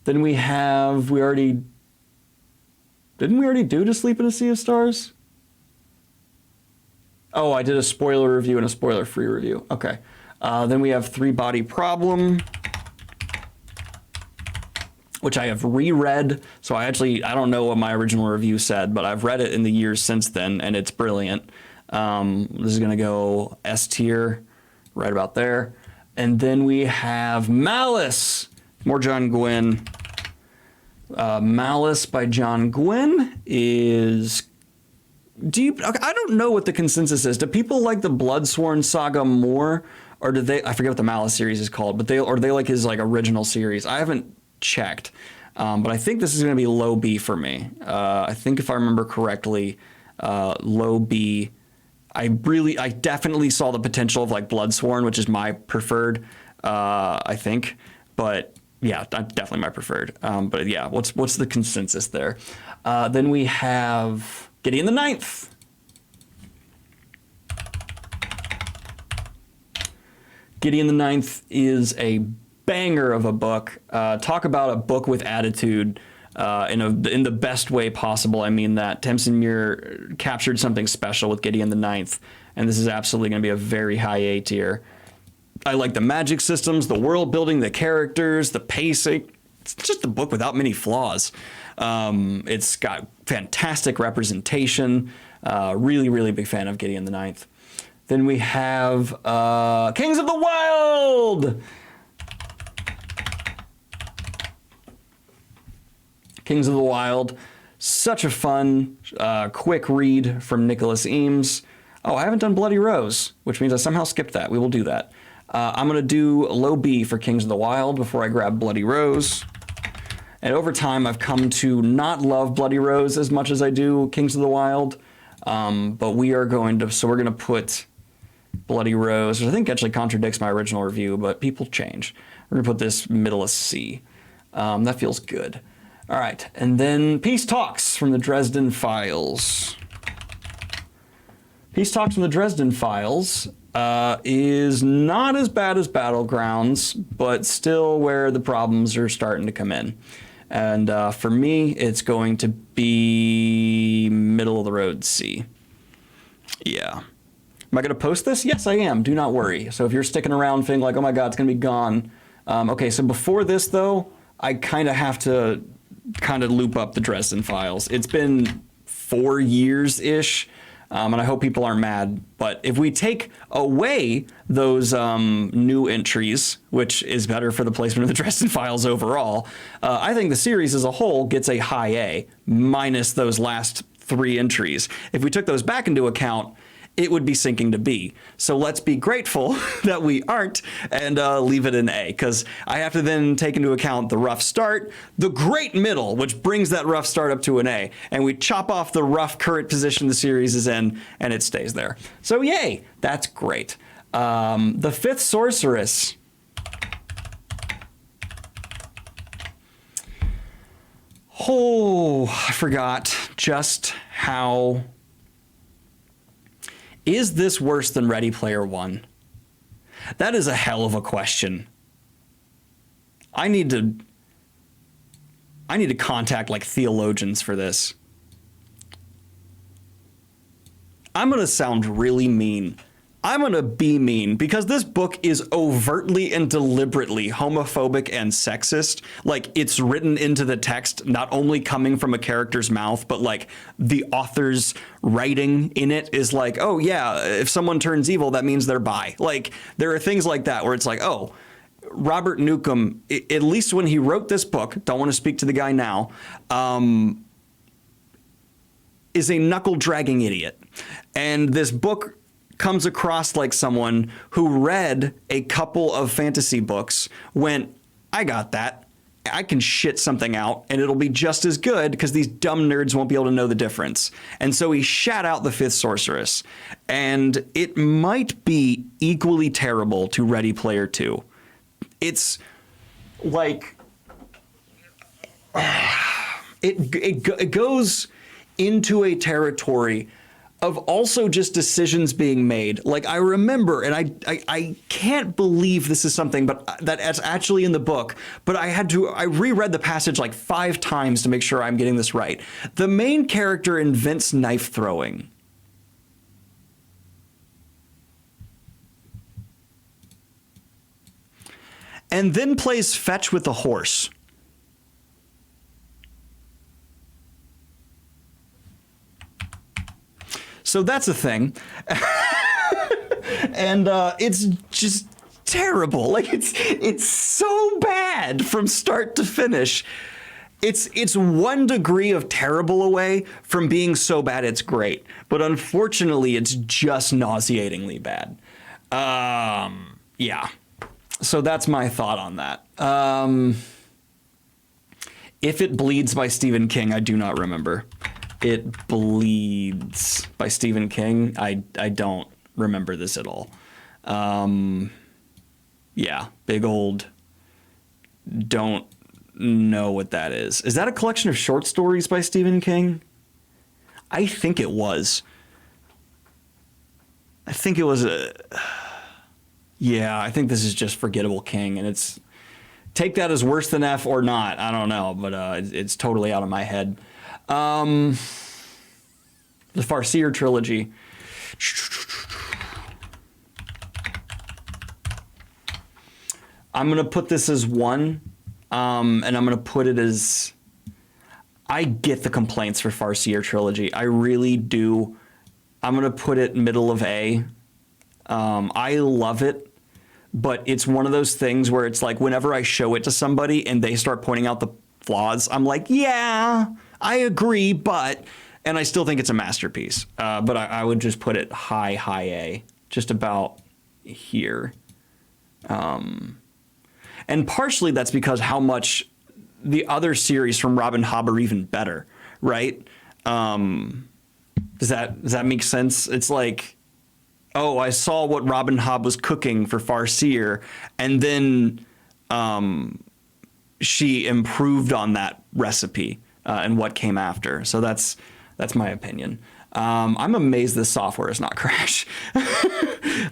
Then we have, didn't we already do To Sleep in a Sea of Stars? Oh, I did a spoiler review and a spoiler free review. Okay. Then we have Three Body Problem, which I have reread. So I don't know what my original review said, but I've read it in the years since then, and it's brilliant. This is going to go S tier, right about there. And then we have Malice, more John Gwynne. Malice by John Gwynne is deep. I don't know what the consensus is. Do people like the Bloodsworn saga more, or do they? I forget what the Malice series is called, but they like his like original series. I haven't checked, but I think this is going to be low B for me. I think if I remember correctly, low B. I definitely saw the potential of like Bloodsworn, which is my preferred. I think, but yeah, definitely my preferred. But yeah, what's the consensus there? Then we have Gideon the Ninth. Gideon the Ninth is a banger of a book. Talk about a book with attitude in the best way possible. I mean that. Tamsin Muir captured something special with Gideon the Ninth, and this is absolutely going to be a very high A tier. I like the magic systems, the world building, the characters, the pacing. It's just a book without many flaws. It's got fantastic representation. Really, really big fan of Gideon the Ninth. Then we have Kings of the Wild. Kings of the Wild. Such a fun, quick read from Nicholas Eames. Oh, I haven't done Bloody Rose, which means I somehow skipped that. We will do that. I'm going to do low B for Kings of the Wild before I grab Bloody Rose. And over time, I've come to not love Bloody Rose as much as I do Kings of the Wild. But we are going to, so we're going to put Bloody Rose, which I think actually contradicts my original review, but people change. We're going to put this middle of C. That feels good. All right, and then Peace Talks from the Dresden Files. Peace Talks from the Dresden Files is not as bad as Battlegrounds, but still where the problems are starting to come in. And for me, it's going to be middle of the road C. Yeah. Am I going to post this? Yes, I am. Do not worry. So if you're sticking around thinking like, oh my God, it's going to be gone. Okay, so before this, though, I kind of have to loop up the Dresden Files. It's been 4 years-ish. And I hope people aren't mad, but if we take away those new entries, which is better for the placement of the Dresden Files overall, I think the series as a whole gets a high A, minus those last 3 entries. If we took those back into account, it would be sinking to B. So let's be grateful that we aren't and leave it in A, because I have to then take into account the rough start, the great middle, which brings that rough start up to an A, and we chop off the rough current position the series is in, and it stays there. So yay, that's great. The Fifth Sorceress. Oh, I forgot just how... Is this worse than Ready Player One? That is a hell of a question. I need to contact like theologians for this. I'm going to sound really mean. I'm going to be mean because this book is overtly and deliberately homophobic and sexist. Like, it's written into the text, not only coming from a character's mouth, but like the author's writing in it is like, oh yeah, if someone turns evil, that means they're bi. Like, there are things like that where it's like, oh, Robert Newcomb, at least when he wrote this book, don't want to speak to the guy now, is a knuckle-dragging idiot. And this book comes across like someone who read a couple of fantasy books, went, I got that. I can shit something out and it'll be just as good because these dumb nerds won't be able to know the difference. And so he shat out The Fifth Sorceress. And it might be equally terrible to Ready Player 2. It's like... It goes into a territory of also just decisions being made. Like, I remember, and I can't believe this is something but that's actually in the book, but I reread the passage like 5 times to make sure I'm getting this right. The main character invents knife throwing. And then plays fetch with a horse. So that's a thing. And it's just terrible. Like, it's so bad from start to finish. It's 1 degree of terrible away from being so bad it's great. But unfortunately, it's just nauseatingly bad. Yeah. So that's my thought on that. If It Bleeds by Stephen King, I do not remember. It Bleeds by Stephen King. I don't remember this at all. Yeah, big old don't know what that is. Is that a collection of short stories by Stephen King? I think it was. Yeah, I think this is just Forgettable King, and it's take that as worse than F or not. I don't know, but it's totally out of my head. The Farseer trilogy. I'm going to put this as 1, and I'm going to put it as... I get the complaints for Farseer trilogy. I really do. I'm going to put it middle of A. I love it. But it's one of those things where it's like whenever I show it to somebody and they start pointing out the flaws, I'm like, yeah, I agree, but... And I still think it's a masterpiece. But I would just put it high A. Just about here. And partially that's because how much the other series from Rob and Hobb are even better, right? Does that make sense? It's like... oh, I saw what Robin Hobb was cooking for Farseer, and then she improved on that recipe and what came after. So that's my opinion. I'm amazed this software is not crash. All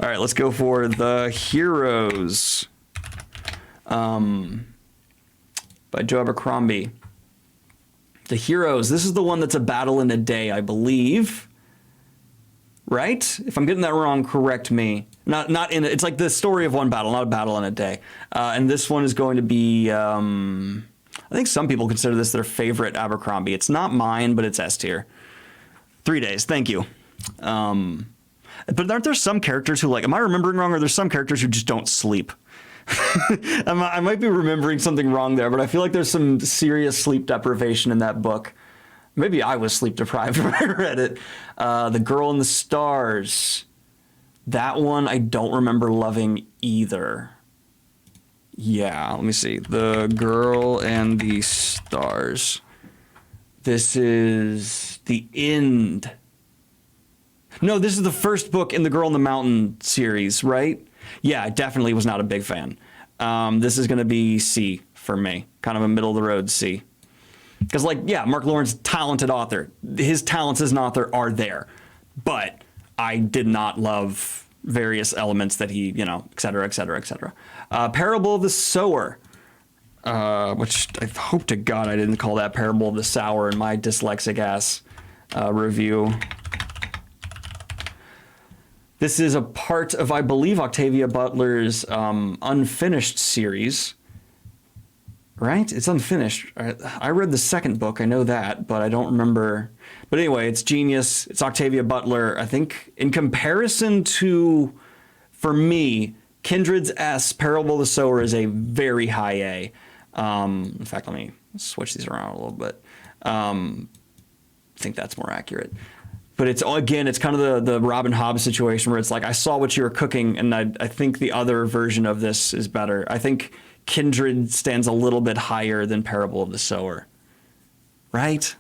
right, let's go for the Heroes by Joe Abercrombie. The Heroes. This is the one that's a battle in a day, I believe. Right? If I'm getting that wrong, correct me. Not in it's like the story of one battle, not a battle in a day. And this one is going to be I think some people consider this their favorite Abercrombie. It's not mine, but it's S tier. 3 days. Thank you. But aren't there some characters who, like, am I remembering wrong, or there's some characters who just don't sleep? I might be remembering something wrong there, but I feel like there's some serious sleep deprivation in that book. Maybe I was sleep deprived when I read it. The Girl in the Stars. That one I don't remember loving either. Yeah, let me see. The Girl and the Stars. This is the end. No, this is the first book in the Girl in the Mountain series, right? Yeah, I definitely was not a big fan. This is going to be C for me. Kind of a middle-of-the-road C. Because, like, yeah, Mark Lawrence, talented author. His talents as an author are there. But I did not love various elements that he, you know, et cetera, et cetera, et cetera. Parable of the Sower, which I hope to God I didn't call that Parable of the Sour in my dyslexic-ass review. This is a part of, I believe, Octavia Butler's unfinished series. Right? It's unfinished. I read the second book. I know that, but I don't remember. But anyway, it's genius. It's Octavia Butler. I think in comparison to, for me, Kindred's S, Parable of the Sower is a very high A. In fact, let me switch these around a little bit. I think that's more accurate. But it's, again, it's kind of the Robin Hobb situation where it's like, I saw what you were cooking, and I think the other version of this is better. I think Kindred stands a little bit higher than Parable of the Sower. Right?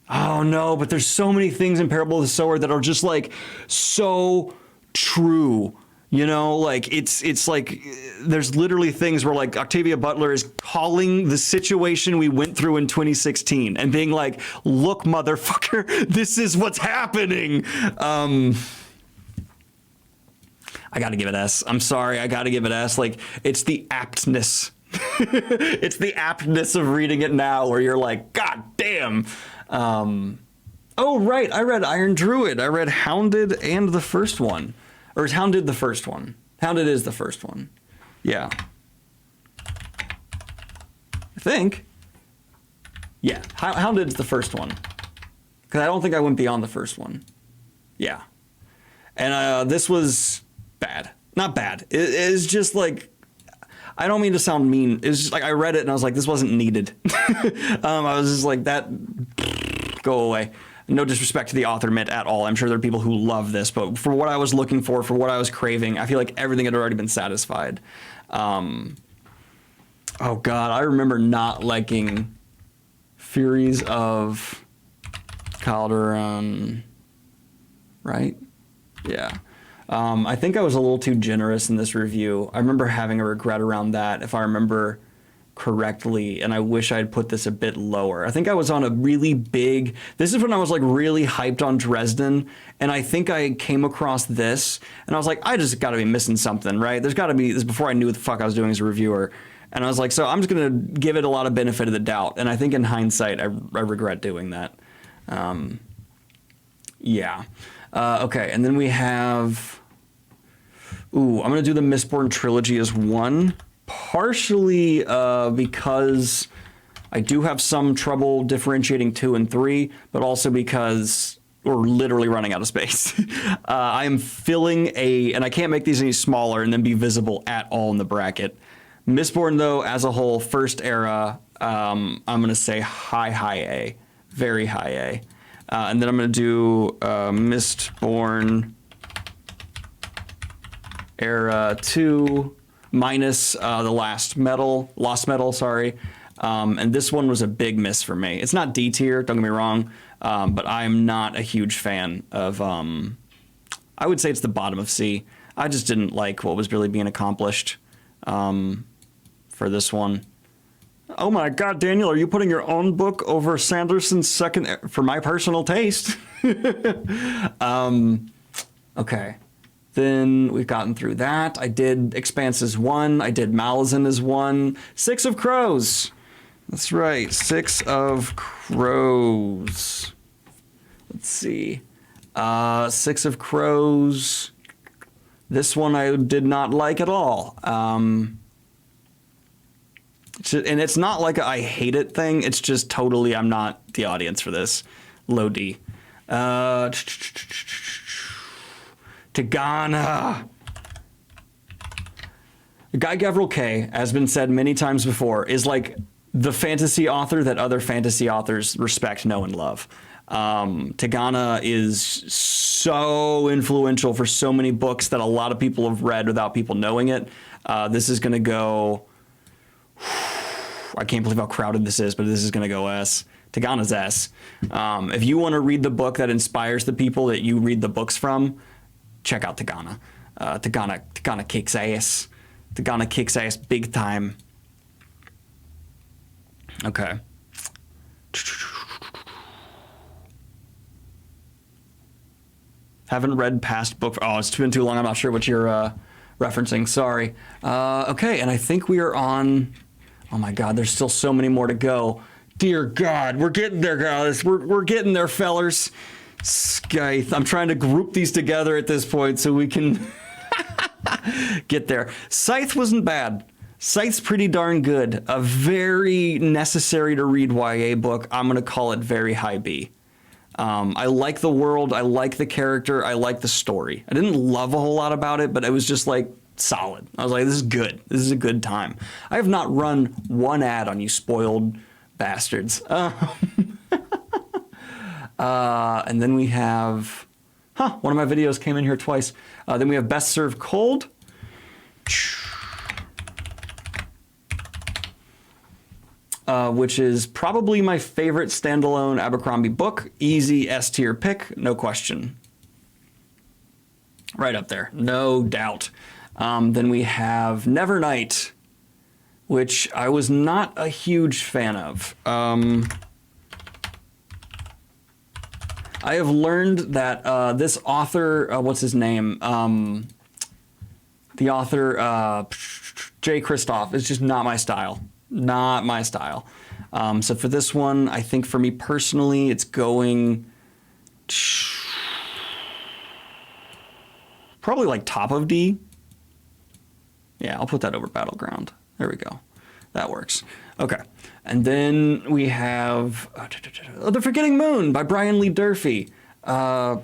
Oh no, but there's so many things in Parable of the Sower that are just like so true. You know, like it's like there's literally things where like Octavia Butler is calling the situation we went through in 2016 and being like, look, motherfucker, this is what's happening. I got to give it S. I'm sorry. I got to give it S. Like, it's the aptness. It's the aptness of reading it now where you're like, God damn. Oh, right. I read Iron Druid. I read Hounded and the first one. Or is Hounded the first one? Hounded is the first one. Yeah. I think. Yeah. Hounded's the first one. Because I don't think I went beyond the first one. Yeah. And this was... bad. Not bad. It's just like, I don't mean to sound mean. It's just like I read it and I was like, this wasn't needed. I was just like, that, go away. No disrespect to the author, Mitt, at all. I'm sure there are people who love this, but for what I was looking for what I was craving, I feel like everything had already been satisfied. Oh God, I remember not liking Furies of Calderon, right? Yeah. I think I was a little too generous in this review. I remember having a regret around that, if I remember correctly, and I wish I'd put this a bit lower. I think I was on a really big, this is when I was like really hyped on Dresden, and I think I came across this and I was like, I just gotta be missing something, right? There's gotta be, this before I knew what the fuck I was doing as a reviewer. And I was like, so I'm just gonna give it a lot of benefit of the doubt. And I think in hindsight, I regret doing that. Yeah. Okay, and then we have, I'm gonna do the Mistborn trilogy as one, partially because I do have some trouble differentiating 2 and 3, but also because we're literally running out of space. I am filling and I can't make these any smaller and then be visible at all in the bracket. Mistborn, though, as a whole, first era, I'm gonna say high A, very high A. And then I'm going to do Mistborn Era 2 minus the Lost Metal, sorry. And this one was a big miss for me. It's not D tier, don't get me wrong, but I'm not a huge fan of, I would say it's the bottom of C. I just didn't like what was really being accomplished for this one. Oh my God, Daniel, are you putting your own book over Sanderson's second, for my personal taste? Okay, then we've gotten through that. I did Expanse as 1, I did Malazan as 1, 6 of Crows. That's right, 6 of Crows. Let's see, 6 of Crows. This one I did not like at all. And it's not like I hate it thing. It's just totally, I'm not the audience for this. Low D. Tigana. Guy Gavriel K, has been said many times before, is like the fantasy author that other fantasy authors respect, know, and love. Tigana is so influential for so many books that a lot of people have read without people knowing it. This is going to go... I can't believe how crowded this is, but this is going to go S. Tigana's S. If you want to read the book that inspires the people that you read the books from, check out Tigana. Tigana kicks ass. Tigana kicks ass big time. Okay. Haven't read past book. Oh, it's been too long. I'm not sure what you're referencing. Sorry. Okay, and I think we are on... Oh my God, there's still so many more to go. Dear God, we're getting there, guys. We're getting there, fellers. Scythe. I'm trying to group these together at this point so we can get there. Scythe wasn't bad. Scythe's pretty darn good. A very necessary to read YA book. I'm going to call it very high B. I like the world. I like the character. I like the story. I didn't love a whole lot about it, but it was just like, solid. I was like, this is good. This is a good time. I have not run one ad on you spoiled bastards. And then we have, one of my videos came in here twice. Then we have Best Served Cold. Which is probably my favorite standalone Abercrombie book. Easy S tier pick, no question. Right up there, no doubt. Then we have Nevernight, which I was not a huge fan of. I have learned that this author, what's his name? The author, Jay Kristoff, is just not my style. Not my style. So for this one, I think for me personally, it's going probably like top of D. Yeah, I'll put that over Battleground. There we go. That works. Okay. And then we have The Forgetting Moon by Brian Lee Durfee. For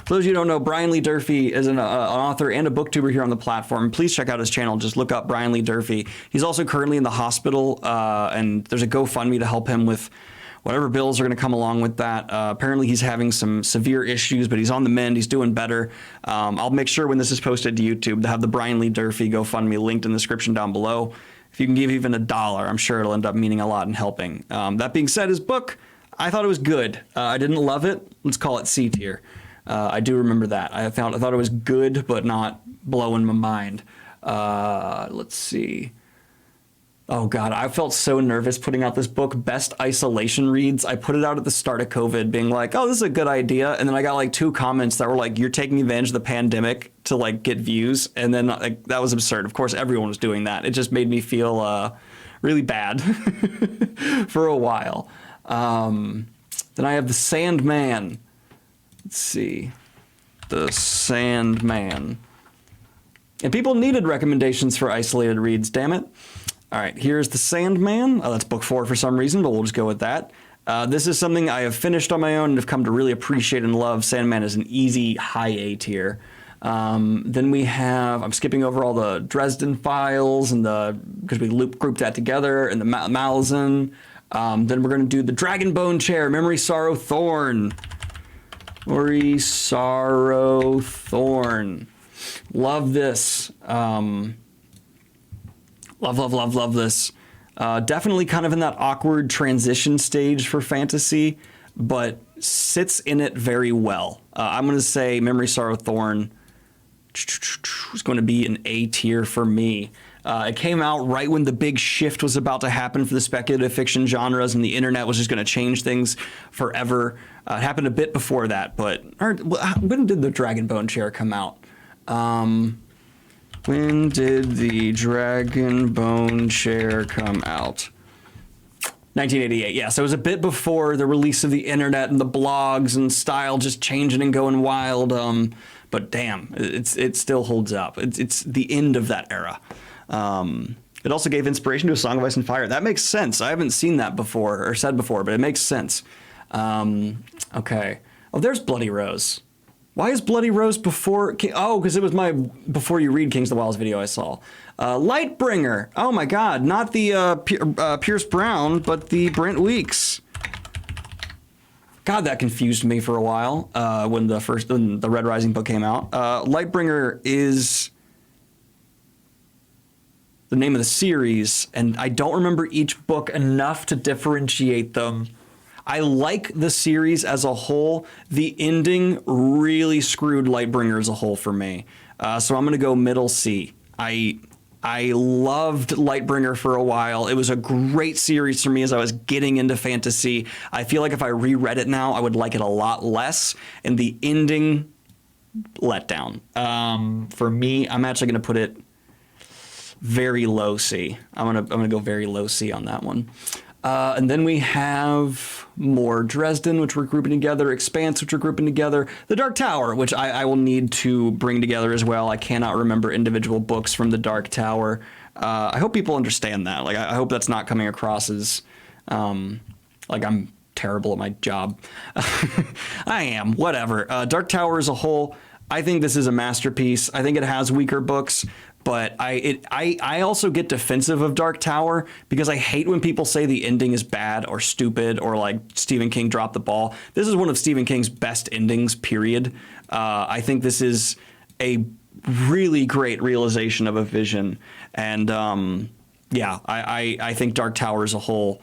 those of you who don't know, Brian Lee Durfee is an author and a booktuber here on the platform. Please check out his channel. Just look up Brian Lee Durfee. He's also currently in the hospital, and there's a GoFundMe to help him with whatever bills are going to come along with that. Apparently he's having some severe issues, but he's on the mend. He's doing better. I'll make sure when this is posted to YouTube to have the Brian Lee Durfee GoFundMe linked in the description down below. If you can give even $1, I'm sure it'll end up meaning a lot in helping. That being said, his book, I thought it was good. I didn't love it. Let's call it C tier. I do remember that. I thought it was good, but not blowing my mind. Let's see. Oh God, I felt so nervous putting out this book, Best Isolation Reads. I put it out at the start of COVID being like, oh, this is a good idea. And then I got like 2 comments that were like, you're taking advantage of the pandemic to like get views. And then like, that was absurd. Of course, everyone was doing that. It just made me feel really bad for a while. Then I have The Sandman. Let's see. The Sandman. And people needed recommendations for isolated reads, damn it. All right, here's The Sandman. That's book 4 for some reason, but we'll just go with that. This is something I have finished on my own and have come to really appreciate and love. Sandman is an easy high A tier. Then we have, I'm skipping over all the Dresden Files and because we grouped that together, and the Malazan. Then we're going to do the Dragonbone Chair, Memory, Sorrow, Thorn. Memory, Sorrow, Thorn. Love this. Love this. Definitely kind of in that awkward transition stage for fantasy, but sits in it very well. I'm going to say Memory, Sorrow, Thorn is going to be an A tier for me. It came out right when the big shift was about to happen for the speculative fiction genres, and the internet was just going to change things forever. It happened a bit before that, but when did the Dragonbone Chair come out? When did the Dragonbone Chair come out? 1988, yeah. So it was a bit before the release of the internet and the blogs and style just changing and going wild. But damn, it still holds up. It's the end of that era. It also gave inspiration to A Song of Ice and Fire. That makes sense. I haven't seen that before or said before, but it makes sense. Okay. Oh, there's Bloody Rose. Why is Bloody Rose before? Oh, because it was my Before You Read Kings of the Wilds video I saw. Lightbringer. Oh my God, not the Pierce Brown, but the Brent Weeks. God, that confused me for a while when the Red Rising book came out. Lightbringer is the name of the series, and I don't remember each book enough to differentiate them. I like the series as a whole. The ending really screwed Lightbringer as a whole for me. So I'm going to go middle C. I loved Lightbringer for a while. It was a great series for me as I was getting into fantasy. I feel like if I reread it now, I would like it a lot less. And the ending let down. For me, I'm actually going to put it very low C. I'm gonna go very low C on that one. And then we have more Dresden, which we're grouping together, Expanse, which we're grouping together, The Dark Tower, which I will need to bring together as well. I cannot remember individual books from The Dark Tower. I hope people understand that. Like, I hope that's not coming across as like I'm terrible at my job. I am, whatever. Dark Tower as a whole, I think this is a masterpiece. I think it has weaker books, but I also get defensive of Dark Tower because I hate when people say the ending is bad or stupid or like Stephen King dropped the ball. This is one of Stephen King's best endings, period. I think this is a really great realization of a vision. And yeah, I think Dark Tower as a whole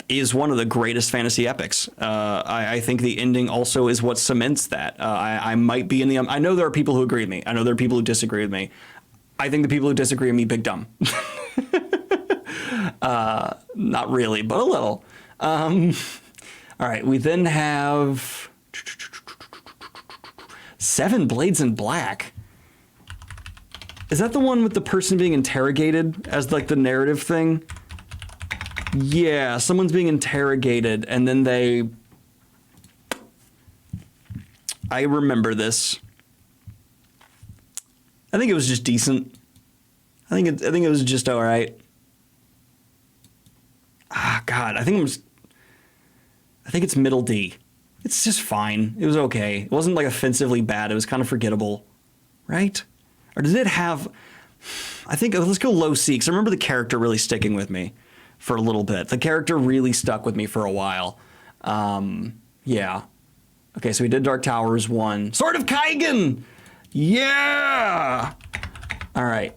is one of the greatest fantasy epics. I think the ending also is what cements that. I might be in the... I know there are people who agree with me. I know there are people who disagree with me. I think the people who disagree with me, big dumb. Not really, but a little. All right, we then have... Seven Blades in Black. Is that the one with the person being interrogated as like the narrative thing? Yeah, someone's being interrogated and then they... I remember this. I think it was just decent. I think it was just all right. God, I think it's middle D. It's just fine. It was okay. It wasn't like offensively bad. It was kind of forgettable, right? Or did it have? I think let's go low C because I remember the character really sticking with me for a little bit. The character really stuck with me for a while. Yeah. Okay, so we did Dark Towers 1. Sword of Kaigen! Yeah! All right,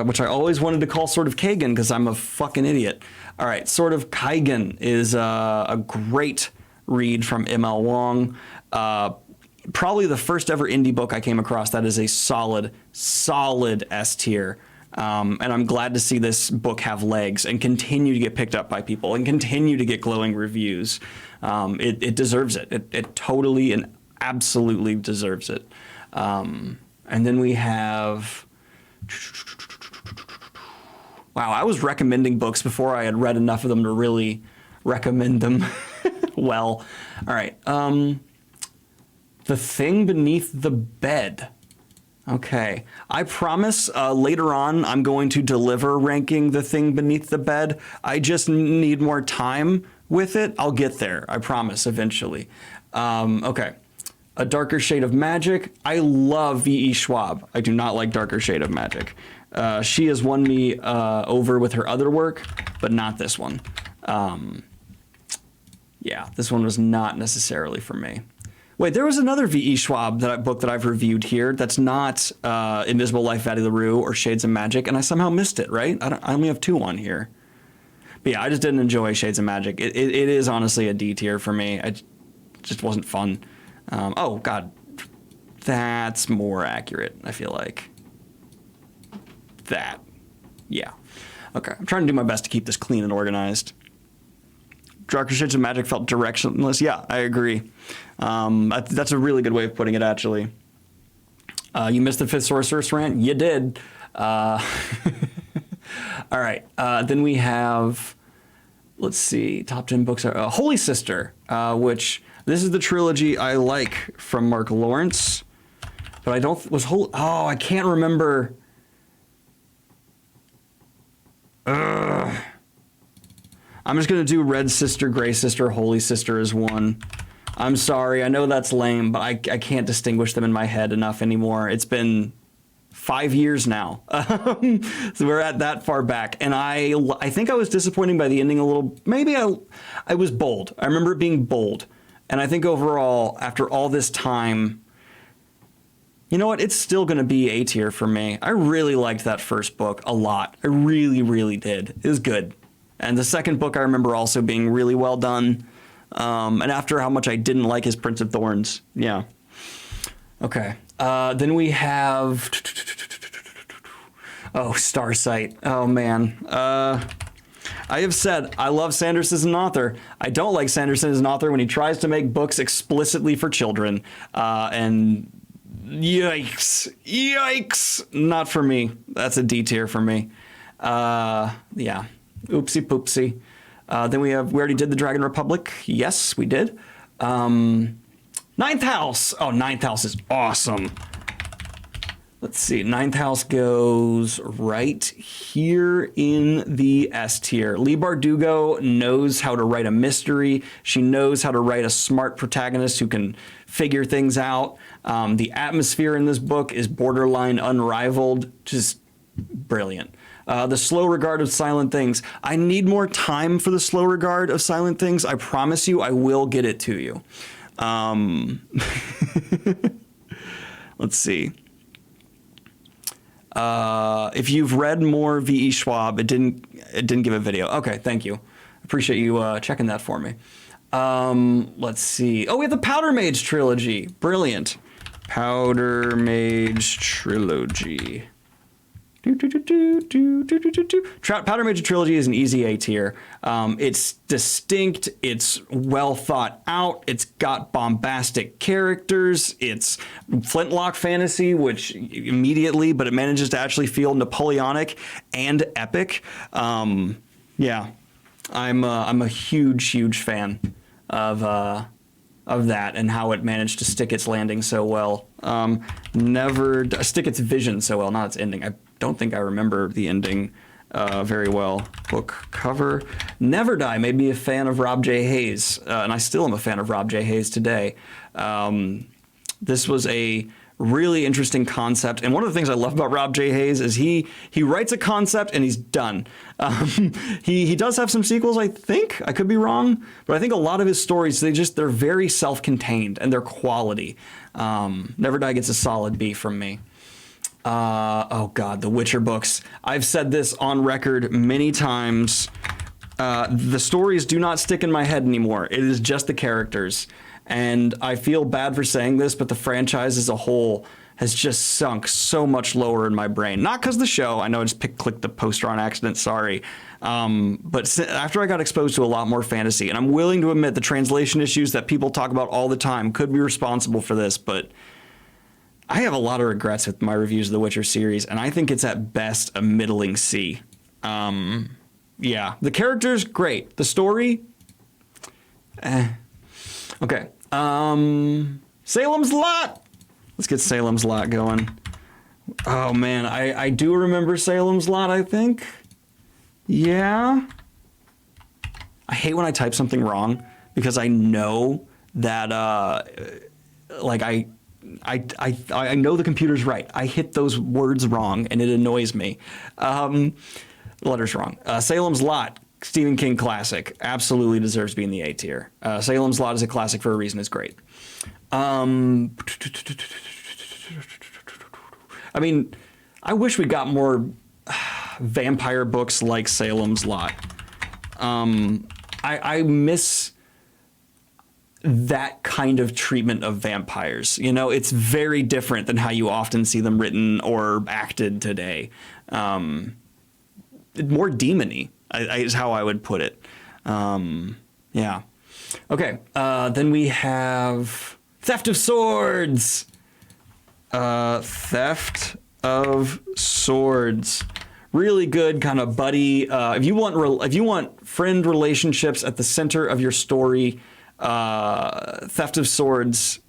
which I always wanted to call Sword of Kagan because I'm a fucking idiot. All right, Sword of Kaigen is a great read from M.L. Wong. Probably the first ever indie book I came across that is a solid S tier. And I'm glad to see this book have legs and continue to get picked up by people and continue to get glowing reviews. It deserves it. It totally and absolutely deserves it. And then we have... Wow, I was recommending books before I had read enough of them to really recommend them well. All right. The Thing Beneath the Bed. Okay. I promise later on I'm going to deliver ranking The Thing Beneath the Bed. I just need more time with it. I'll get there. I promise eventually. Okay. A Darker Shade of Magic. I love V.E. Schwab. I do not like Darker Shade of Magic. She has won me over with her other work, but not this one. Yeah, this one was not necessarily for me. Wait, there was another V.E. Schwab book that I've reviewed here that's not Invisible Life, Valley LaRue, or Shades of Magic, and I somehow missed it, right? I only have 2 on here. But yeah, I just didn't enjoy Shades of Magic. It is honestly a D tier for me. It just wasn't fun. Oh, God. That's more accurate, I feel like. That. Yeah. Okay, I'm trying to do my best to keep this clean and organized. Darker Shades of Magic felt directionless. Yeah, I agree. That's a really good way of putting it, actually. You missed the 5th Sorceress rant? You did. All right. Then we have, let's see, top 10 books. Holy Sister, which this is the trilogy I like from Mark Lawrence. But I don't, I can't remember. I'm just going to do Red Sister, Gray Sister, Holy Sister as one. I'm sorry. I know that's lame, but I can't distinguish them in my head enough anymore. It's been 5 years now. So we're at that far back. And I think I was disappointed by the ending a little. Maybe I was bold. I remember it being bold. And I think overall, after all this time, you know what? It's still going to be A tier for me. I really liked that first book a lot. I really, really did. It was good. And the second book I remember also being really well done. And after how much I didn't like his Prince of Thorns. Yeah. Okay. Then we have... Oh, Starsight. Oh, man. I have said I love Sanderson as an author. I don't like Sanderson as an author when he tries to make books explicitly for children. And yikes. Yikes. Not for me. That's a D tier for me. Yeah. Oopsie poopsie. Then we already did the Dragon Republic. Yes, we did. Ninth House. Oh, Ninth House is awesome. Let's see. Ninth House goes right here in the S tier. Leigh Bardugo knows how to write a mystery. She knows how to write a smart protagonist who can figure things out. The atmosphere in this book is borderline unrivaled. Just brilliant. The Slow Regard of Silent Things. I need more time for the Slow Regard of Silent Things. I promise you, I will get it to you. Let's see. If you've read more V.E. Schwab, it didn't give a video. Okay, thank you. Appreciate you checking that for me. Let's see. Oh, we have the Powder Mage trilogy. Brilliant. Powder Mage trilogy. Powder Mage trilogy is an easy A tier. It's distinct, it's well thought out, it's got bombastic characters, it's flintlock fantasy, which immediately, but it manages to actually feel Napoleonic and epic. Yeah, I'm a huge fan of that and how it managed to stick its landing so well. Stick its vision so well, not its ending. I don't think I remember the ending very well. Book cover. Never Die made me a fan of Rob J. Hayes, and I still am a fan of Rob J. Hayes today. This was a really interesting concept, and one of the things I love about Rob J. Hayes is he writes a concept and he's done. He does have some sequels, I think. I could be wrong, but I think a lot of his stories, they're very self-contained and they're quality. Never Die gets a solid B from me. Oh God, the Witcher books. I've said this on record many times. The stories do not stick in my head anymore. It is just the characters. And I feel bad for saying this, but the franchise as a whole has just sunk so much lower in my brain. Not because the show, I know I just clicked the poster on accident, sorry. But after I got exposed to a lot more fantasy, and I'm willing to admit the translation issues that people talk about all the time could be responsible for this, but I have a lot of regrets with my reviews of the Witcher series, and I think it's at best a middling C. Yeah, the characters, great. The story, Okay. Salem's Lot. Let's get Salem's Lot going. Oh man, I do remember Salem's Lot, I think. Yeah. I hate when I type something wrong because I know that like I know the computer's right. I hit those words wrong and it annoys me. Letter's wrong. Salem's Lot, Stephen King classic, absolutely deserves to be in the A tier. Salem's Lot is a classic for a reason. It's great. I mean, I wish we got more vampire books like Salem's Lot. I miss that kind of treatment of vampires. You know, it's very different than how you often see them written or acted today. More demon-y is how I would put it. Yeah. Okay. Then we have Theft of Swords. Theft of Swords. Really good kind of buddy. If you want friend relationships at the center of your story, Theft of Swords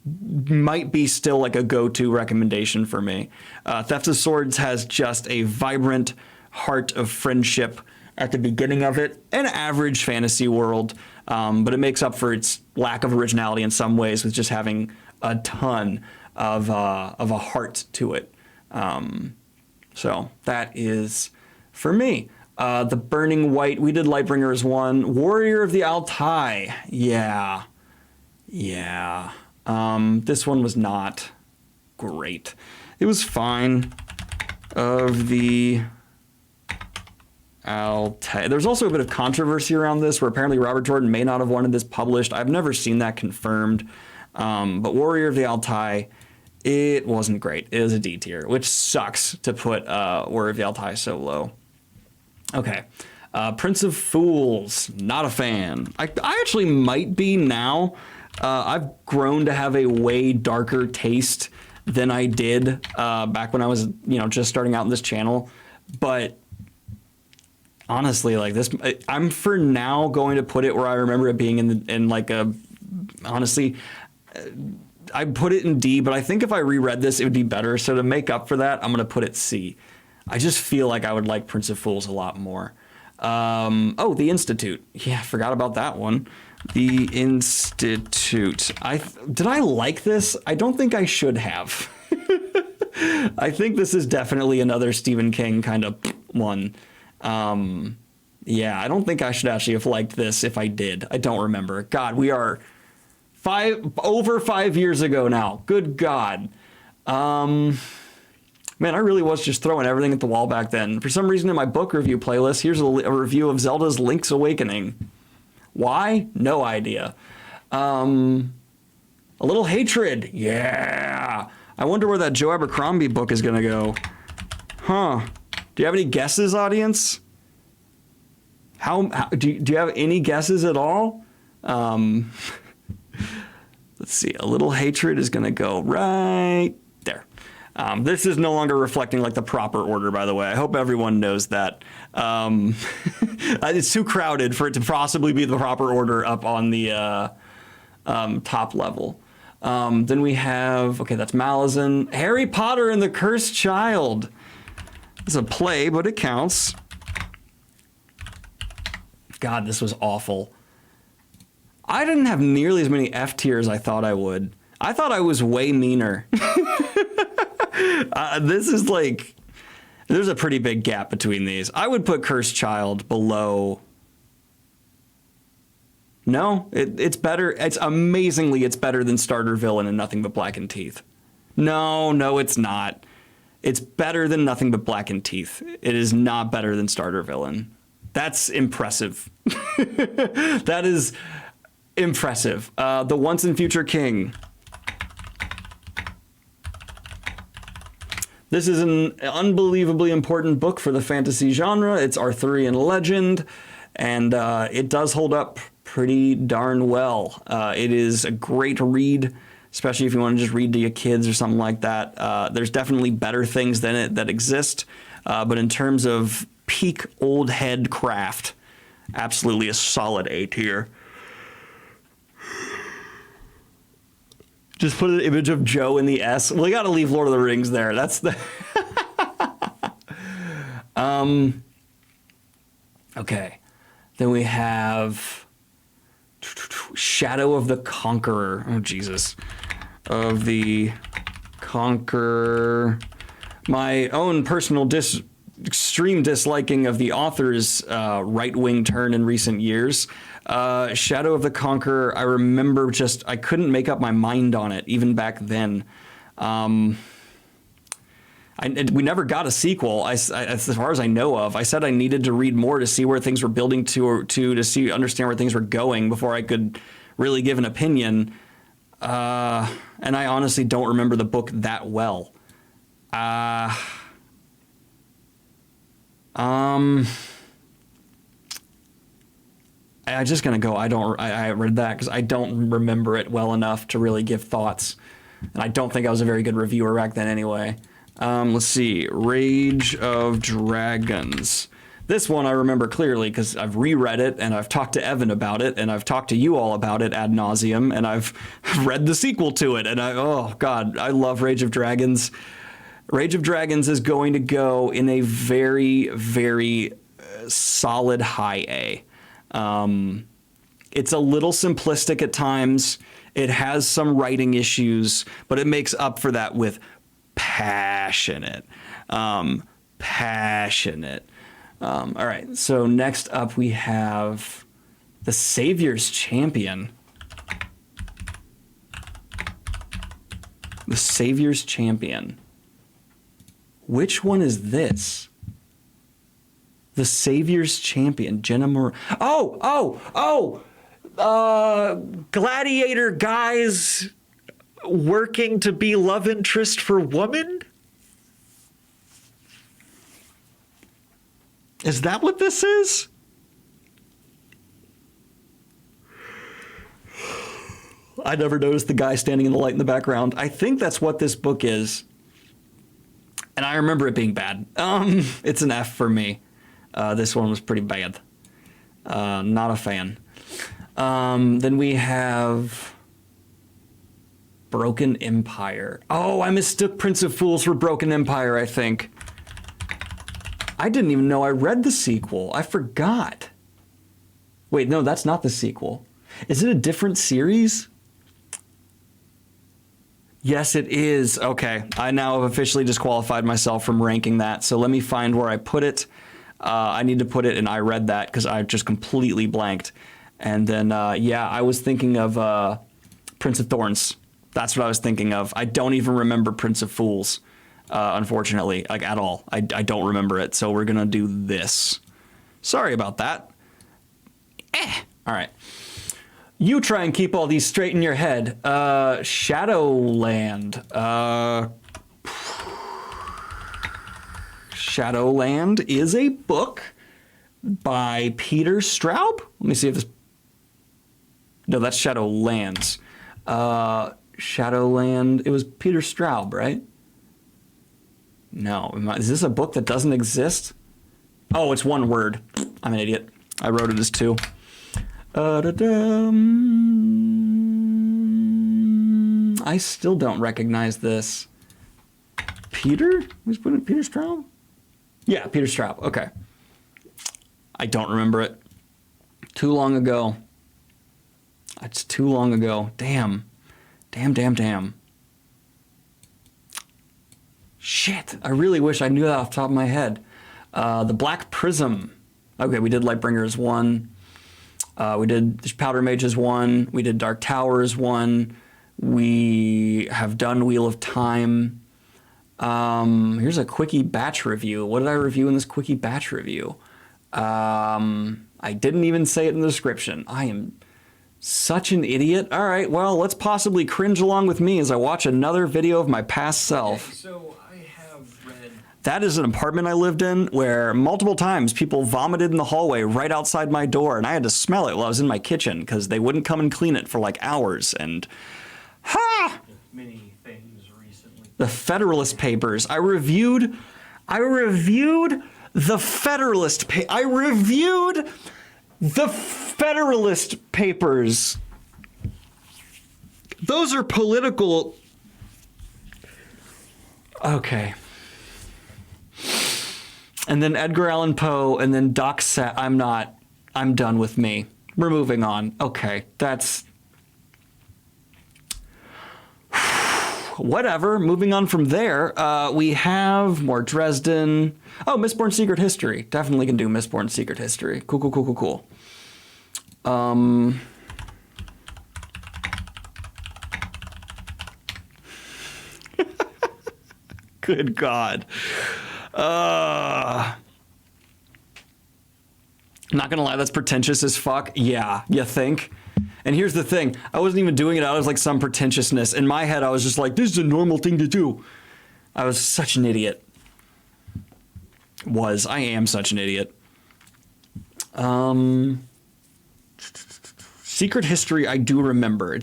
might be still like a go-to recommendation for me. Theft of Swords has just a vibrant heart of friendship at the beginning of it, an average fantasy world, but it makes up for its lack of originality in some ways with just having a ton of a heart to it. So that is for me. The Burning White, we did Lightbringer as one. Warrior of the Altai, yeah. This one was not great. It was fine. Of the Altai. There's also a bit of controversy around this where apparently Robert Jordan may not have wanted this published. I've never seen that confirmed. But Warrior of the Altai, it wasn't great. It was a D tier, which sucks to put Warrior of the Altai so low. Okay. Prince of Fools, not a fan. I actually might be now. I've grown to have a way darker taste than I did back when I was, just starting out in this channel. But honestly, like this, I'm for now going to put it where I remember it being in like a, honestly, I put it in D, but I think if I reread this, it would be better. So to make up for that, I'm going to put it C. I just feel like I would like Prince of Fools a lot more. Oh, The Institute. Yeah, I forgot about that one. The Institute. Did I like this? I don't think I should have. I think this is definitely another Stephen King kind of one. Yeah, I don't think I should actually have liked this if I did. I don't remember. God, we are over 5 years ago now. Good God. Man, I really was just throwing everything at the wall back then. For some reason in my book review playlist, here's a review of Zelda's Link's Awakening. Why? No idea. A Little Hatred. Yeah. I wonder where that Joe Abercrombie book is going to go. Huh. Do you have any guesses, audience? Do you have any guesses at all? Let's see. A Little Hatred is going to go right there. This is no longer reflecting like the proper order, by the way. I hope everyone knows that. It's too crowded for it to possibly be the proper order up on the top level. Then we have, okay, that's Malazan. Harry Potter and the Cursed Child. It's a play, but it counts. God, this was awful. I didn't have nearly as many F tiers as I thought I would. I thought I was way meaner. This is like, there's a pretty big gap between these. I would put Cursed Child below. No, it's better. It's better than Starter Villain and Nothing But Blackened Teeth. No, it's not. It's better than Nothing But Blackened Teeth. It is not better than Starter Villain. That's impressive. That is impressive. The Once and Future King. This is an unbelievably important book for the fantasy genre. It's Arthurian legend, and it does hold up pretty darn well. It is a great read, especially if you want to just read to your kids or something like that. There's definitely better things than it that exist, but in terms of peak old head craft, absolutely a solid A tier. Just put an image of Joe in the S. We got to leave Lord of the Rings there. That's the... Okay. Then we have Shadow of the Conqueror. Oh, Jesus. Of the Conqueror. My own personal extreme disliking of the author's right-wing turn in recent years. Shadow of the Conqueror, I remember I couldn't make up my mind on it, even back then. We never got a sequel, as far as I know of. I said I needed to read more to see where things were building to understand where things were going before I could really give an opinion. And I honestly don't remember the book that well. I'm just gonna go. I read that because I don't remember it well enough to really give thoughts, and I don't think I was a very good reviewer back then anyway. Let's see, Rage of Dragons. This one I remember clearly because I've reread it and I've talked to Evan about it and I've talked to you all about it ad nauseum, and I've read the sequel to it, and oh god, I love Rage of Dragons. Rage of Dragons is going to go in a very, very solid high A. It's a little simplistic at times. It has some writing issues, but it makes up for that with passionate. All right, so next up we have The Savior's Champion. The Savior's Champion. Which one is this? The Savior's Champion, Jenna Moore. Gladiator guys working to be love interest for woman? Is that what this is? I never noticed the guy standing in the light in the background. I think that's what this book is. And I remember it being bad. It's an F for me. This one was pretty bad. Not a fan. Then we have Broken Empire. Oh, I mistook Prince of Fools for Broken Empire, I think. I didn't even know I read the sequel. I forgot. Wait, no, that's not the sequel. Is it a different series? Yes, it is. Okay, I now have officially disqualified myself from ranking that. So let me find where I put it. I need to put it in I read that because I just completely blanked. And then, yeah, I was thinking of Prince of Thorns. That's what I was thinking of. I don't even remember Prince of Fools, unfortunately, like at all. I don't remember it. So we're going to do this. Sorry about that. All right. You try and keep all these straight in your head. Shadowland. Shadowland is a book by Peter Straub. Let me see if this... No, that's Shadowlands. Shadowland. It was Peter Straub, right? No. Is this a book that doesn't exist? Oh, it's one word. I'm an idiot. I wrote it as two. I still don't recognize this. Peter? Who's putting Peter Straub? Yeah, Peter Straub. Okay. I don't remember it. Too long ago. It's too long ago. Damn. Damn. Shit. I really wish I knew that off the top of my head. The Black Prism. Okay, we did Lightbringers 1. We did Powder Mages 1. We did Dark Towers 1. We have done Wheel of Time. Here's a quickie batch review. What did I review in this quickie batch review? I didn't even say it in the description. I am such an idiot. All right, well, let's possibly cringe along with me as I watch another video of my past self. Okay, so I have That is an apartment I lived in where multiple times people vomited in the hallway right outside my door, and I had to smell it while I was in my kitchen because they wouldn't come and clean it for like hours. And Many things recently. the Federalist Papers. I reviewed the Federalist Papers. Those are political. Okay. And then Edgar Allan Poe, and then Doc Sat. I'm done with me. We're moving on. Okay, that's whatever. Moving on from there, we have more Dresden. Oh, Mistborn Secret History. Definitely can do Mistborn Secret History. Cool. Good God. Not gonna lie, that's pretentious as fuck. Yeah, you think? And here's the thing, I wasn't even doing it out of like some pretentiousness. In my head, I was just like, this is a normal thing to do. I was such an idiot. I am such an idiot. Secret History, I do remember.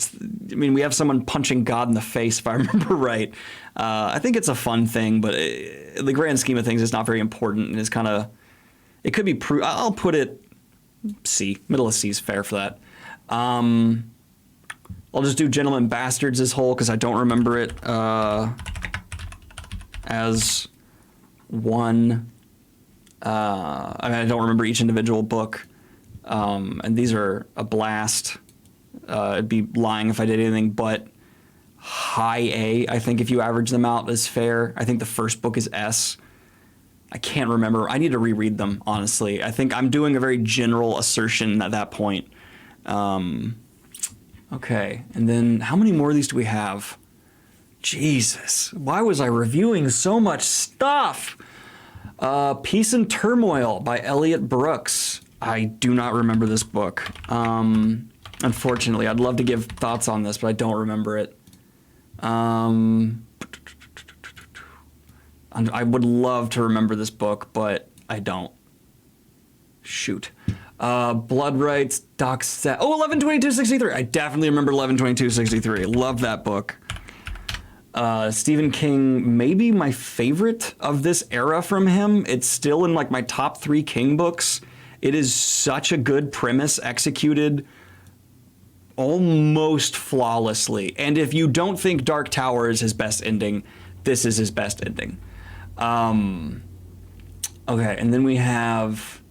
We have someone punching God in the face, if I remember right. I think it's a fun thing, but in the grand scheme of things, it's not very important, and it's kind of, it could be, I'll put it C. Middle of C is fair for that. I'll just do Gentlemen Bastards as whole, because I don't remember it as one. I don't remember each individual book. And these are a blast. It'd be lying if I did anything but high A. I think if you average them out is fair. I think the first book is S. I can't remember. I need to reread them, honestly. I think I'm doing a very general assertion at that point. Okay, and then how many more of these do we have? Jesus, why was I reviewing so much stuff? Peace and Turmoil by Elliot Brooks. I do not remember this book. Unfortunately, I'd love to give thoughts on this, but I don't remember it. I would love to remember this book, but I don't. Shoot. Blood Rights, Doc Set. Oh, 11/22/63. I definitely remember 11/22/63. Love that book. Stephen King, maybe my favorite of this era from him. It's still in like my top 3 King books. It is such a good premise executed almost flawlessly. And if you don't think Dark Tower is his best ending, this is his best ending. Okay, and then we have...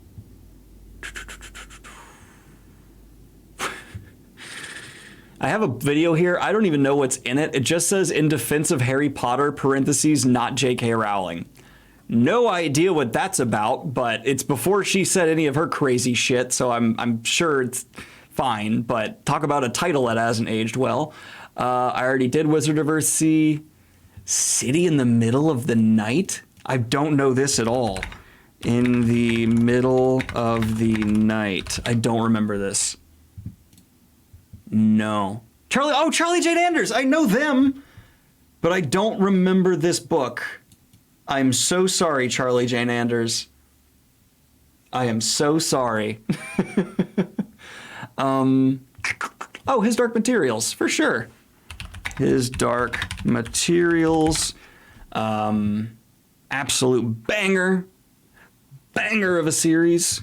I have a video here. I don't even know what's in it. It just says, in defense of Harry Potter, parentheses, not J.K. Rowling. No idea what that's about, but it's before she said any of her crazy shit, so I'm sure it's fine. But talk about a title that hasn't aged well. I already did Wizard of Earthsea. City in the Middle of the Night? I don't know this at all. In the Middle of the Night. I don't remember this. No. Charlie Jane Anders. I know them, but I don't remember this book. I'm so sorry, Charlie Jane Anders. I am so sorry. Oh, His Dark Materials, for sure. His Dark Materials. Absolute banger. Banger of a series.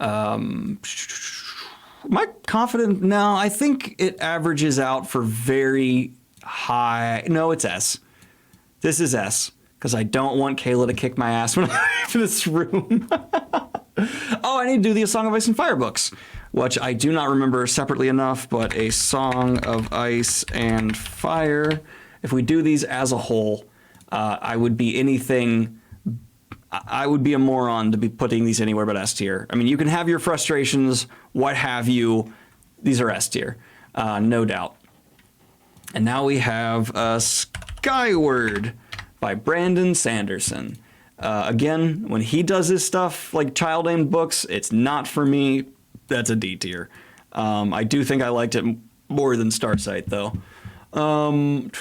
Am I confident? No, I think it averages out for very high. No, it's S. This is S, because I don't want Kayla to kick my ass when I leave this room. Oh, I need to do the A Song of Ice and Fire books, which I do not remember separately enough, but A Song of Ice and Fire. If we do these as a whole, I would be anything... I would be a moron to be putting these anywhere but S tier. I mean, you can have your frustrations, what have you. These are S tier, no doubt. And now we have Skyward by Brandon Sanderson. Again, when he does his stuff like child-aimed books, it's not for me. That's a D tier. I do think I liked it more than Starsight, though. And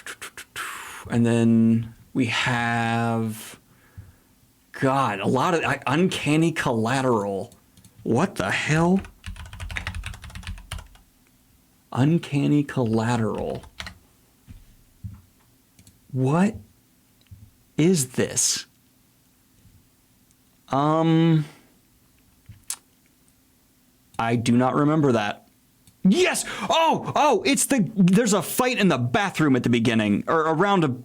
then we have... God, a lot of Uncanny Collateral. What the hell? Uncanny Collateral. What is this? I do not remember that. Yes! Oh, there's a fight in the bathroom at the beginning, or around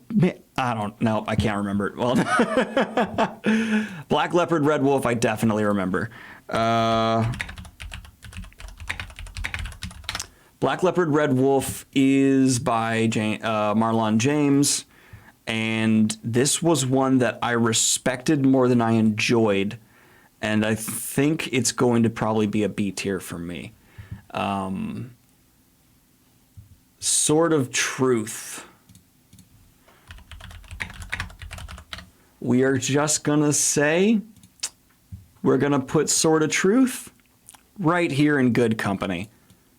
I don't know, I can't remember it. Well, Black Leopard, Red Wolf, I definitely remember. Black Leopard, Red Wolf is by Marlon James, and this was one that I respected more than I enjoyed, and I think it's going to probably be a B tier for me. Sword of Truth. We are just gonna say we're gonna put Sword of Truth right here in good company.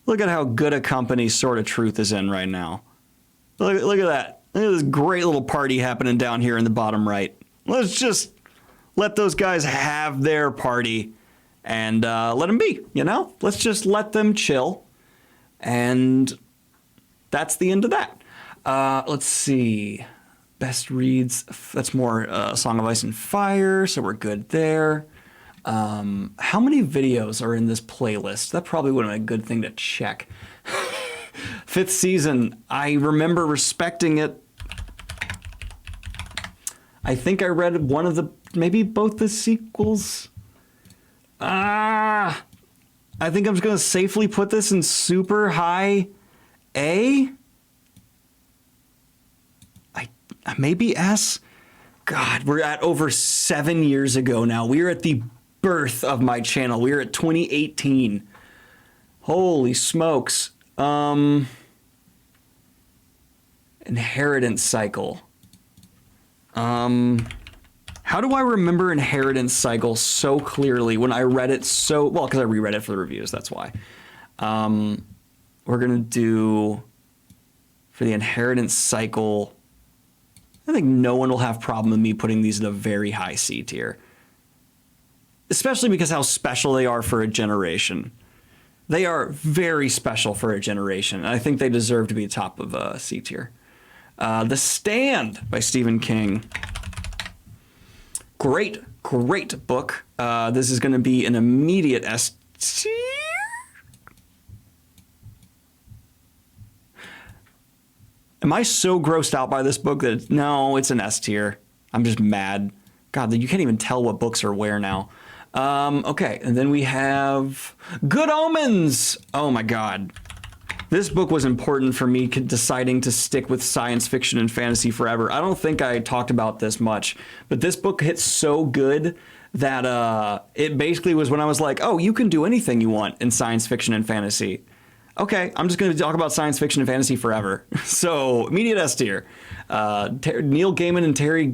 Look at how good a company Sword of Truth is in right now. Look at that. Look at this great little party happening down here in the bottom right. Let's just let those guys have their party and let them be, you know? Let's just let them chill. And that's the end of that. Let's see. Best reads. That's more Song of Ice and Fire, so we're good there. How many videos are in this playlist? That probably would have been a good thing to check. 5th season. I remember respecting it. I think I read one of maybe both the sequels. I think I'm just going to safely put this in super high A. Maybe S. God, we're at over 7 years ago now. We're at the birth of my channel. We're at 2018. Holy smokes. Inheritance Cycle. How do I remember Inheritance Cycle so clearly when I read it so well? Because I reread it for the reviews. That's why. We're gonna do for the Inheritance Cycle. I think no one will have problem with me putting these in a very high C tier, especially because how special they are for a generation. They are very special for a generation, and I think they deserve to be top of C tier. The Stand by Stephen King. Great book. This is going to be an immediate S tier. Am I so grossed out by this book that no, it's an S tier. I'm just mad. God, you can't even tell what books are where now. Okay, and then we have Good Omens. Oh my God. This book was important for me deciding to stick with science fiction and fantasy forever. I don't think I talked about this much, but this book hit so good that it basically was when I was like, oh, you can do anything you want in science fiction and fantasy. Okay, I'm just going to talk about science fiction and fantasy forever. So, immediate S tier. Neil Gaiman and Terry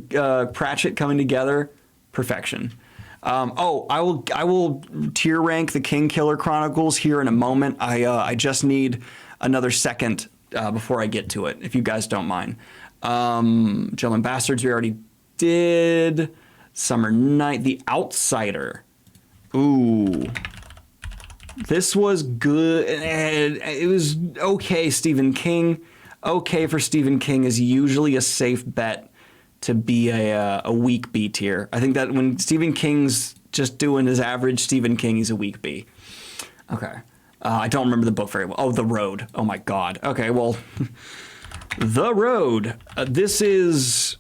Pratchett coming together, perfection. I will tier rank the King Killer Chronicles here in a moment. I just need another second before I get to it, if you guys don't mind. Gentlemen Bastards we already did. Summer Night, The Outsider. Ooh. This was good. It was okay, Stephen King. Okay for Stephen King is usually a safe bet to be a weak B tier. I think that when Stephen King's just doing his average Stephen King, he's a weak B. Okay. I don't remember the book very well. Oh, The Road. Oh my God. Okay, well, The Road. This is...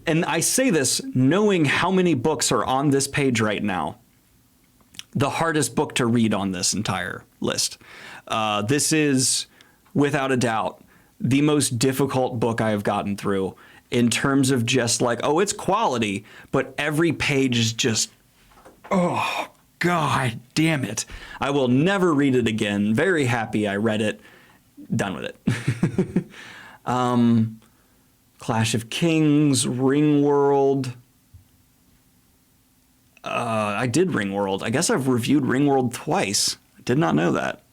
And I say this knowing how many books are on this page right now. The hardest book to read on this entire list. This is, without a doubt, the most difficult book I have gotten through in terms of just like, oh, it's quality, but every page is just, oh, God damn it. I will never read it again. Very happy I read it. Done with it. Clash of Kings, Ringworld. I did Ringworld. I guess I've reviewed Ringworld twice. I did not know that.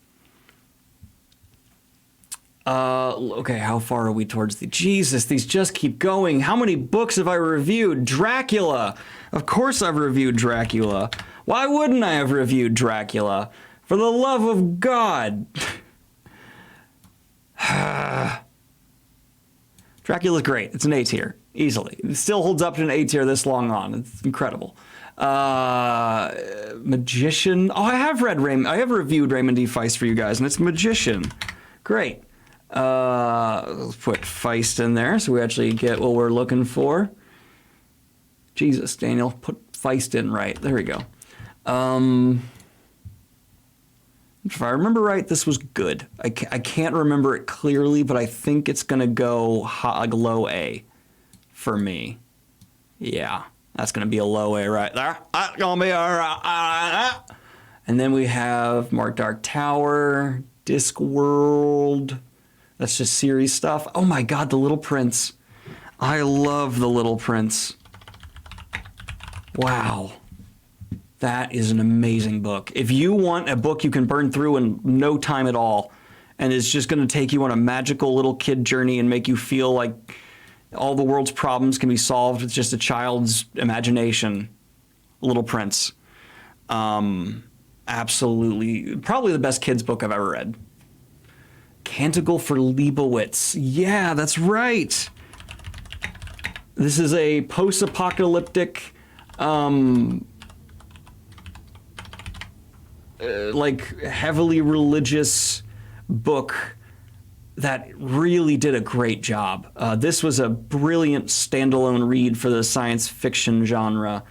Okay, how far are we towards the... Jesus, these just keep going. How many books have I reviewed? Dracula. Of course I've reviewed Dracula. Why wouldn't I have reviewed Dracula? For the love of God. Dracula's great. It's an A tier, easily. It still holds up to an A tier this long on. It's incredible. Magician. Oh, I have reviewed Raymond D. Feist for you guys, and it's Magician. Great. Let's put Feist in there so we actually get what we're looking for. Jesus, Daniel, put Feist in right. There we go. If I remember right, this was good. I can't remember it clearly, but I think it's going to go like low A for me. Yeah, that's going to be a low A right there. That's going to be and then we have Mark Dark Tower, Discworld. That's just series stuff. Oh my God, The Little Prince. I love The Little Prince. Wow. That is an amazing book. If you want a book you can burn through in no time at all, and it's just going to take you on a magical little kid journey and make you feel like all the world's problems can be solved with just a child's imagination, Little Prince. Absolutely. Probably the best kids book I've ever read. Canticle for Leibowitz. Yeah, that's right. This is a post-apocalyptic... like heavily religious book that really did a great job. This was a brilliant standalone read for the science fiction genre.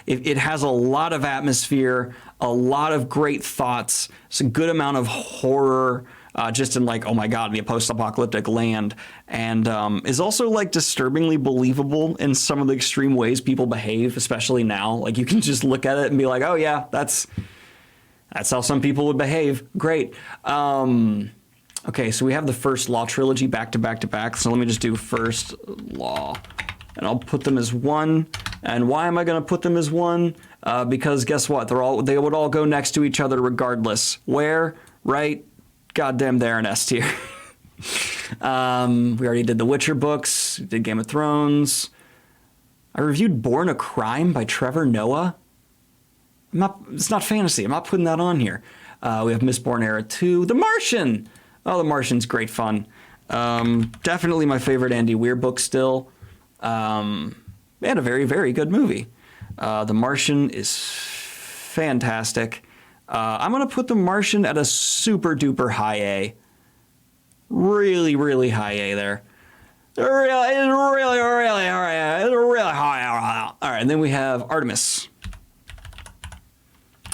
It has a lot of atmosphere, a lot of great thoughts. It's a good amount of horror, just in like, oh my God, the post-apocalyptic land, and is also like disturbingly believable in some of the extreme ways people behave, especially now. Like you can just look at it and be like, oh yeah, that's how some people would behave. Great. Okay, so we have the First Law trilogy back to back to back. So let me just do First Law, and I'll put them as one. And why am I going to put them as one? Because guess what? They would all go next to each other regardless. Where? Right? Goddamn, they're an S tier. We already did the Witcher books. Did Game of Thrones. I reviewed Born a Crime by Trevor Noah. It's not fantasy. I'm not putting that on here. We have Mistborn Era 2. The Martian! Oh, The Martian's great fun. Definitely my favorite Andy Weir book still. And a very, very good movie. The Martian is fantastic. I'm going to put The Martian at a super duper high A. Really, really high A there. Really high. All right, and then we have Artemis,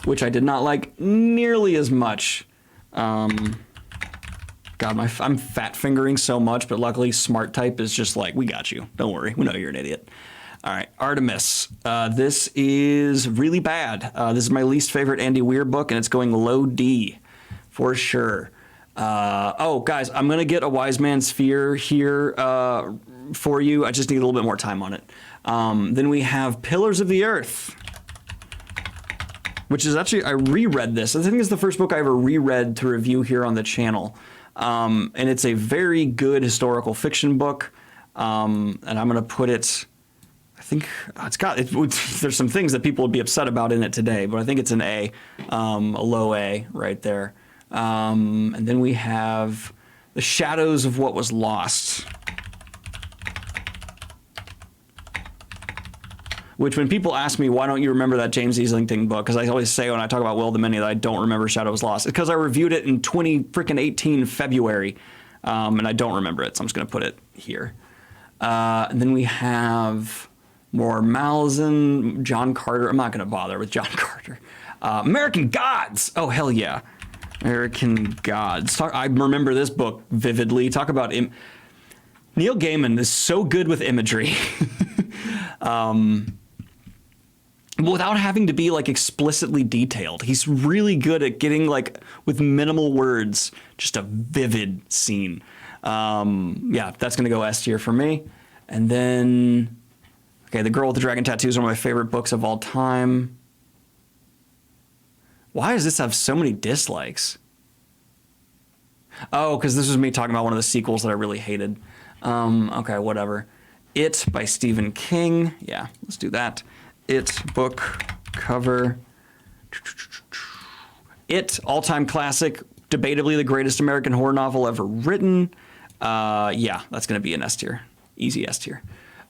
which I did not like nearly as much. God, I'm fat fingering so much, but luckily Smart Type is just like, we got you. Don't worry. We know you're an idiot. All right, Artemis. This is really bad. This is my least favorite Andy Weir book, and it's going low D for sure. Oh, guys, I'm going to get a Wise Man's Fear here for you. I just need a little bit more time on it. Then we have Pillars of the Earth, which is actually, I reread this. I think it's the first book I ever reread to review here on the channel. And it's a very good historical fiction book. And I'm going to put it, I think there's some things that people would be upset about in it today, but I think it's an A, a low A right there. And then we have The Shadows of What Was Lost, which when people ask me, why don't you remember that James Islington book? Because I always say when I talk about Will of the Many that I don't remember Shadows Lost. It's because I reviewed it in 2018 February, and I don't remember it, so I'm just going to put it here. And then we have more Malazan, John Carter. I'm not going to bother with John Carter. American Gods. Oh, hell yeah. American Gods. I remember this book vividly. Talk about Neil Gaiman is so good with imagery. Without having to be like explicitly detailed. He's really good at getting like with minimal words, just a vivid scene. Yeah, that's gonna go S tier for me. And then, okay, The Girl with the Dragon Tattoo is one of my favorite books of all time. Why does this have so many dislikes? Oh, because this was me talking about one of the sequels that I really hated. Okay, whatever. It by Stephen King. Yeah, let's do that. It book cover. It, all-time classic, debatably the greatest American horror novel ever written. Yeah, that's going to be an S tier. Easy S tier.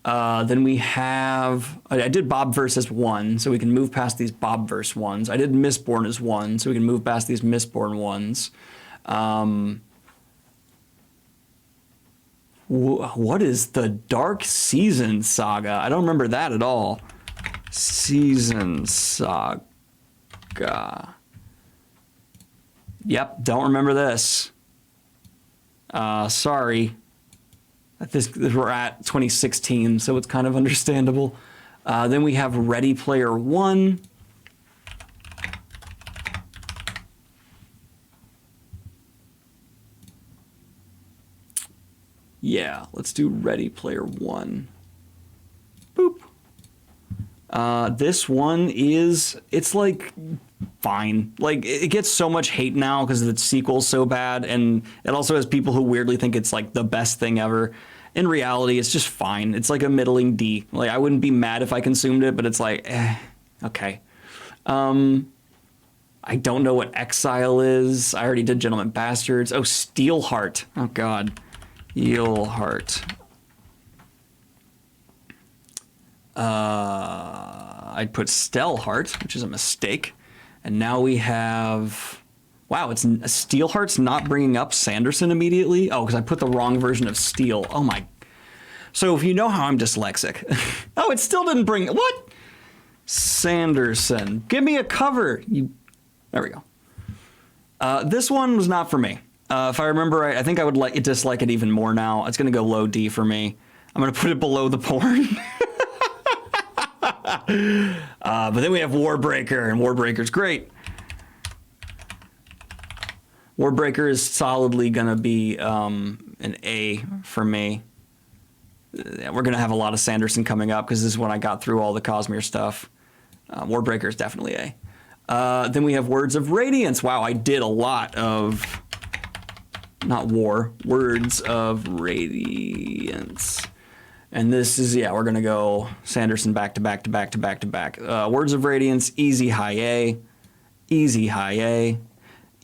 Then we have, I did Bobverse as 1, so we can move past these Bobverse ones. I did Mistborn as 1, so we can move past these Mistborn ones. What is the Dark Season Saga? I don't remember that at all. Season Saga. Yep, don't remember this. Sorry. We're at 2016, so it's kind of understandable. Then we have Ready Player One. Yeah, let's do Ready Player One. Boop. This one it's like fine. Like it gets so much hate now because the sequel's so bad, and it also has people who weirdly think it's like the best thing ever. In reality, it's just fine. It's like a middling D. Like I wouldn't be mad if I consumed it, but it's like, okay. I don't know what Exile is. I already did Gentleman Bastards. Oh, Steelheart. Oh God. Steelheart. I'd put Stellheart, which is a mistake. And now we have, wow, Steelheart's not bringing up Sanderson immediately. Oh, because I put the wrong version of Steel. Oh my. So if you know how I'm dyslexic. Oh, it still didn't bring, what? Sanderson. Give me a cover. There we go. This one was not for me. If I remember right, I think I would dislike it even more now. It's going to go low D for me. I'm going to put it below the porn. But then we have Warbreaker, and Warbreaker's great. Warbreaker is solidly going to be an A for me. We're going to have a lot of Sanderson coming up because this is when I got through all the Cosmere stuff. Warbreaker is definitely A. Then we have Words of Radiance. Wow, I did a lot of... Not war, Words of Radiance. And this is, yeah, we're going to go Sanderson back to back to back to back to back. Words of Radiance, easy high A, easy high A,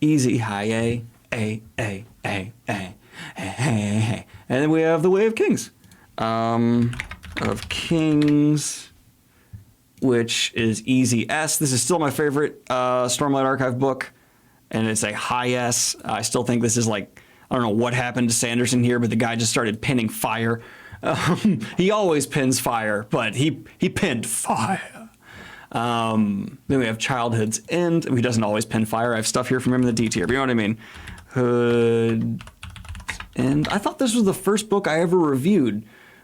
easy high A, A, A, A, A, A, A. And then we have The Way of Kings. Of Kings, which is easy S. This is still my favorite Stormlight Archive book, and it's a high S. I still think this is like, I don't know what happened to Sanderson here, but the guy just started pinning fire. He always pins fire, but he pinned fire. Then we have Childhood's End. He doesn't always pin fire. I have stuff here from him in the D tier, but you know what I mean. Hood. And I thought this was the first book I ever reviewed,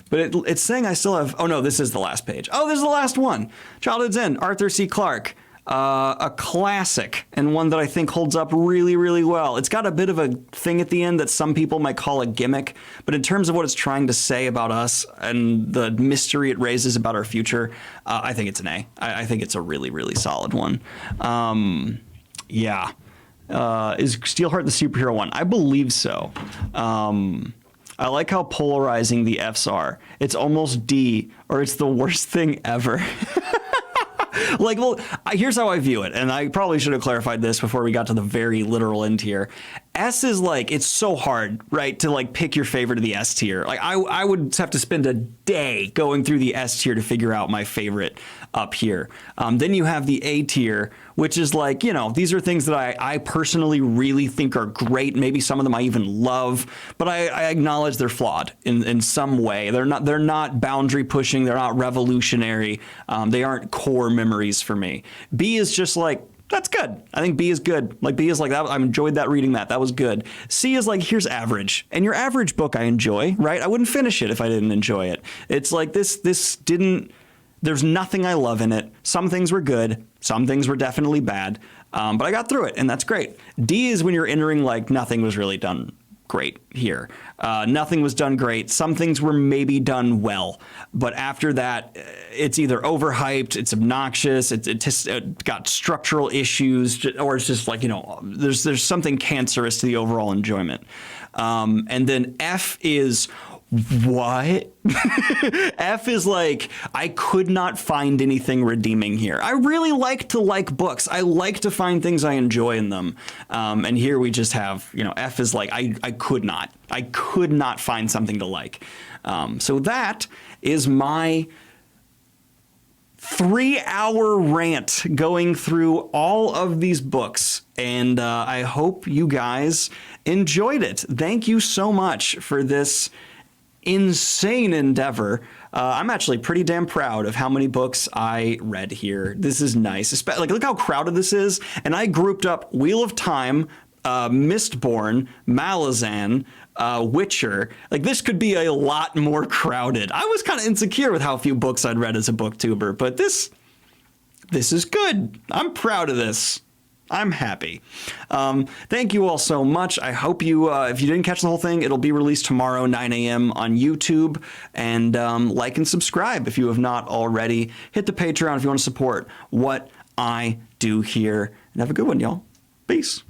but it's saying I still have, oh no, this is the last page. Oh, this is the last one. Childhood's End, Arthur C. Clarke. A classic, and one that I think holds up really, really well. It's got a bit of a thing at the end that some people might call a gimmick, but in terms of what it's trying to say about us and the mystery it raises about our future, I think it's an A. I think it's a really, really solid one. Yeah. Is Steelheart the superhero one? I believe so. I like how polarizing the Fs are. It's almost D, or it's the worst thing ever. Like, well, here's how I view it, and I probably should have clarified this before we got to the very literal end here. S is like, it's so hard, right, to like pick your favorite of the S tier. Like, I would have to spend a day going through the S tier to figure out my favorite up here. Then you have the A tier, which is like, you know, these are things that I personally really think are great. Maybe some of them I even love, but I acknowledge they're flawed in some way. They're not boundary pushing. They're not revolutionary. They aren't core memories for me. B is just like, that's good. I think B is good. Like B is like that. I enjoyed that reading that. That was good. C is like, here's average. And your average book I enjoy, right? I wouldn't finish it if I didn't enjoy it. It's like this didn't, there's nothing I love in it. Some things were good. Some things were definitely bad. But I got through it, and that's great. D is when you're entering like nothing was really done great here. Nothing was done great. Some things were maybe done well, but after that, it's either overhyped, it's obnoxious, it got structural issues, or it's just like, there's something cancerous to the overall enjoyment. And then F is what? F is like, I could not find anything redeeming here. I really like to like books. I like to find things I enjoy in them. And here we just have, F is like, I could not find something to like. So that is my 3-hour rant going through all of these books. And I hope you guys enjoyed it. Thank you so much for this insane endeavor. I'm actually pretty damn proud of how many books I read here. This is nice. Like, look how crowded this is. And I grouped up Wheel of Time, Mistborn, Malazan, Witcher. Like, this could be a lot more crowded. I was kind of insecure with how few books I'd read as a booktuber, but this is good. I'm proud of this. I'm happy. Thank you all so much. I hope you, if you didn't catch the whole thing, it'll be released tomorrow, 9 a.m. on YouTube. And like and subscribe if you have not already. Hit the Patreon if you want to support what I do here. And have a good one, y'all. Peace.